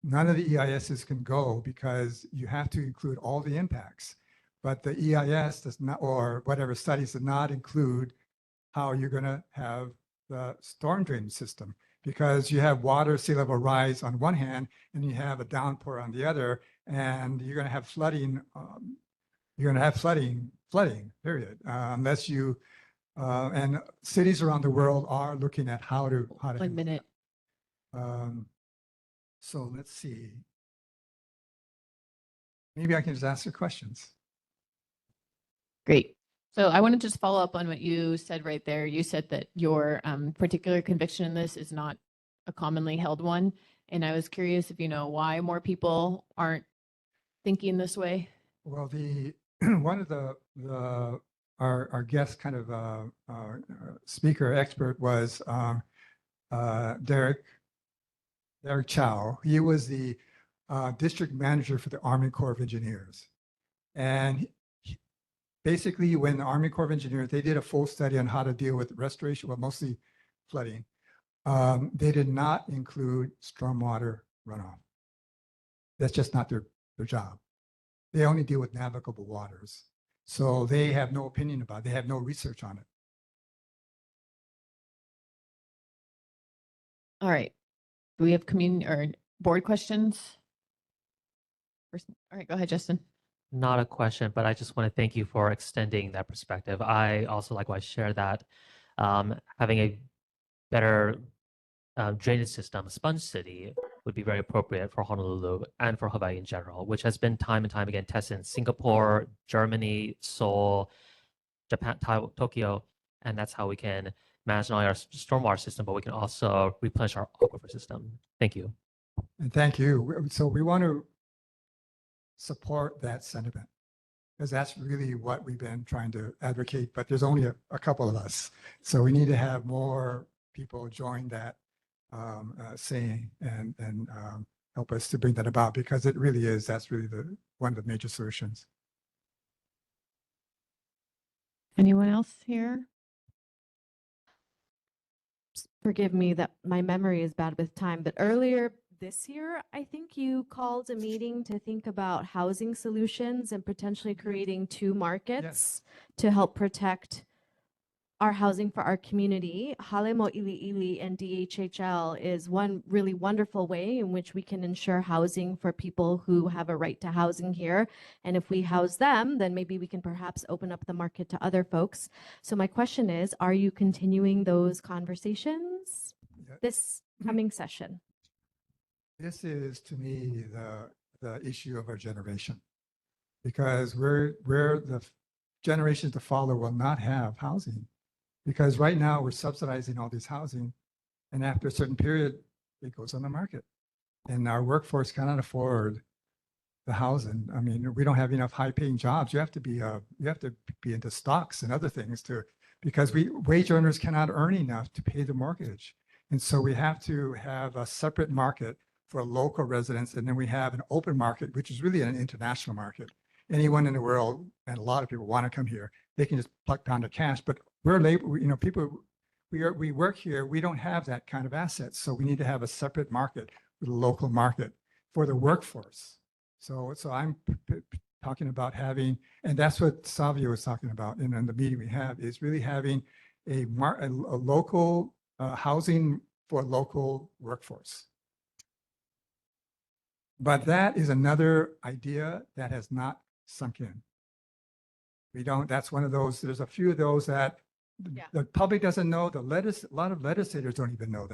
none of the EISs can go because you have to include all the impacts. But the EIS does not, or whatever studies, does not include how you're going to have the storm drainage system, because you have water sea level rise on one hand, and you have a downpour on the other, and you're going to have flooding. Flooding, period, unless you. And cities around the world are looking at how to. 1 minute. So let's see. Maybe I can just ask you questions. Great. So I want to just follow up on what you said right there. You said that your particular conviction in this is not a commonly held one. And I was curious if you know why more people aren't thinking this way. Well, one of our guest kind of speaker expert was Derek Chow. He was the district manager for the Army Corps of Engineers. And basically, when the Army Corps of Engineers, they did a full study on how to deal with restoration, well, mostly flooding. They did not include stormwater runoff. That's just not their job. They only deal with navigable waters. So they have no opinion about it. They have no research on it. All right. Do we have community or board questions? All right, go ahead, Justin. Not a question, but I just want to thank you for extending that perspective. I also likewise share that having a better drainage system, a sponge city, would be very appropriate for Honolulu and for Hawaii in general, which has been time and time again tested in Singapore, Germany, Seoul, Japan, Tokyo, and that's how we can manage not only our stormwater system, but we can also replenish our aquifer system. Thank you. And thank you. So we want to support that sentiment, because that's really what we've been trying to advocate, but there's only a couple of us. So we need to have more people join that saying and help us to bring that about, because it really is, that's really one of the major solutions. Anyone else here? Forgive me that my memory is bad with time, but earlier this year, I think you called a meeting to think about housing solutions and potentially creating two markets to help protect our housing for our community. Hale Mōʻiliʻili and DHHL is one really wonderful way in which we can ensure housing for people who have a right to housing here. And if we house them, then maybe we can perhaps open up the market to other folks. So my question is, are you continuing those conversations this coming session? This is, to me, the issue of our generation, because we're the generations to follow will not have housing. Because right now we're subsidizing all these housing, and after a certain period, it goes on the market. And our workforce cannot afford the housing. I mean, we don't have enough high-paying jobs. You have to be into stocks and other things because wage earners cannot earn enough to pay the mortgage. And so we have to have a separate market for local residents, and then we have an open market, which is really an international market. Anyone in the world, and a lot of people want to come here, they can just pluck down the cash, but we're labor, people, we work here, we don't have that kind of assets. So we need to have a separate market, the local market for the workforce. So I'm talking about having, and that's what Savio was talking about in the meeting we have, is really having a local housing for local workforce. But that is another idea that has not sunk in. That's one of those, there's a few of those that the public doesn't know, a lot of legislators don't even know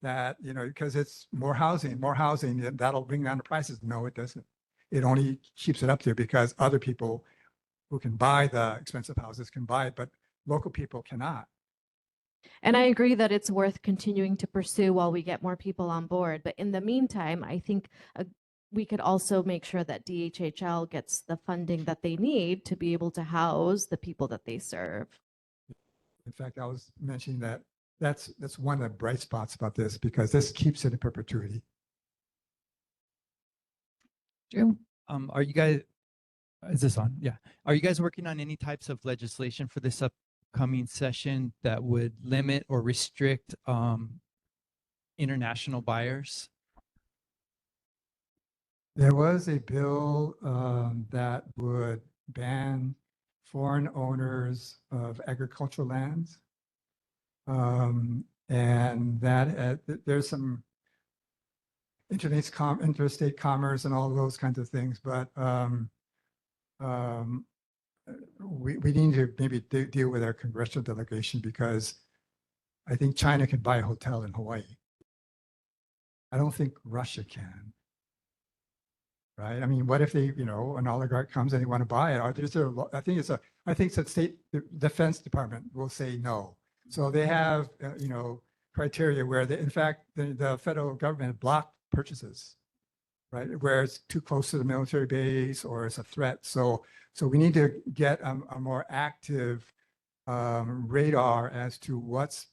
that, because it's more housing, that'll bring down the prices. No, it doesn't. It only keeps it up there because other people who can buy the expensive houses can buy it, but local people cannot. And I agree that it's worth continuing to pursue while we get more people on board. But in the meantime, I think we could also make sure that DHHL gets the funding that they need to be able to house the people that they serve. In fact, I was mentioning that's one of the bright spots about this, because this keeps it in perpetuity. Drew? Are you guys, is this on? Yeah. Are you guys working on any types of legislation for this upcoming session that would limit or restrict international buyers? There was a bill that would ban foreign owners of agricultural lands. And that there's some interstate commerce and all those kinds of things, but we need to maybe deal with our congressional delegation, because I think China can buy a hotel in Hawaii. I don't think Russia can. Right? I mean, what if they, an oligarch comes and they want to buy it? I think it's a state defense department will say no. So they have, criteria where in fact, the federal government blocked purchases, right? Where it's too close to the military base or it's a threat. So we need to get a more active radar as to what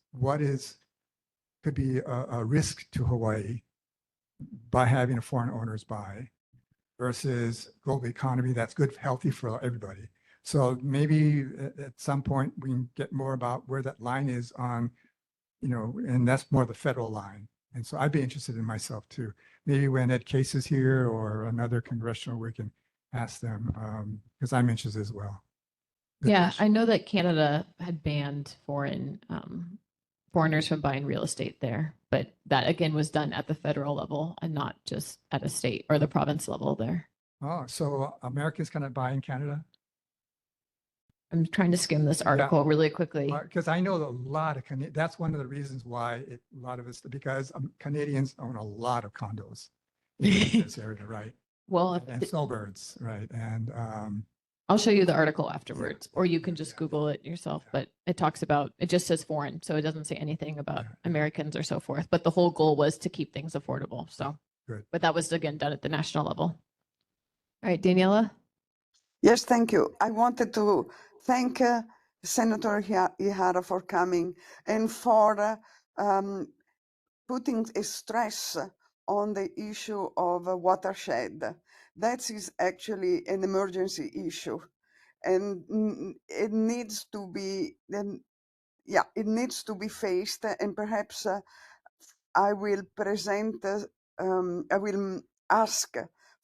could be a risk to Hawaii by having a foreign owners buy, versus global economy that's good, healthy for everybody. So maybe at some point we can get more about where that line is on, and that's more the federal line. And so I'd be interested in myself too. Maybe when Ed Case is here or another congressional, we can ask them, because I'm interested as well. Yeah, I know that Canada had banned foreigners from buying real estate there, but that again was done at the federal level and not just at a state or the province level there. Oh, so Americans cannot buy in Canada? I'm trying to skim this article really quickly. Because I know a lot of that's one of the reasons why a lot of us, because Canadians own a lot of condos in this area, right? Well, and snowbirds, right? And I'll show you the article afterwards, or you can just Google it yourself. But it talks about, it just says foreign, so it doesn't say anything about Americans or so forth. But the whole goal was to keep things affordable. So, good. But that was again done at the national level. All right, Daniela. Yes, thank you. I wanted to thank Senator Ihara for coming and for um, putting a stress on the issue of a watershed. That is actually an emergency issue, and it needs to be it needs to be faced. And perhaps I will present. I will ask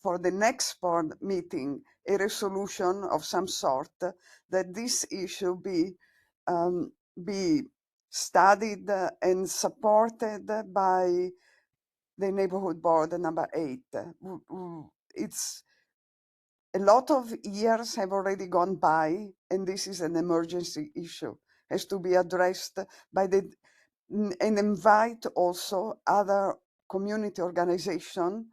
for the next board meeting a resolution of some sort that this issue be studied and supported by the neighborhood board number 8. It's a lot of years have already gone by, and this is an emergency issue, has to be addressed by and invite also other community organizations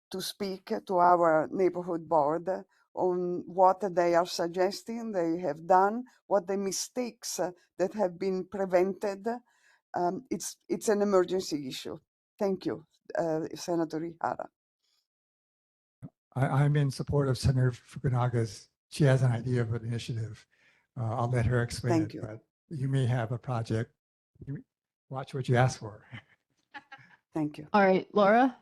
to speak to our neighborhood board on what they are suggesting they have done, what the mistakes that have been prevented. It's an emergency issue. Thank you, Senator Ihara. I'm in support of Senator Fukunaga's. She has an idea of an initiative. I'll let her explain Thank it, you. but you may have a project. Watch what you ask for. Thank you. All right, Laura.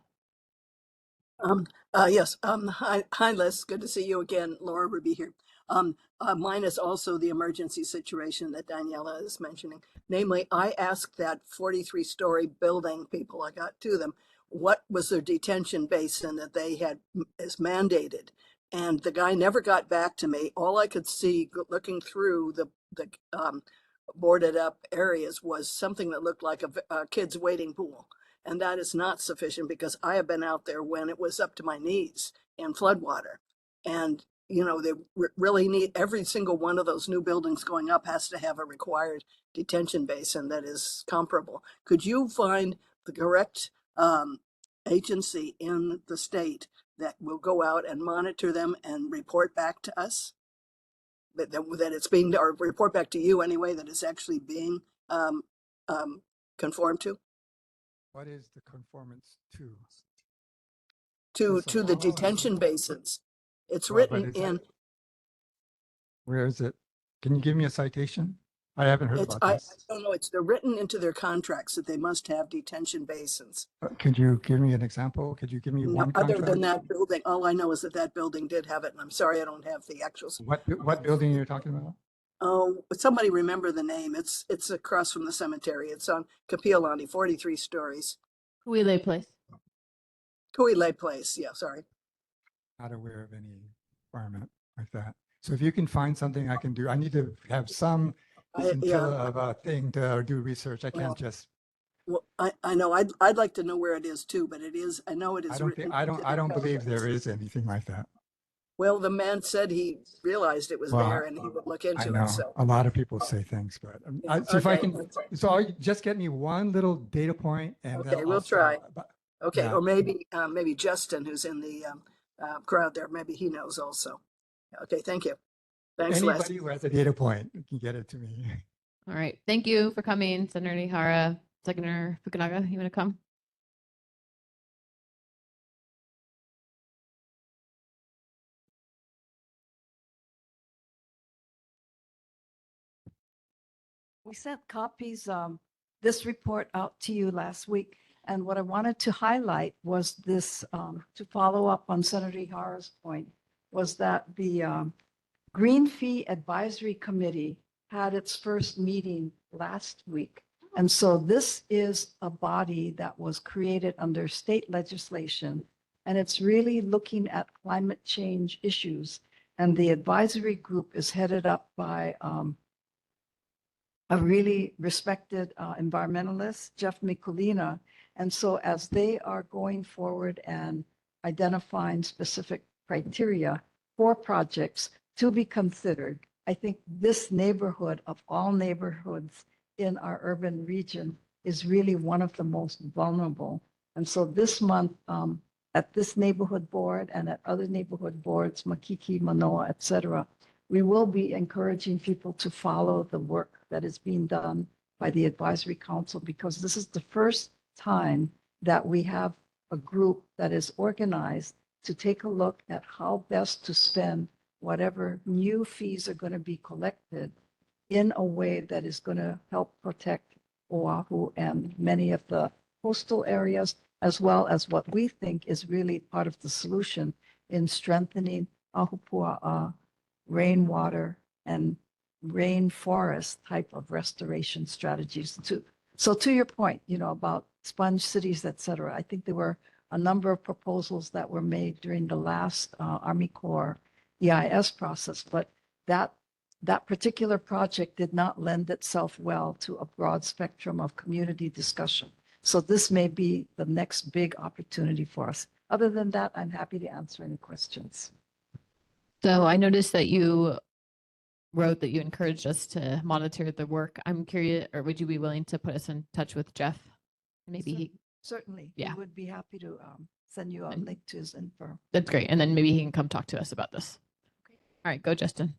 Yes. Hi, Les. Good to see you again. Laura Ruby here. Mine is also the emergency situation that Daniela is mentioning. Namely, I asked that 43-story building people, I got to them, what was their detention basin that they had as mandated. And the guy never got back to me. All I could see looking through the boarded up areas was something that looked like a kid's wading pool. And that is not sufficient because I have been out there when it was up to my knees in floodwater. And, you know, they really need every single one of those new buildings going up has to have a required detention basin that is comparable. Could you find the correct agency in the state that will go out and monitor them and report back to us? That it's being, or report back to you anyway, that it's actually being conformed to? What is the conformance to? To the detention basins. It's Well, but written is that- in, Where is it? Can you give me a citation? I haven't heard it's, about I this. don't know, they're written into their contracts that they must have detention basins. Could you give me an example? Could you give me No, one other contract? than that building, all I know is that that building did have it, and I'm sorry I don't have the actual. What building you're talking about? Oh, somebody remember the name. It's across from the cemetery. It's on Kapiolani, 43 stories. Mōʻiliʻili Place. Kuilei Place. Yeah, sorry. Not aware of any requirement like that. So if you can find something I can do, I need to have some scintilla of a thing to do research. I can't just. Well, I know. I'd like to know where it is too, but it is. I know it is. I don't believe there is anything like that. Well, the man said he realized it was Well, there and he would look into I know it. So a lot of people say things, but so if I can, so just get me one little data point, and okay, then we'll I'll try. start. Okay, Yeah. or maybe Justin, who's in the crowd there, maybe he knows also. Okay, thank you. Thanks, Les. Anybody who has a data point can get it to me. All right. Thank you for coming, Senator Ihara. Senator Fukunaga, you want to come? We sent copies, this report out to you last week. And what I wanted to highlight was this, to follow up on Senator Ihara's point, was that the Green Fee Advisory Committee had its first meeting last week. And so this is a body that was created under state legislation, and it's really looking at climate change issues. And the advisory group is headed up by a really respected environmentalist, Jeff McCully. And so as they are going forward and identifying specific criteria for projects to be considered, I think this neighborhood of all neighborhoods in our urban region is really one of the most vulnerable. And so this month, at this neighborhood board and at other neighborhood boards, Makiki, Manoa, et cetera, we will be encouraging people to follow the work that is being done by the advisory council, because this is the first time that we have a group that is organized to take a look at how best to spend whatever new fees are going to be collected in a way that is going to help protect Oahu and many of the coastal areas, as well as what we think is really part of the solution in strengthening Ahupua'a rainwater and rainforest type of restoration strategies too. So to your point, about sponge cities, et cetera, I think there were a number of proposals that were made during the last Army Corps EIS process, but that particular project did not lend itself well to a broad spectrum of community discussion. So this may be the next big opportunity for us. Other than that, I'm happy to answer any questions. So I noticed that you wrote that you encouraged us to monitor the work. I'm curious, or would you be willing to put us in touch with Jeff? Maybe he, Certainly, Yeah. we would be happy to send you a link to his info. that's great. And then maybe he can come talk to us about this. All right, go Justin.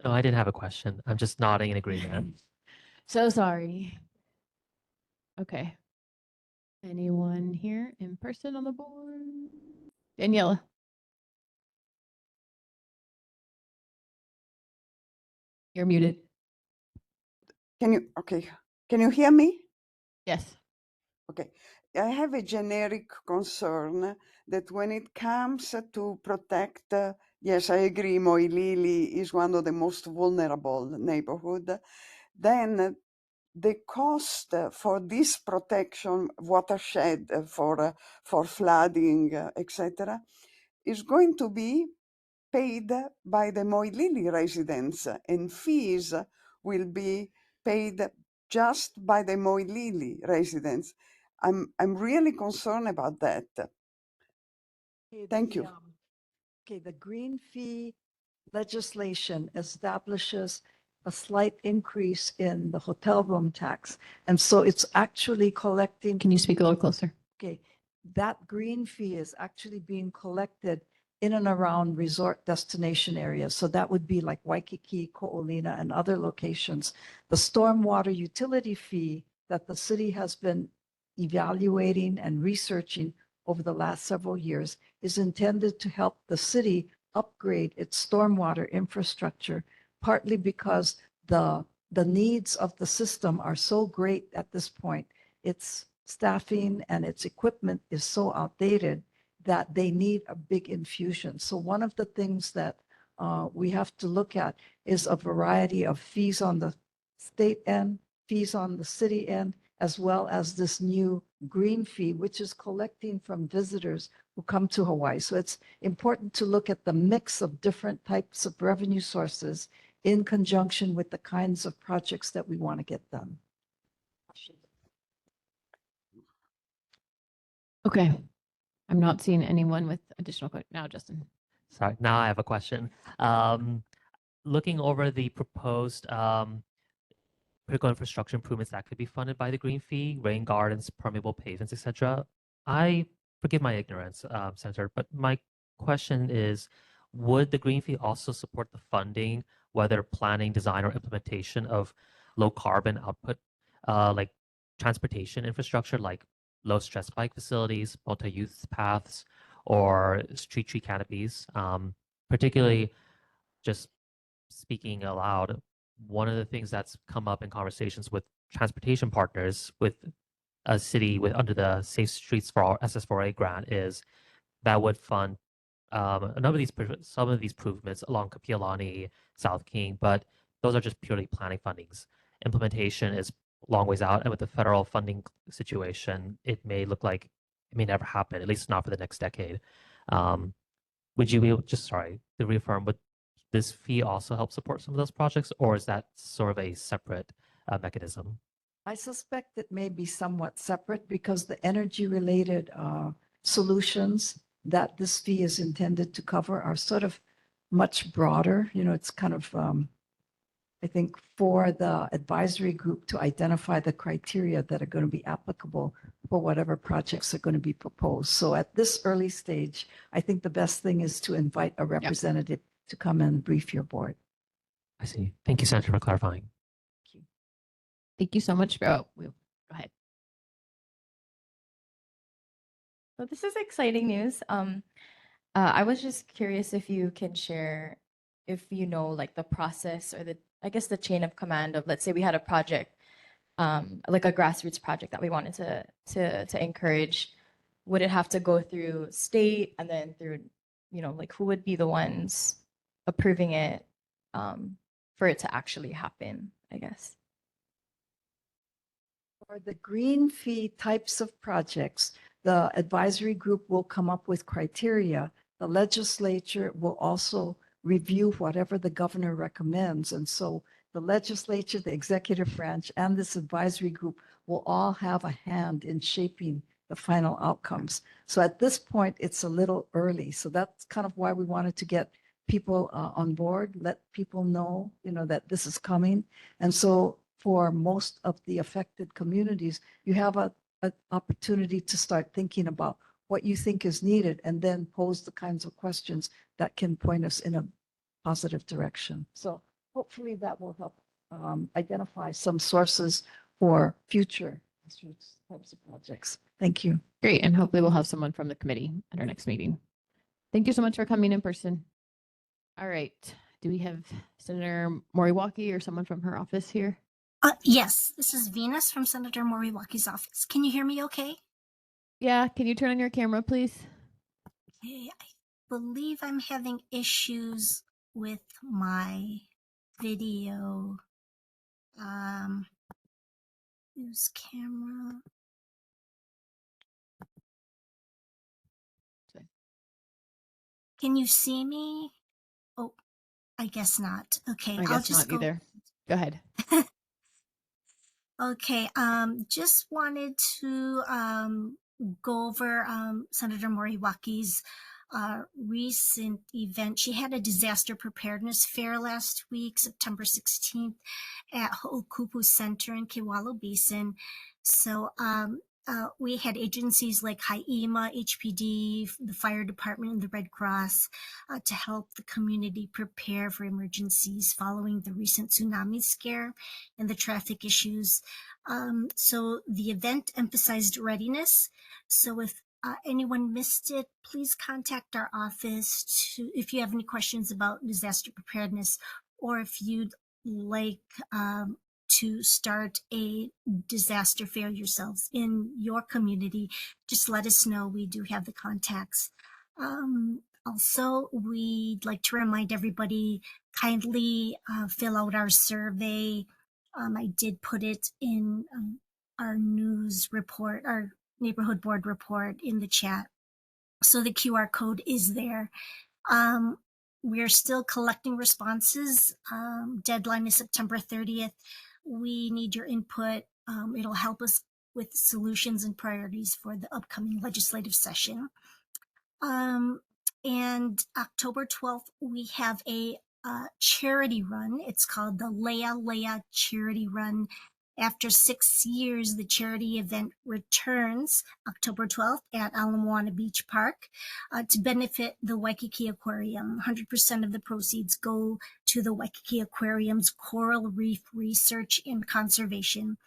No, I didn't have a question. I'm just nodding in agreement. So sorry. Okay. Anyone here in person on the board? Daniela. You're muted. Can you hear me? Yes. Okay. I have a generic concern that when it comes to protect, yes, I agree, Mōʻiliʻili is one of the most vulnerable neighborhood. Then the cost for this protection, watershed, for flooding, etc., is going to be paid by the Mōʻiliʻili residents, and fees will be paid just by the Mōʻiliʻili residents. I'm really concerned about that. Okay, Thank you. Okay, the green fee legislation establishes a slight increase in the hotel room tax. And so it's actually collecting. Can you speak a little closer? Okay, that green fee is actually being collected in and around resort destination areas. So that would be like Waikiki, Ko'olina, and other locations. The stormwater utility fee that the city has been evaluating and researching over the last several years is intended to help the city upgrade its stormwater infrastructure, partly because the needs of the system are so great at this point. Its staffing and its equipment is so outdated that they need a big infusion. So one of the things that we have to look at is a variety of fees on the state end, fees on the city end, as well as this new green fee, which is collecting from visitors who come to Hawaii. So it's important to look at the mix of different types of revenue sources in conjunction with the kinds of projects that we want to get done. Okay. I'm not seeing anyone with additional questions. Now, Justin. Sorry, now I have a question. Looking over the proposed critical infrastructure improvements that could be funded by the green fee, rain gardens, permeable pavements, etc. I forgive my ignorance, Senator, but my question is, would the green fee also support the funding, whether planning, design, or implementation of low carbon output, like transportation infrastructure, like low stress bike facilities, multi-use paths, or street tree canopies? Particularly, just speaking aloud, one of the things that's come up in conversations with transportation partners with a city with under the Safe Streets for All SS4A grant is that would fund some of these improvements along Kapiolani, South King, but those are just purely planning fundings. Implementation is a long ways out, and with the federal funding situation, it may look like it may never happen, at least not for the next decade. Would you be able, just sorry, to reaffirm, would this fee also help support some of those projects, or is that sort of a separate mechanism? I suspect it may be somewhat separate because the energy-related solutions that this fee is intended to cover are sort of much broader. It's kind of, I think, for the advisory group to identify the criteria that are going to be applicable for whatever projects are going to be proposed. So at this early stage, I think the best thing is to invite a representative to come and brief your board. I see. Thank you, Senator, for clarifying. Thank you so much. Go ahead. So this is exciting news. I was just curious if you can share, if you know, like the process or the I guess the chain of command of, let's say we had a project, like a grassroots project that we wanted to encourage, would it have to go through state and then through, like who would be the ones approving it for it to actually happen, I guess? For the green fee types of projects, the advisory group will come up with criteria. The legislature will also review whatever the governor recommends. And so the legislature, the executive branch, and this advisory group will all have a hand in shaping the final outcomes. So at this point, it's a little early. So that's kind of why we wanted to get people on board, let people know, that this is coming. And so for most of the affected communities, you have an opportunity to start thinking about what you think is needed and then pose the kinds of questions that can point us in a positive direction. So hopefully that will help identify some sources for future types of projects. Thank you. Great. And hopefully we'll have someone from the committee at our next meeting. Thank you so much for coming in person. All right. Do we have Senator Moriwaki or someone from her office here? Yes, this is Venus from Senator Moriwaki's office. Can you hear me okay? Yeah. Can you turn on your camera, please? Okay, I believe I'm having issues with my video. Use camera. Can you see me? Oh, I guess not. Okay, I I'll guess just not go. either. Go ahead. Okay, just wanted to go over Senator Moriwaki's recent event. She had a disaster preparedness fair last week, September 16th, at Ho'okupu Center in Kewalo Basin. So we had agencies like HIEMA, HPD, the fire department, and the Red Cross to help the community prepare for emergencies following the recent tsunami scare and the traffic issues. So the event emphasized readiness. So if anyone missed it, please contact our office if you have any questions about disaster preparedness, or if you'd like to start a disaster fair yourselves in your community, just let us know. We do have the contacts. Also, we'd like to remind everybody, kindly fill out our survey. I did put it in our news report, our neighborhood board report in the chat. So the QR code is there. We're still collecting responses. Deadline is September 30th. We need your input. It'll help us with solutions and priorities for the upcoming legislative session. And October 12th, we have a charity run. It's called the Leia Leia Charity Run. After 6 years, the charity event returns October 12th at Ala Moana Beach Park to benefit the Waikiki Aquarium. 100% of the proceeds go to the Waikiki Aquarium's coral reef research and conservation.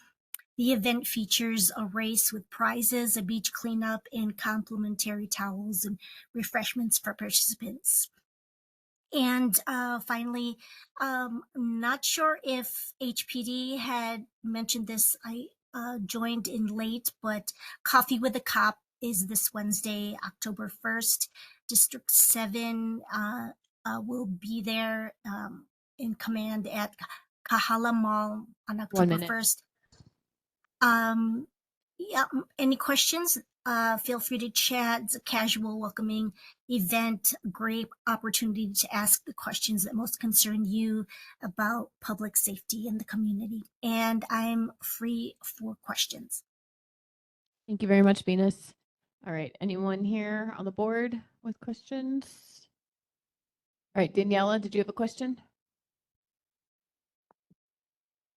The event features a race with prizes, a beach cleanup, and complimentary towels and refreshments for participants. And finally, not sure if HPD had mentioned this. I joined in late, but Coffee with a Cop is this Wednesday, October 1st. District 7 will be there in command at Kahala Mall on October 1st. Yeah, any questions? Feel free to chat. It's a casual, welcoming event, great opportunity to ask the questions that most concern you about public safety in the community. And I'm free for questions. Thank you very much, Venus. All right, anyone here on the board with questions? All right, Daniela, did you have a question?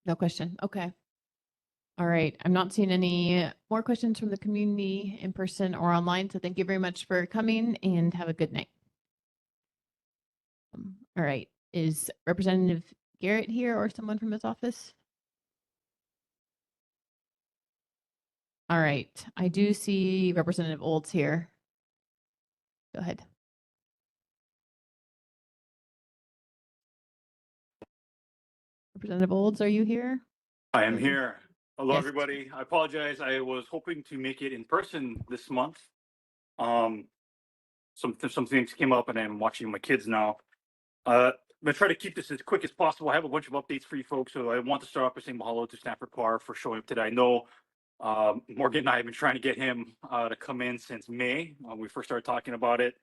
No question. Okay. All right. I'm not seeing any more questions from the community in person or online. So thank you very much for coming and have a good night. All right. Is Representative Garrett here or someone from his office? All right. I do see Representative Olds here. Go ahead. Representative Olds, are you here? I am here. Hello, Yes. everybody. I apologize. I was hoping to make it in person this month. Some things came up, and I'm watching my kids now. I'm gonna try to keep this as quick as possible. I have a bunch of updates for you folks, so I want to start off by saying mahalo to Stanford Carr for showing up today. I know Morgan and I have been trying to get him to come in since May when we first started talking about it,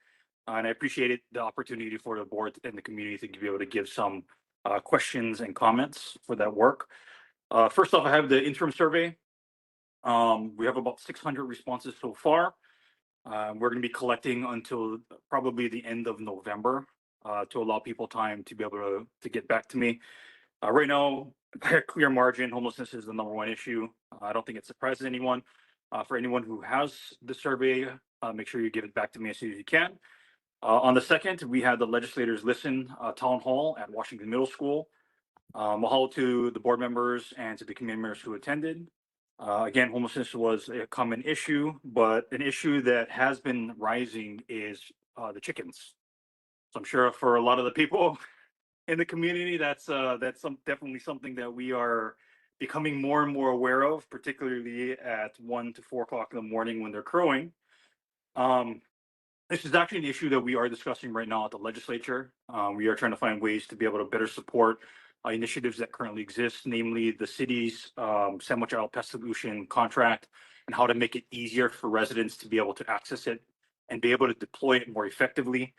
and I appreciated the opportunity for the board and the community to be able to give some questions and comments for that work. First off, I have the interim survey. We have about 600 responses so far. We're going to be collecting until probably the end of November to allow people time to be able to get back to me. Right now, by a clear margin, homelessness is the #1 issue. I don't think it surprises anyone. For anyone who has the survey, make sure you give it back to me as soon as you can. On the 2nd, we had the legislators listen town hall at Washington Middle School. Mahalo to the board members and to the community members who attended. Again, homelessness was a common issue, but an issue that has been rising is the chickens. So I'm sure for a lot of the people in the community, that's definitely something that we are becoming more and more aware of, particularly at 1 to 4 o'clock in the morning when they're crowing. This is actually an issue that we are discussing right now at the legislature. We are trying to find ways to be able to better support initiatives that currently exist, namely the city's sandwich aisle pest solution contract, and how to make it easier for residents to be able to access it and be able to deploy it more effectively.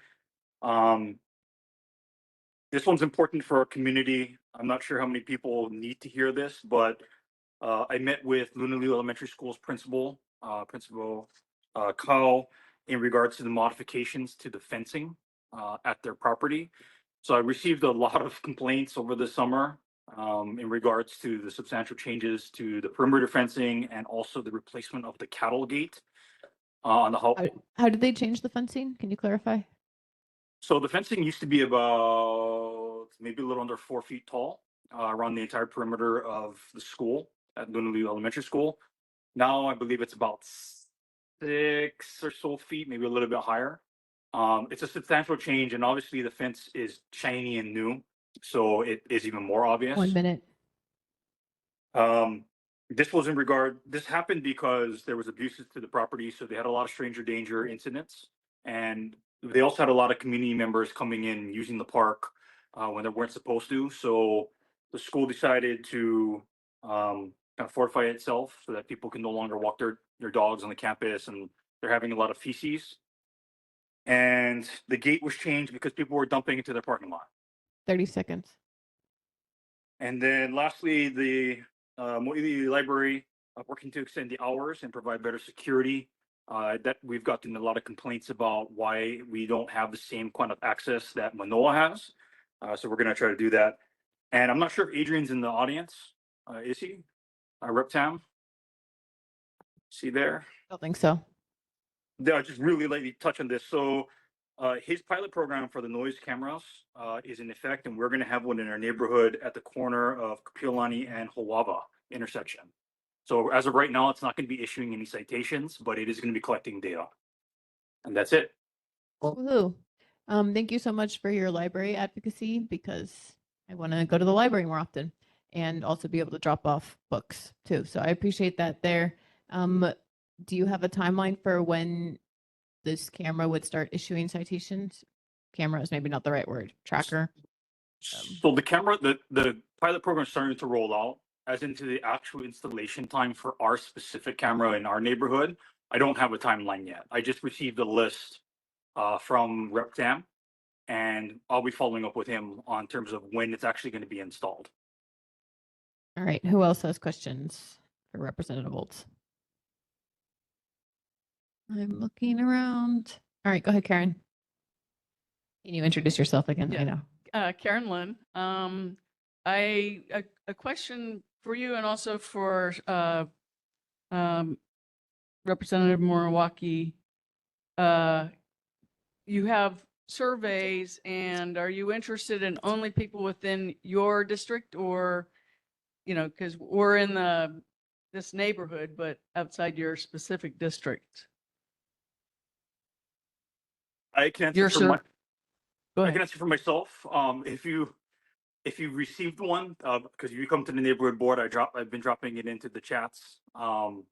This one's important for our community. I'm not sure how many people need to hear this, but I met with Lunalilo Elementary School's principal, Kyle, in regards to the modifications to the fencing at their property. So I received a lot of complaints over the summer in regards to the substantial changes to the perimeter fencing and also the replacement of the cattle gate on the How did they change the fencing? Can you clarify? So the fencing used to be about maybe a little under 4 feet tall around the entire perimeter of the school at Lunalilo Elementary School. Now I believe it's about 6 or so feet, maybe a little bit higher. It's a substantial change, and obviously the fence is shiny and new, so it is even more obvious. 1 minute. This happened because there was abuses to the property, so they had a lot of stranger danger incidents, and they also had a lot of community members coming in using the park when they weren't supposed to. So the school decided to kind of fortify itself so that people can no longer walk their dogs on the campus, and they're having a lot of feces. And the gate was changed because people were dumping into their parking lot. 30 seconds. And then lastly, the Mōʻiliʻili library working to extend the hours and provide better security. That we've gotten a lot of complaints about why we don't have the same kind of access that Manoa has. So we're going to try to do that. And I'm not sure if Adrian's in the audience. Is he? Rep Tam? See there? I don't think so. I'll just really lightly touch on this. So his pilot program for the noise cameras is in effect, and we're going to have one in our neighborhood at the corner of Kapiolani and Hawawa intersection. So as of right now, it's not going to be issuing any citations, but it is going to be collecting data. And that's it. Woohoo. Thank you so much for your library advocacy, because I want to go to the library more often and also be able to drop off books too. So I appreciate that there. Do you have a timeline for when this camera would start issuing citations? Camera is maybe not the right word. Tracker. So the camera, the pilot program is starting to roll out. As into the actual installation time for our specific camera in our neighborhood, I don't have a timeline yet. I just received a list from Rep Tam, and I'll be following up with him on terms of when it's actually going to be installed. All right. Who else has questions for Representative Olds? I'm looking around. All right, go ahead, Karen. Can you introduce yourself again? Yeah. I know. Karen Lynn. A question for you and also for Representative Moriwaki. You have surveys, and are you interested in only people within your district, or, because we're in this neighborhood, but outside your specific district? I can answer for myself. If you if you received one, because you come to the neighborhood board, I've been dropping it into the chats.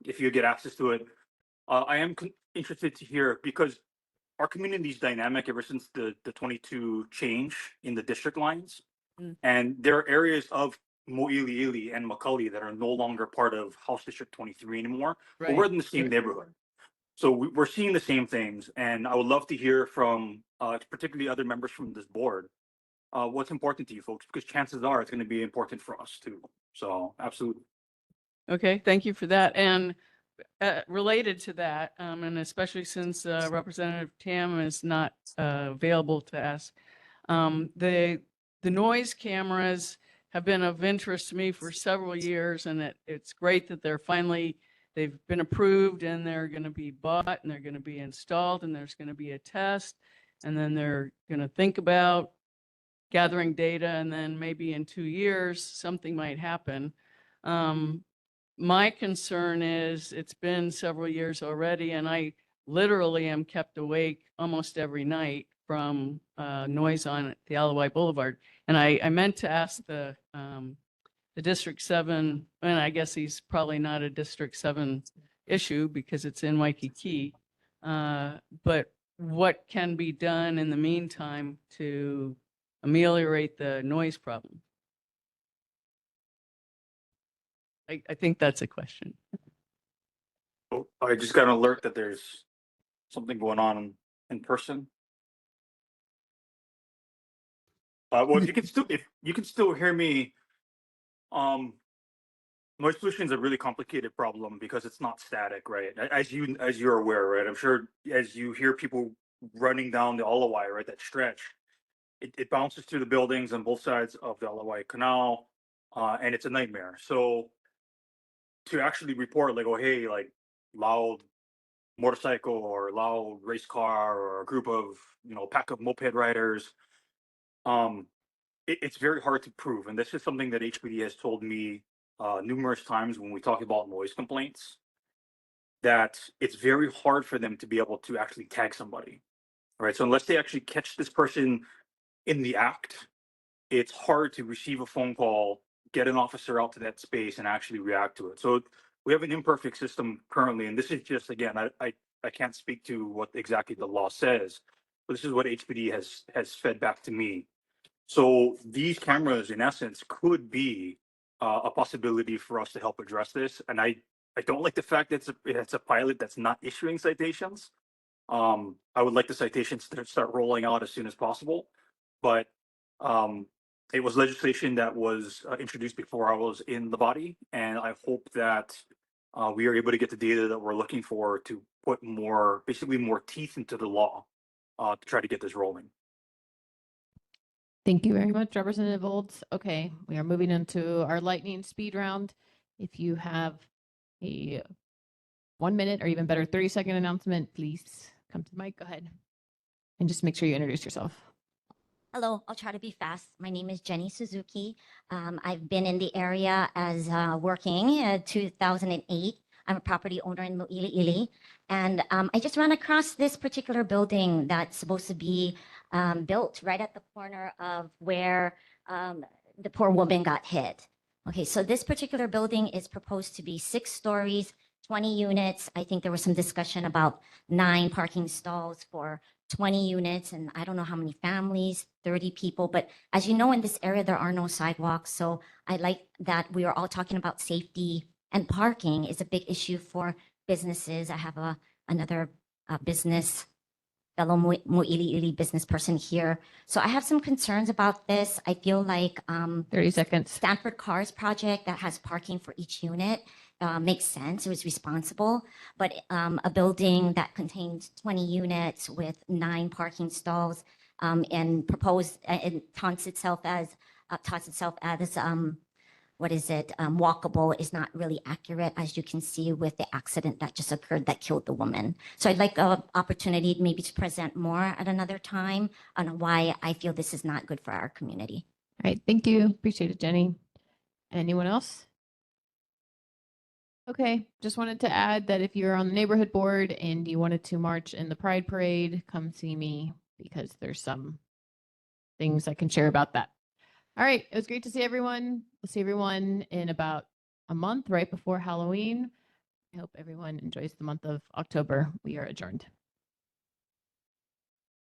If you get access to it, I am interested to hear, because our community is dynamic ever since the 22 change in the district lines. And there are areas of Mōʻiliʻili and McCully that are no longer part of House District 23 anymore, but we're Right. in the same neighborhood. So we're seeing the same things, and I would love to hear from particularly other members from this board what's important to you folks, because chances are it's going to be important for us too. So absolutely. Okay, thank you for that. And related to that, and especially since Representative Tam is not available to ask, the noise cameras have been of interest to me for several years, and it's great that they've been approved and they're going to be bought and they're going to be installed and there's going to be a test, and then they're going to think about gathering data, and then maybe in 2 years something might happen. My concern is it's been several years already, and I literally am kept awake almost every night from noise on the Alawai Boulevard. And I meant to ask the District 7, and I guess he's probably not a District 7 issue because it's in Waikiki, but what can be done in the meantime to ameliorate the noise problem? I think that's a question. Oh, I just got an alert that there's something going on in person. Well, if you can still hear me, noise pollution is a really complicated problem because it's not static, right? As you're aware, right? I'm sure as you hear people running down the Alawai, right, that stretch, it bounces through the buildings on both sides of the Alawai Canal, and it's a nightmare. So to actually report like, oh, hey, like loud motorcycle or loud race car or a group of, pack of moped riders, it's very hard to prove. And this is something that HPD has told me numerous times when we talk about noise complaints, that it's very hard for them to be able to actually tag somebody, right? So unless they actually catch this person in the act, it's hard to receive a phone call, get an officer out to that space and actually react to it. So we have an imperfect system currently, and this is just, again, I can't speak to what exactly the law says, but this is what HPD has fed back to me. So these cameras, in essence, could be a possibility for us to help address this. And I don't like the fact that it's a pilot that's not issuing citations. I would like the citations to start rolling out as soon as possible, but it was legislation that was introduced before I was in the body, and I hope that we are able to get the data that we're looking for to put basically more teeth into the law to try to get this rolling. Thank you very much, Representative Olds. Okay, we are moving into our lightning speed round. If you have a 1 minute or even better 30-second announcement, please come to the mic. Go ahead. And just make sure you introduce yourself. Hello, I'll try to be fast. My name is Jenny Suzuki. I've been in the area as working in 2008. I'm a property owner in Mōʻiliʻili. And I just ran across this particular building that's supposed to be built right at the corner of where the poor woman got hit. Okay, so this particular building is proposed to be 6 stories, 20 units. I think there was some discussion about 9 parking stalls for 20 units, and I don't know how many families, 30 people. But as you know, in this area, there are no sidewalks. So I like that we are all talking about safety, and parking is a big issue for businesses. I have another business, fellow Mōʻiliʻili business person here. So I have some concerns about this. I feel like 30 seconds. Stanford Cars project that has parking for each unit makes sense. It was responsible, but a building that contains 20 units with 9 parking stalls and proposed and taunts itself as walkable is not really accurate, as you can see with the accident that just occurred that killed the woman. So I'd like an opportunity maybe to present more at another time on why I feel this is not good for our community. All right, thank you. Appreciate it, Jenny. Anyone else? Okay, just wanted to add that if you're on the neighborhood board and you wanted to march in the Pride Parade, come see me because there's some things I can share about that. All right. It was great to see everyone. We'll see everyone in about a month, right before Halloween. I hope everyone enjoys the month of October. We are adjourned.